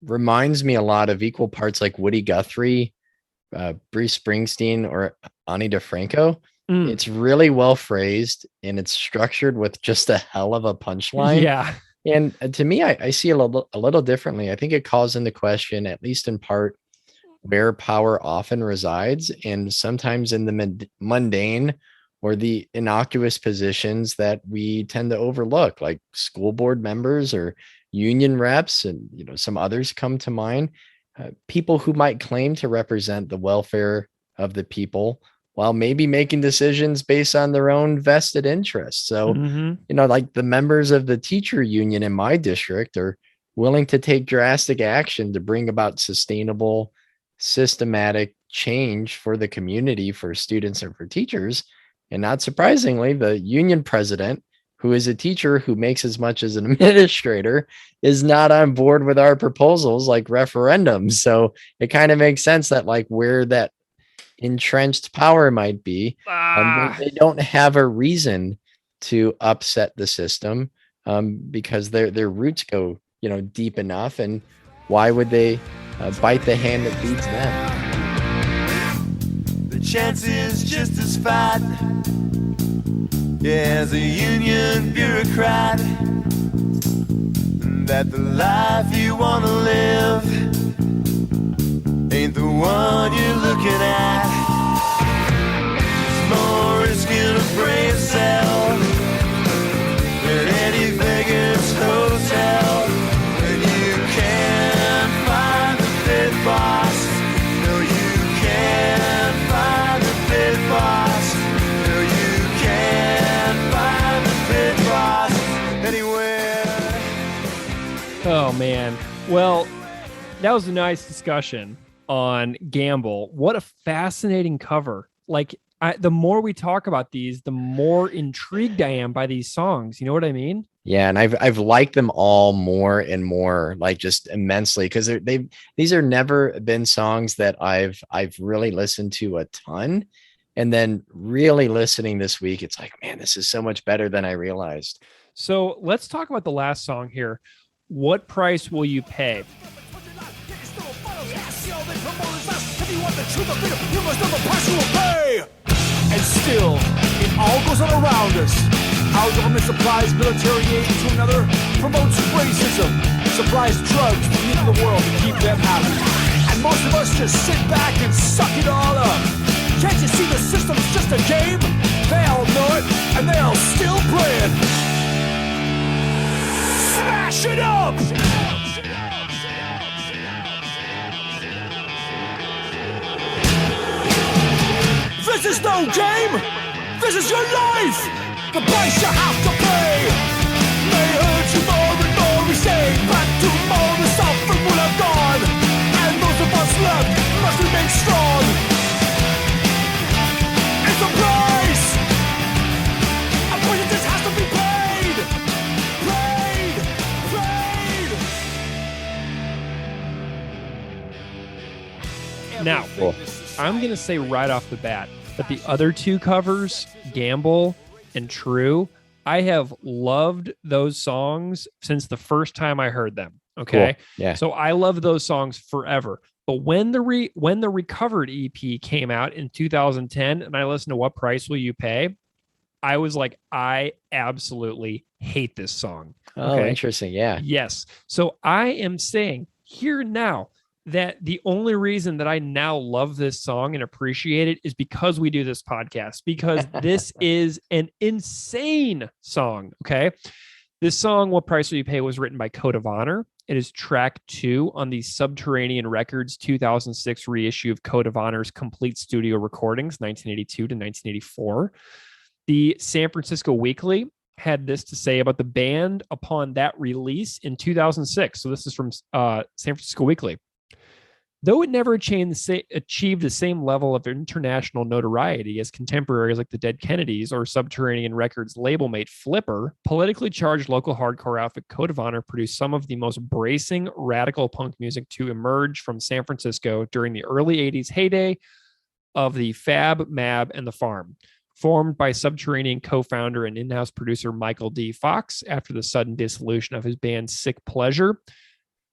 reminds me a lot of equal parts like Woody Guthrie, Bruce Springsteen, or Ani DeFranco. It's really well phrased and it's structured with just a hell of a punchline. Yeah. And to me, I see a little differently. I think it calls into question, at least in part, where power often resides, and sometimes in the mundane or the innocuous positions that we tend to overlook, like school board members or union reps, and some others come to mind. People who might claim to represent the welfare of the people while maybe making decisions based on their own vested interests. So, like the members of the teacher union in my district are willing to take drastic action to bring about sustainable, systematic change for the community, for students and for teachers. And not surprisingly, the union president, who is a teacher who makes as much as an administrator, is not on board with our proposals like referendums. So it kind of makes sense that like where that entrenched power might be, they don't have a reason to upset the system because their roots go deep enough. And why would they bite the hand that feeds them? The chance is just as fat as a union bureaucrat, that the life you want to live ain't the one you're looking at. It's more risking a brave cell than any Vegas hotel. And you can't find the fifth boss. No, you can't find the fifth boss. No, you can't find the fifth boss anywhere. Oh man. Well, that was a nice discussion on Gamble. What a fascinating cover. Like the more we talk about these, the more intrigued I am by these songs. You know what I mean? Yeah. And I've liked them all more and more, like just immensely, because these are never been songs that I've really listened to a ton. And then really listening this week, it's like, man, this is so much better than I realized. So let's talk about the last song here. What price will you pay? And still, it all goes on around us. Our government supplies military aid to another, promotes racism, supplies drugs to the end of the world to keep them happy. And most of us just sit back and suck it all up. Can't you see the system's just a game? They all know it, and they'll still play it. Smash it up! This is no game! This is your life! The price you have to pay! May hurt you more and more, we say, but tomorrow the suffering will have gone! Now, Cool. I'm going to say right off the bat that the other two covers, Gamble and True, I have loved those songs since the first time I heard them. Okay. Cool. Yeah. So I love those songs forever. But when the recovered EP came out in 2010 and I listened to What Price Will You Pay, I was like, I absolutely hate this song. Oh, interesting. Yeah. Yes. So I am saying here now that the only reason that I now love this song and appreciate it is because we do this podcast, because this is an insane song. Okay. This song, What Price Will You Pay, was written by Code of Honor. It is track 2 on the Subterranean Records 2006 reissue of Code of Honor's complete studio recordings, 1982 to 1984. The San Francisco Weekly had this to say about the band upon that release in 2006. So this is from San Francisco Weekly. Though it never achieved the same level of international notoriety as contemporaries like the Dead Kennedys or Subterranean Records label mate Flipper, politically charged local hardcore outfit Code of Honor produced some of the most bracing radical punk music to emerge from San Francisco during the early 80s heyday of the Fab, Mab, and the Farm. Formed by Subterranean co-founder and in-house producer Michael D. Fox after the sudden dissolution of his band Sick Pleasure,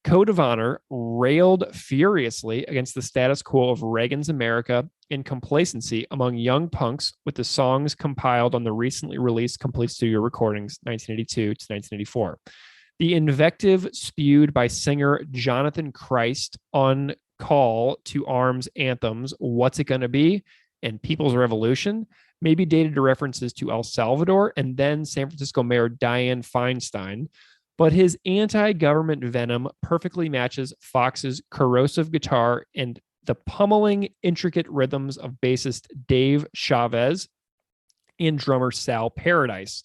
Code of Honor railed furiously against the status quo of Reagan's America and complacency among young punks with the songs compiled on the recently released complete studio recordings 1982 to 1984. The invective spewed by singer Jonathan Christ on Call to Arms anthems What's It Gonna Be and People's Revolution may be dated to references to El Salvador and then San Francisco Mayor Dianne Feinstein, but his anti-government venom perfectly matches Fox's corrosive guitar and the pummeling, intricate rhythms of bassist Dave Chavez and drummer Sal Paradise.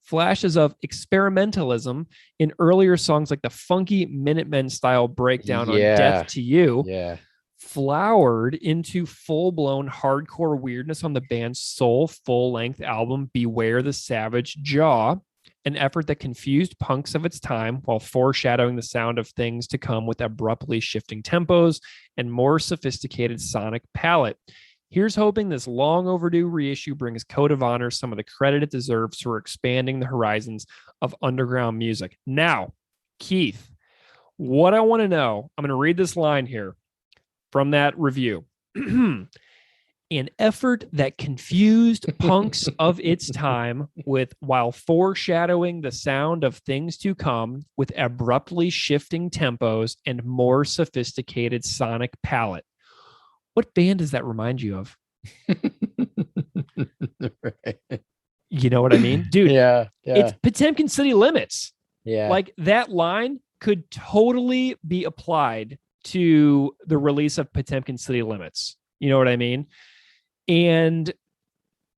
Flashes of experimentalism in earlier songs like the funky Minutemen-style breakdown on Death to You flowered into full-blown hardcore weirdness on the band's sole full-length album Beware the Savage Jaw, an effort that confused punks of its time while foreshadowing the sound of things to come with abruptly shifting tempos and more sophisticated sonic palette. Here's hoping this long overdue reissue brings Code of Honor some of the credit it deserves for expanding the horizons of underground music. Now, Keith, what I want to know, I'm going to read this line here from that review. An effort that confused punks of its time while foreshadowing the sound of things to come with abruptly shifting tempos and more sophisticated sonic palette. What band does that remind you of? Right. You know what I mean? Dude, it's Potemkin City Limits. Yeah. Like that line could totally be applied to the release of Potemkin City Limits. You know what I mean? And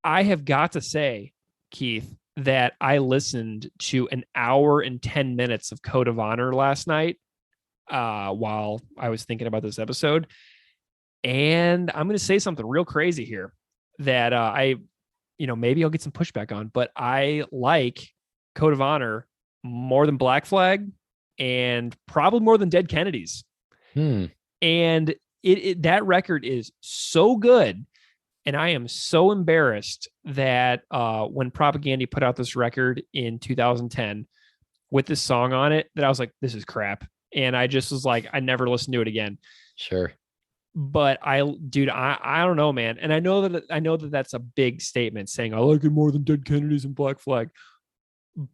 I have got to say, Keith, that I listened to an hour and 10 minutes of Code of Honor last night while I was thinking about this episode. And I'm going to say something real crazy here that maybe I'll get some pushback on, but I like Code of Honor more than Black Flag and probably more than Dead Kennedys. And that record is so good. And I am so embarrassed that when Propaganda put out this record in 2010 with this song on it, that I was like, this is crap. And I just was like, I never listened to it again. Sure. But I don't know, man. And I know that that's a big statement saying I like it more than Dead Kennedys and Black Flag.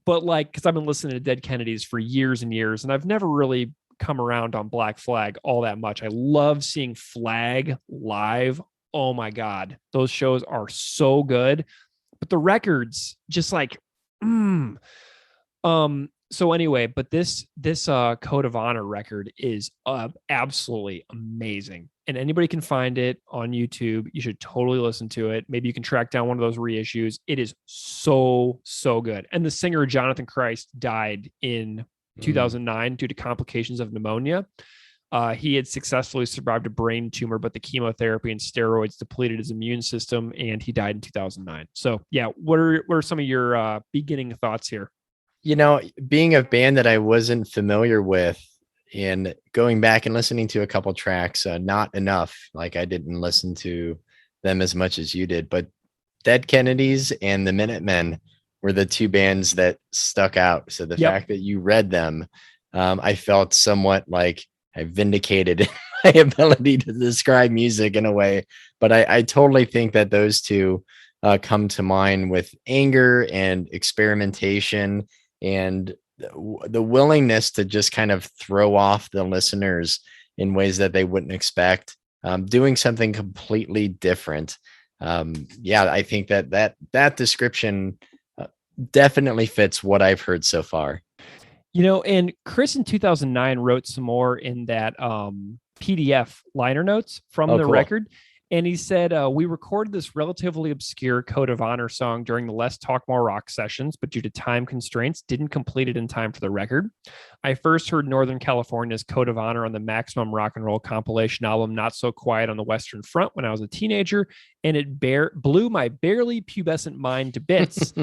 But like, because I've been listening to Dead Kennedys for years and years, and I've never really come around on Black Flag all that much. I love seeing Flag live. Oh my God, those shows are so good. But the records just like, So anyway, but this Code of Honor record is absolutely amazing. And anybody can find it on YouTube. You should totally listen to it. Maybe you can track down one of those reissues. It is so good. And the singer Jonathan Christ died in 2009 due to complications of pneumonia. He had successfully survived a brain tumor, but the chemotherapy and steroids depleted his immune system, and he died in 2009. So yeah, what are some of your beginning thoughts here? You know, being a band that I wasn't familiar with, And going back and listening to a couple tracks, not enough. Like I didn't listen to them as much as you did, but Dead Kennedys and the Minutemen were the two bands that stuck out. So the fact that you read them, I felt somewhat like I vindicated my ability to describe music in a way. But I totally think that those two come to mind with anger and experimentation and the willingness to just kind of throw off the listeners in ways that they wouldn't expect, doing something completely different. I think that description definitely fits what I've heard so far. And Chris in 2009 wrote some more in that PDF liner notes from the cool. record. And he said, we recorded this relatively obscure Code of Honor song during the Less Talk More Rock sessions, but due to time constraints, didn't complete it in time for the record. I first heard Northern California's Code of Honor on the Maximum Rock and Roll compilation album, Not So Quiet on the Western Front, when I was a teenager, and it blew my barely pubescent mind to bits.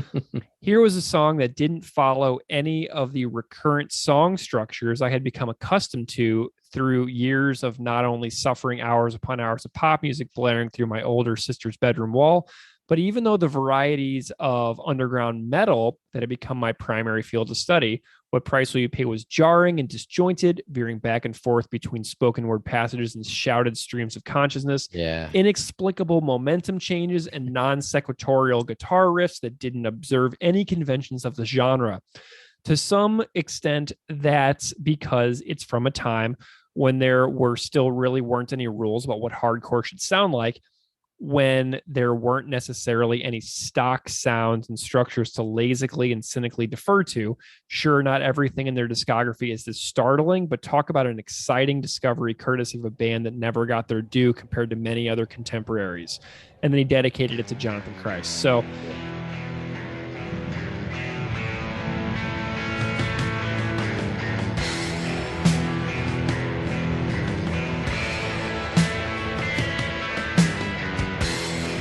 Here was a song that didn't follow any of the recurrent song structures I had become accustomed to through years of not only suffering hours upon hours of pop music blaring through my older sister's bedroom wall, but even though the varieties of underground metal that had become my primary field of study, What Price Will You Pay was jarring and disjointed, veering back and forth between spoken word passages and shouted streams of consciousness, inexplicable momentum changes, and non-sequitorial guitar riffs that didn't observe any conventions of the genre. To some extent, that's because it's from a time when there weren't any rules about what hardcore should sound like, when there weren't necessarily any stock sounds and structures to lazily and cynically defer to. Sure, not everything in their discography is this startling, but talk about an exciting discovery courtesy of a band that never got their due compared to many other contemporaries. And then he dedicated it to Jonathan Christ. So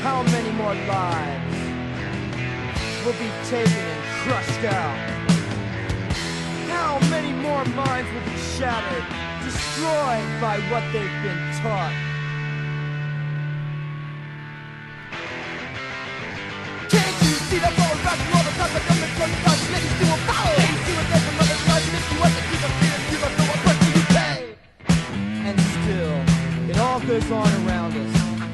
How many more lives will be taken and crushed out? How many more minds will be shattered, destroyed by what they've been taught? Can't you see the ball back from all the time the government from the touch ladies to a power? Can't you see what there's another side, and if you want to keep a fear, you must know what price you pay. And still, it all goes on around us.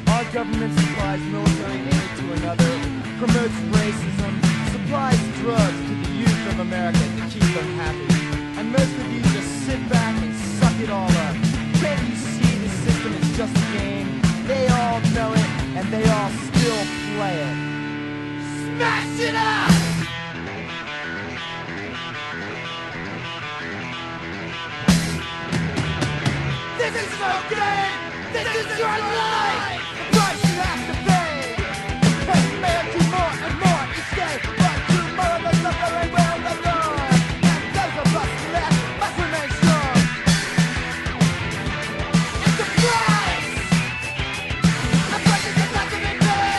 Our government supplies military aid to another, promotes racism, supplies drugs to the youth of America to keep them happy. And most of you just sit back and suck it all up. Can't you see the system is just a game? They all know it, and they all still play it. Smash it up! This is no game! This is your life! Price you have to pay! Hey, man, do more and more each day. But tomorrow the suffering will go on. And those of us left must remain strong. It's a price! A price that has to be paid!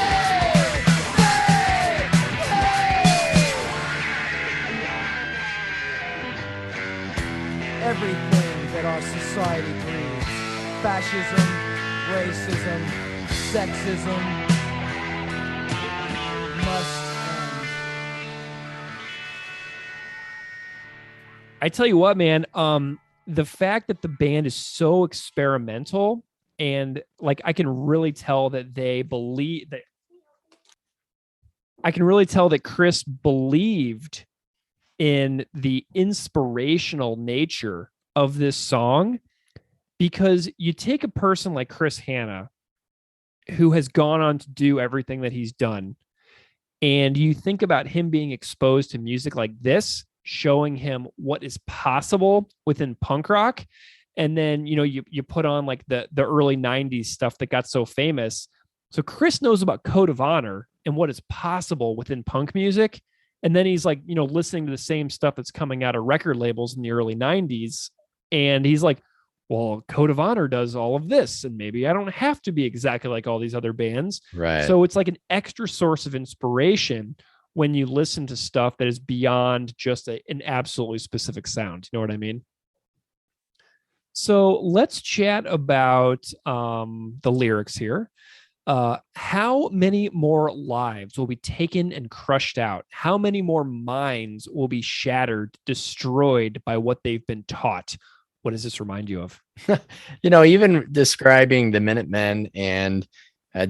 Everything that our society breeds. Fascism, racism, sexism must end. I tell you what, man, the fact that the band is so experimental and like I can really tell that they believe that Chris believed in the inspirational nature of this song, because you take a person like Chris Hanna, who has gone on to do everything that he's done, and you think about him being exposed to music like this, showing him what is possible within punk rock. And then, you put on like the early 90s stuff that got so famous. So Chris knows about Code of Honor and what is possible within punk music. And then he's like, listening to the same stuff that's coming out of record labels in the early 90s. And he's like, well, Code of Honor does all of this, and maybe I don't have to be exactly like all these other bands. Right. So it's like an extra source of inspiration when you listen to stuff that is beyond just an absolutely specific sound. You know what I mean? So let's chat about the lyrics here. How many more lives will be taken and crushed out? How many more minds will be shattered, destroyed by what they've been taught? What does this remind you of? Even describing the Minutemen and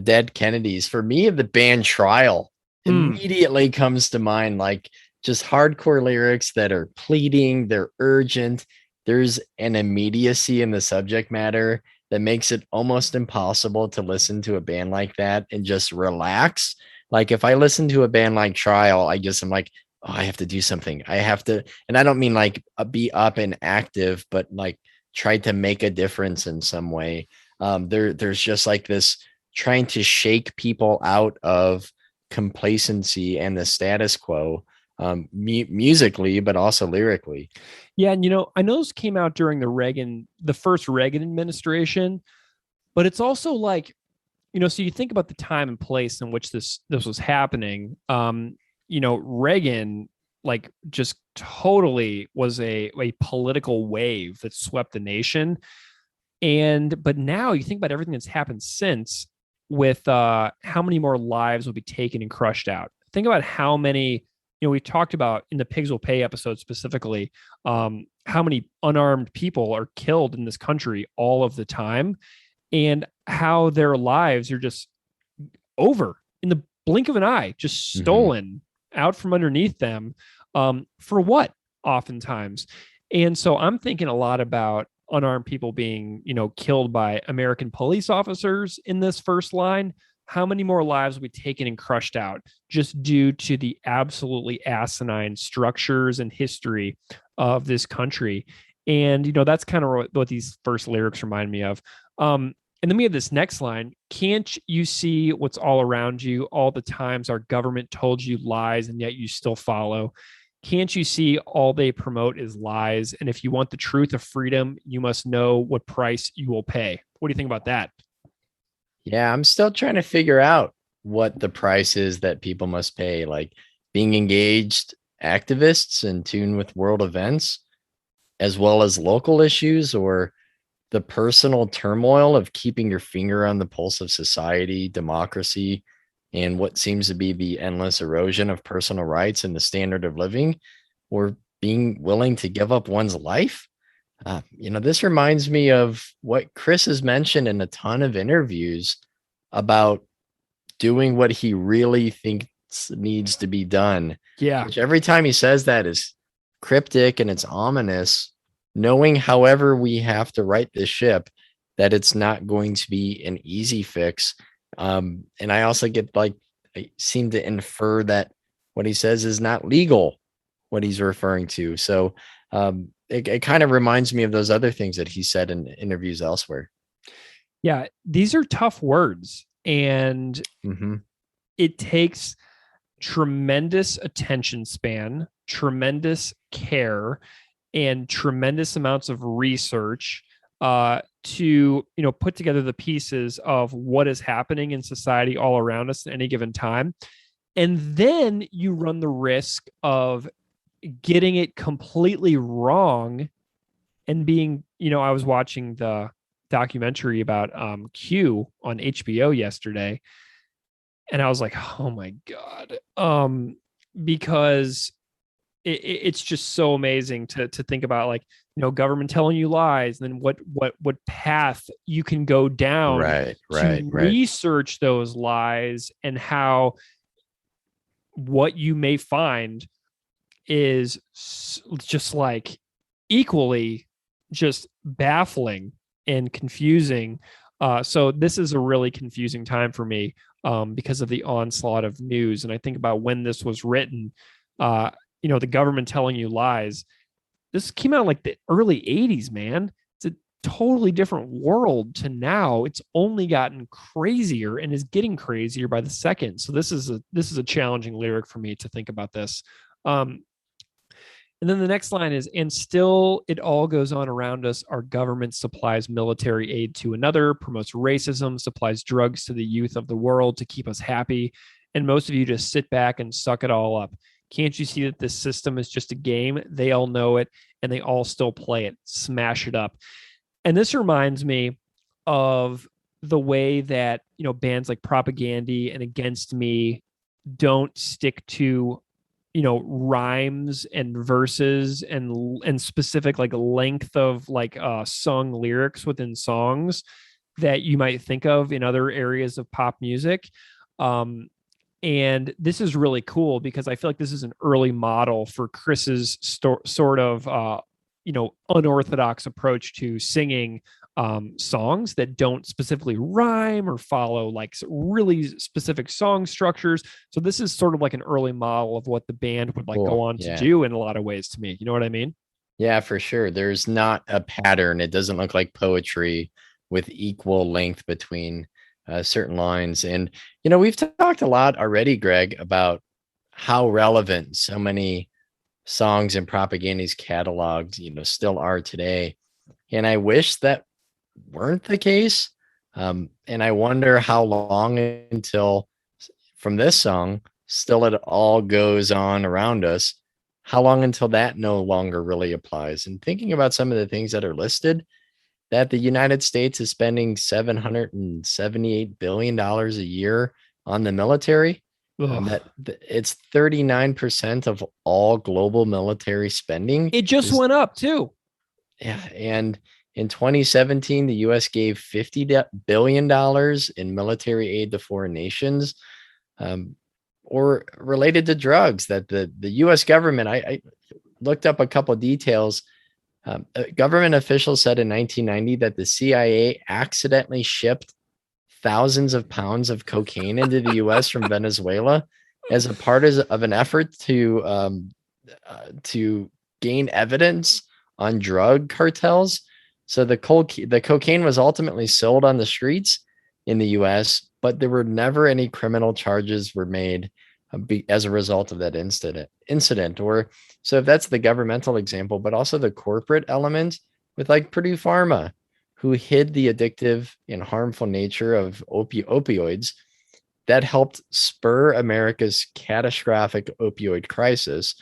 Dead Kennedys, for me, the band Trial immediately comes to mind, like just hardcore lyrics that are pleading, they're urgent. There's an immediacy in the subject matter that makes it almost impossible to listen to a band like that and just relax. Like if I listen to a band like Trial, I'm like, oh, I have to do something. I have to, and I don't mean like be up and active, but like try to make a difference in some way. There's just like this trying to shake people out of complacency and the status quo, musically, but also lyrically. Yeah, and I know this came out during the first Reagan administration, but it's also like, so you think about the time and place in which this was happening. Reagan like just totally was a political wave that swept the nation. But now you think about everything that's happened since with how many more lives will be taken and crushed out. Think about how many, we talked about in the Pigs Will Pay episode specifically, how many unarmed people are killed in this country all of the time and how their lives are just over in the blink of an eye, just stolen out from underneath them. For what? Oftentimes. And so I'm thinking a lot about unarmed people being, killed by American police officers in this first line. How many more lives will be taken and crushed out just due to the absolutely asinine structures and history of this country? And, that's kind of what these first lyrics remind me of. And then we have this next line. Can't you see what's all around you? All the times our government told you lies and yet you still follow. Can't you see all they promote is lies? And if you want the truth of freedom, you must know what price you will pay. What do you think about that? Yeah, I'm still trying to figure out what the price is that people must pay, like being engaged activists in tune with world events, as well as local issues, or the personal turmoil of keeping your finger on the pulse of society, democracy, and what seems to be the endless erosion of personal rights and the standard of living, or being willing to give up one's life. This reminds me of what Chris has mentioned in a ton of interviews about doing what he really thinks needs to be done. Yeah. Which every time he says that is cryptic and it's ominous, knowing however we have to right this ship, that it's not going to be an easy fix. And I also I seem to infer that what he says is not legal, what he's referring to. So it kind of reminds me of those other things that he said in interviews elsewhere. Yeah, these are tough words, and it takes tremendous attention span, tremendous care, and tremendous amounts of research to put together the pieces of what is happening in society all around us at any given time. And then you run the risk of getting it completely wrong and being, I was watching the documentary about Q on HBO yesterday, and I was like, oh my God. Because it's just so amazing to think about, like, government telling you lies, and then what path you can go down to research those lies, and how what you may find is just like equally just baffling and confusing. So this is a really confusing time for me because of the onslaught of news. And I think about when this was written, the government telling you lies. This came out like the early 80s, man. It's a totally different world to now. It's only gotten crazier and is getting crazier by the second. So this is a challenging lyric for me to think about this. And then the next line is, and still it all goes on around us. Our government supplies military aid to another, promotes racism, supplies drugs to the youth of the world to keep us happy. And most of you just sit back and suck it all up. Can't you see that this system is just a game? They all know it, and they all still play it. Smash it up. And this reminds me of the way that, bands like Propagandy and Against Me don't stick to, rhymes and verses and specific like length of like sung lyrics within songs that you might think of in other areas of pop music. And this is really cool because I feel like this is an early model for Chris's sort of unorthodox approach to singing songs that don't specifically rhyme or follow like really specific song structures. So this is sort of like an early model of what the band would like Cool. go on to do in a lot of ways to me. You know what I mean? Yeah, for sure. There's not a pattern. It doesn't look like poetry with equal length between certain lines. And, we've talked a lot already, Greg, about how relevant so many songs in Propaganda's catalogs, still are today. And I wish that weren't the case. And I wonder how long until from this song, Still It All Goes On Around Us, how long until that no longer really applies? And thinking about some of the things that are listed, that the United States is spending $778 billion a year on the military. That it's 39% of all global military spending. It just went up too. Yeah. And in 2017, the US gave $50 billion in military aid to foreign nations, or related to drugs. That the US government, I looked up a couple of details. Government officials said in 1990 that the CIA accidentally shipped thousands of pounds of cocaine into the US from Venezuela as a part of an effort to gain evidence on drug cartels. So the cocaine was ultimately sold on the streets in the US, but there were never any criminal charges were made as a result of that incident. Or so if that's the governmental example, but also the corporate element with like Purdue Pharma, who hid the addictive and harmful nature of opioids that helped spur America's catastrophic opioid crisis.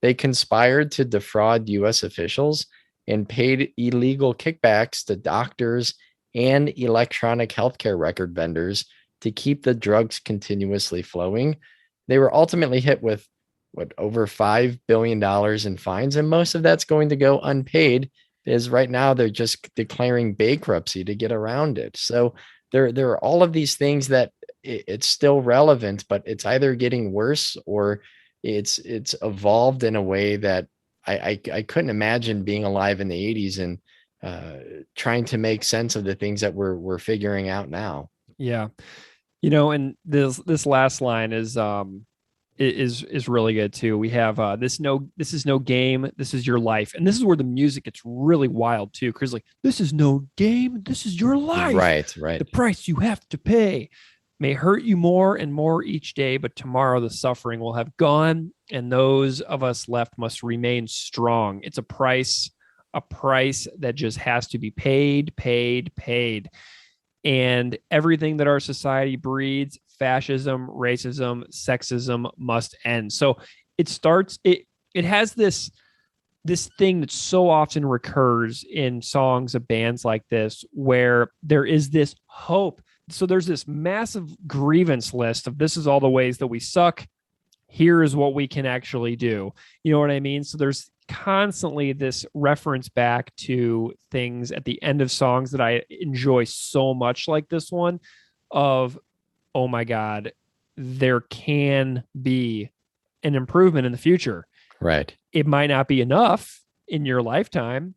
They conspired to defraud US officials and paid illegal kickbacks to doctors and electronic healthcare record vendors to keep the drugs continuously flowing. They were ultimately hit with over $5 billion in fines, and most of that's going to go unpaid, because right now they're just declaring bankruptcy to get around it. So there are all of these things that it's still relevant, but it's either getting worse or it's evolved in a way that I couldn't imagine being alive in the 80s and trying to make sense of the things that we're figuring out now. Yeah. And this last line is really good too. We have this is no game, this is your life. And this is where the music gets really wild too. Chris, like, this is no game, this is your life. Right. The price you have to pay may hurt you more and more each day, but tomorrow the suffering will have gone, and those of us left must remain strong. It's a price that just has to be paid. And everything that our society breeds, fascism, racism, sexism, must end. So it has this thing that so often recurs in songs of bands like this, where there is this hope. So there's this massive grievance list of, this is all the ways that we suck. Here is what we can actually do. You know what I mean? So there's constantly this reference back to things at the end of songs that I enjoy so much, like this one, of, oh my God, there can be an improvement in the future. Right. It might not be enough in your lifetime,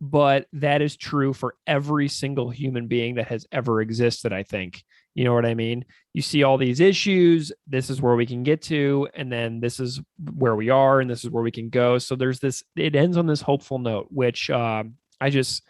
but that is true for every single human being that has ever existed, I think. You know what I mean? You see all these issues, this is where we can get to, and then this is where we are, and this is where we can go. So there's this, it ends on this hopeful note, which I just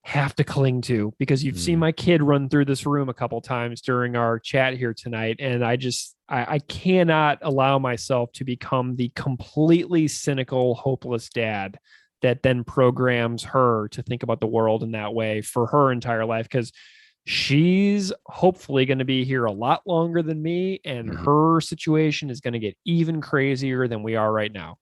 have to cling to, because you've seen my kid run through this room a couple times during our chat here tonight. And I cannot allow myself to become the completely cynical, hopeless dad that then programs her to think about the world in that way for her entire life, because she's hopefully going to be here a lot longer than me, and her situation is going to get even crazier than we are right now.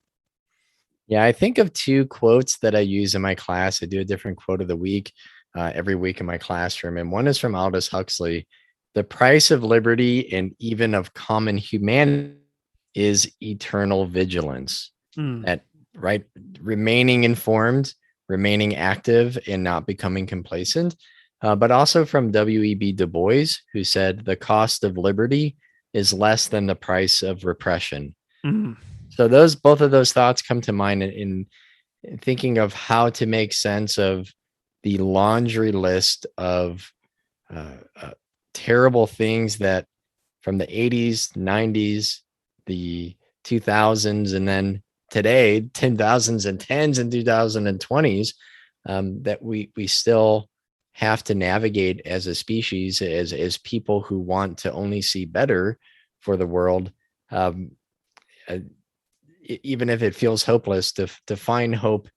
Yeah, I think of two quotes that I use in my class. I do a different quote of the week every week in my classroom. And one is from Aldous Huxley. The price of liberty and even of common humanity is eternal vigilance. Mm. That, right? Remaining informed, remaining active, and not becoming complacent. But also from W.E.B. Du Bois, who said, the cost of liberty is less than the price of repression. Mm. So both of those thoughts come to mind in thinking of how to make sense of the laundry list of terrible things that from the 80s, 90s, the 2000s, and then today, 10,000s and 10s and 2020s, that we still have to navigate as a species, as people who want to only see better for the world. Even if it feels hopeless, to find hope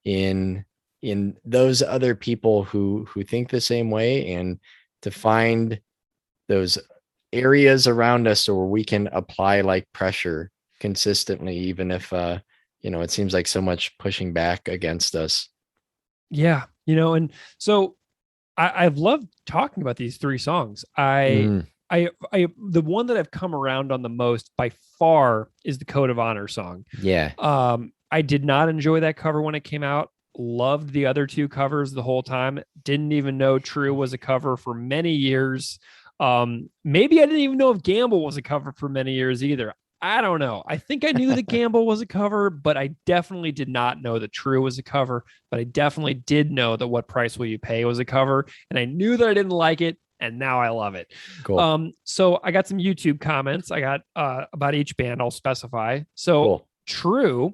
in those other people who think the same way, and to find those areas around us where we can apply like pressure consistently, even if it seems like so much pushing back against us. Yeah, and so I've loved talking about these three songs. Mm, The one that I've come around on the most by far is the Code of Honor song. yeah. I did not enjoy that cover when it came out. Loved the other two covers the whole time. Didn't even know True was a cover for many years. Maybe I didn't even know if Gamble was a cover for many years either. I don't know. I think I knew that Gamble was a cover, but I definitely did not know that True was a cover. But I definitely did know that What Price Will You Pay was a cover. And I knew that I didn't like it. And now I love it. Cool. So I got some YouTube comments. I got about each band. I'll specify. So Cool. True,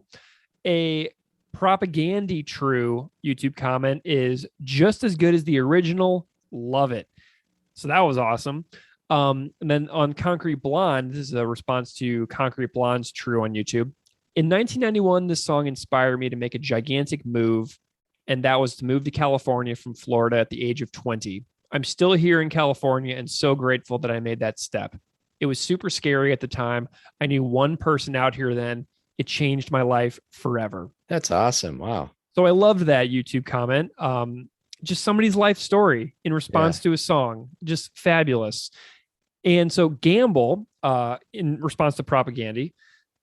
a Propagandy True YouTube comment is just as good as the original. Love it. So that was awesome. And then on Concrete Blonde, this is a response to Concrete Blonde's True on YouTube. In 1991, this song inspired me to make a gigantic move, and that was to move to California from Florida at the age of 20. I'm still here in California and so grateful that I made that step. It was super scary at the time. I knew one person out here then. It changed my life forever. That's awesome. Wow. So I loved that YouTube comment. Just somebody's life story in response to a song. Just fabulous. And so Gamble, in response to Propagandy,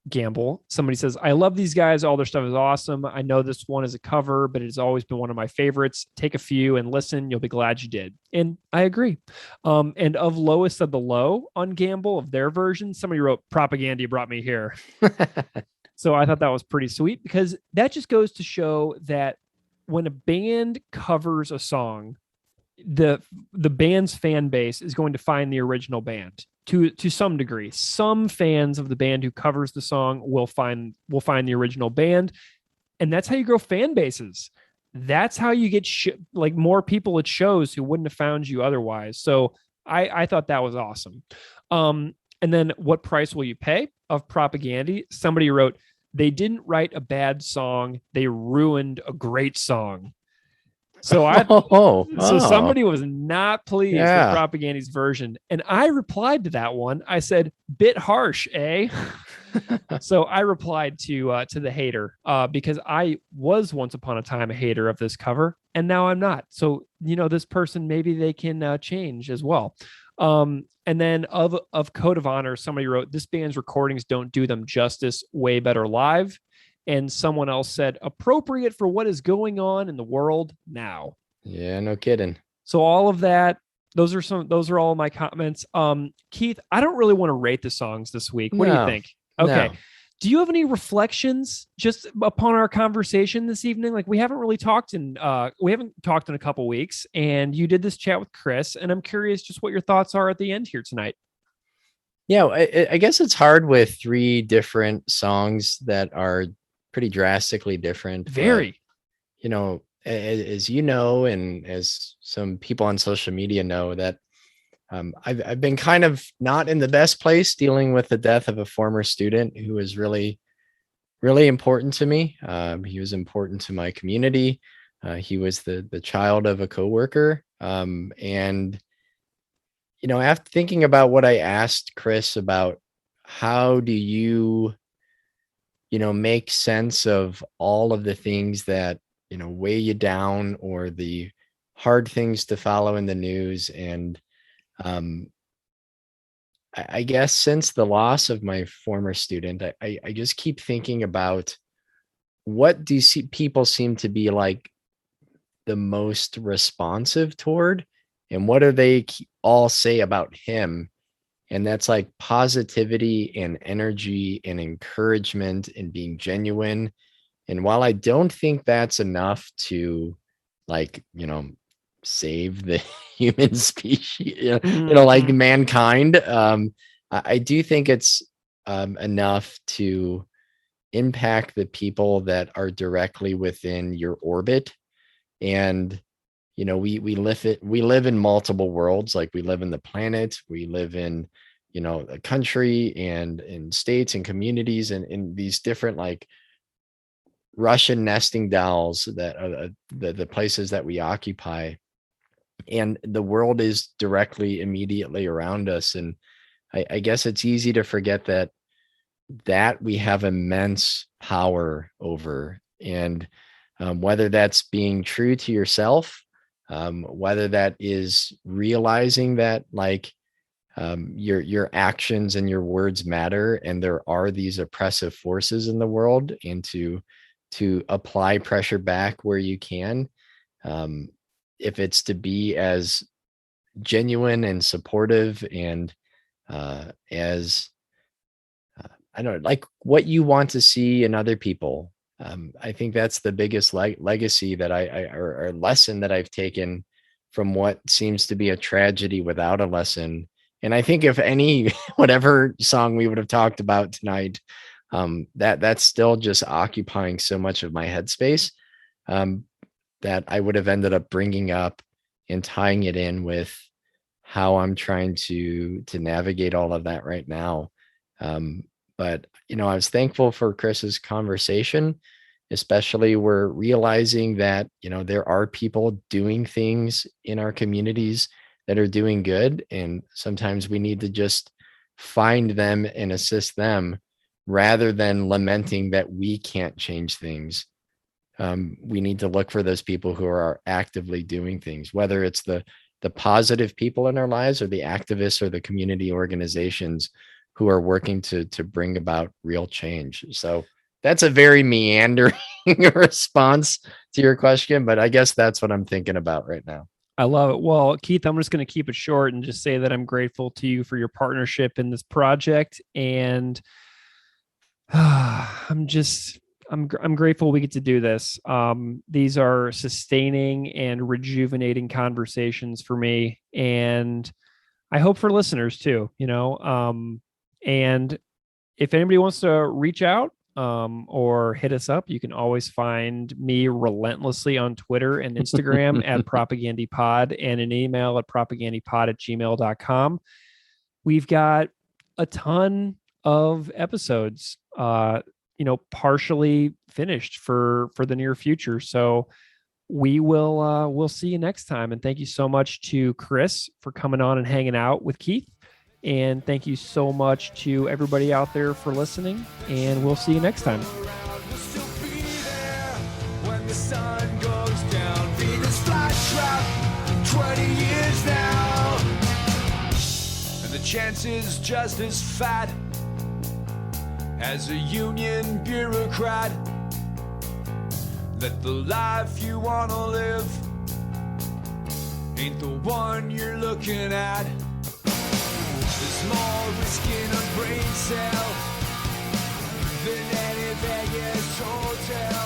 Gamble, somebody says, I love these guys. All their stuff is awesome. I know this one is a cover, but it has always been one of my favorites. Take a few and listen. You'll be glad you did. And I agree. And of Lowest of the Low on Gamble, of their version, somebody wrote, Propagandy brought me here. So I thought that was pretty sweet, because that just goes to show that when a band covers a song, the band's fan base is going to find the original band to some degree. Some fans of the band who covers the song will find the original band, and that's how you grow fan bases. That's how you get like more people at shows who wouldn't have found you otherwise. So I thought that was awesome. And then What Price Will You Pay of Propagandy? Somebody wrote, they didn't write a bad song, they ruined a great song. So so somebody was not pleased with Propagandy's version. And I replied to that one. I said, bit harsh, eh? So I replied to the hater, because I was once upon a time a hater of this cover, and now I'm not. So, this person, maybe they can change as well. And then of Code of Honor, somebody wrote, this band's recordings don't do them justice, way better live. And someone else said, appropriate for what is going on in the world now. Yeah, no kidding. So all of that, those are all my comments. Keith, I don't really want to rate the songs this week. What do you think? Okay. No. Do you have any reflections just upon our conversation this evening? Like, we haven't talked in a couple weeks, and you did this chat with Chris, and I'm curious just what your thoughts are at the end here tonight. Yeah, I guess it's hard with three different songs that are pretty drastically different. Very. But, as you know, and as some people on social media know, that I've been kind of not in the best place dealing with the death of a former student who was really, really important to me. He was important to my community. He was the child of a coworker. And, after thinking about what I asked Chris about, how do you make sense of all of the things that, weigh you down, or the hard things to follow in the news. And I guess since the loss of my former student, I just keep thinking about, what do people seem to be like the most responsive toward, and what do they all say about him? And that's like positivity and energy and encouragement and being genuine. And while I don't think that's enough to, like, save the human species, like mankind, I do think it's enough to impact the people that are directly within your orbit. And we live in multiple worlds. Like, we live in the planet, we live in a country, and in states and communities, and in these different, like, Russian nesting dolls that are the places that we occupy. And the world is directly, immediately around us. And I guess it's easy to forget that we have immense power over. And whether that's being true to yourself, whether that is realizing that, like, your actions and your words matter, and there are these oppressive forces in the world, and to apply pressure back where you can, if it's to be as genuine and supportive, and as I don't know, like, what you want to see in other people. I think that's the biggest legacy that or lesson that I've taken from what seems to be a tragedy without a lesson. And I think if any, whatever song we would have talked about tonight, that's still just occupying so much of my headspace, that I would have ended up bringing up and tying it in with how I'm trying to navigate all of that right now. But I was thankful for Chris's conversation, especially we're realizing that, there are people doing things in our communities that are doing good. And sometimes we need to just find them and assist them, rather than lamenting that we can't change things. We need to look for those people who are actively doing things, whether it's the positive people in our lives, or the activists, or the community organizations who are working to bring about real change. So that's a very meandering response to your question, but I guess that's what I'm thinking about right now. I love it. Well, Keith, I'm just going to keep it short and just say that I'm grateful to you for your partnership in this project. And I'm grateful we get to do this. These are sustaining and rejuvenating conversations for me, and I hope for listeners too, and if anybody wants to reach out, or hit us up, you can always find me relentlessly on Twitter and Instagram at propagandipod, and an email at propagandipod@gmail.com. We've got a ton of episodes, partially finished for the near future. So we'll see you next time. And thank you so much to Chris for coming on and hanging out with Keith. And thank you so much to everybody out there for listening. And we'll see you next time. We'll still be there when the sun goes down. Be this flat trap 20 years now. And the chance is just as fat as a union bureaucrat that the life you wanna live ain't the one you're looking at. There's more risk in a brain cell than any Vegas hotel.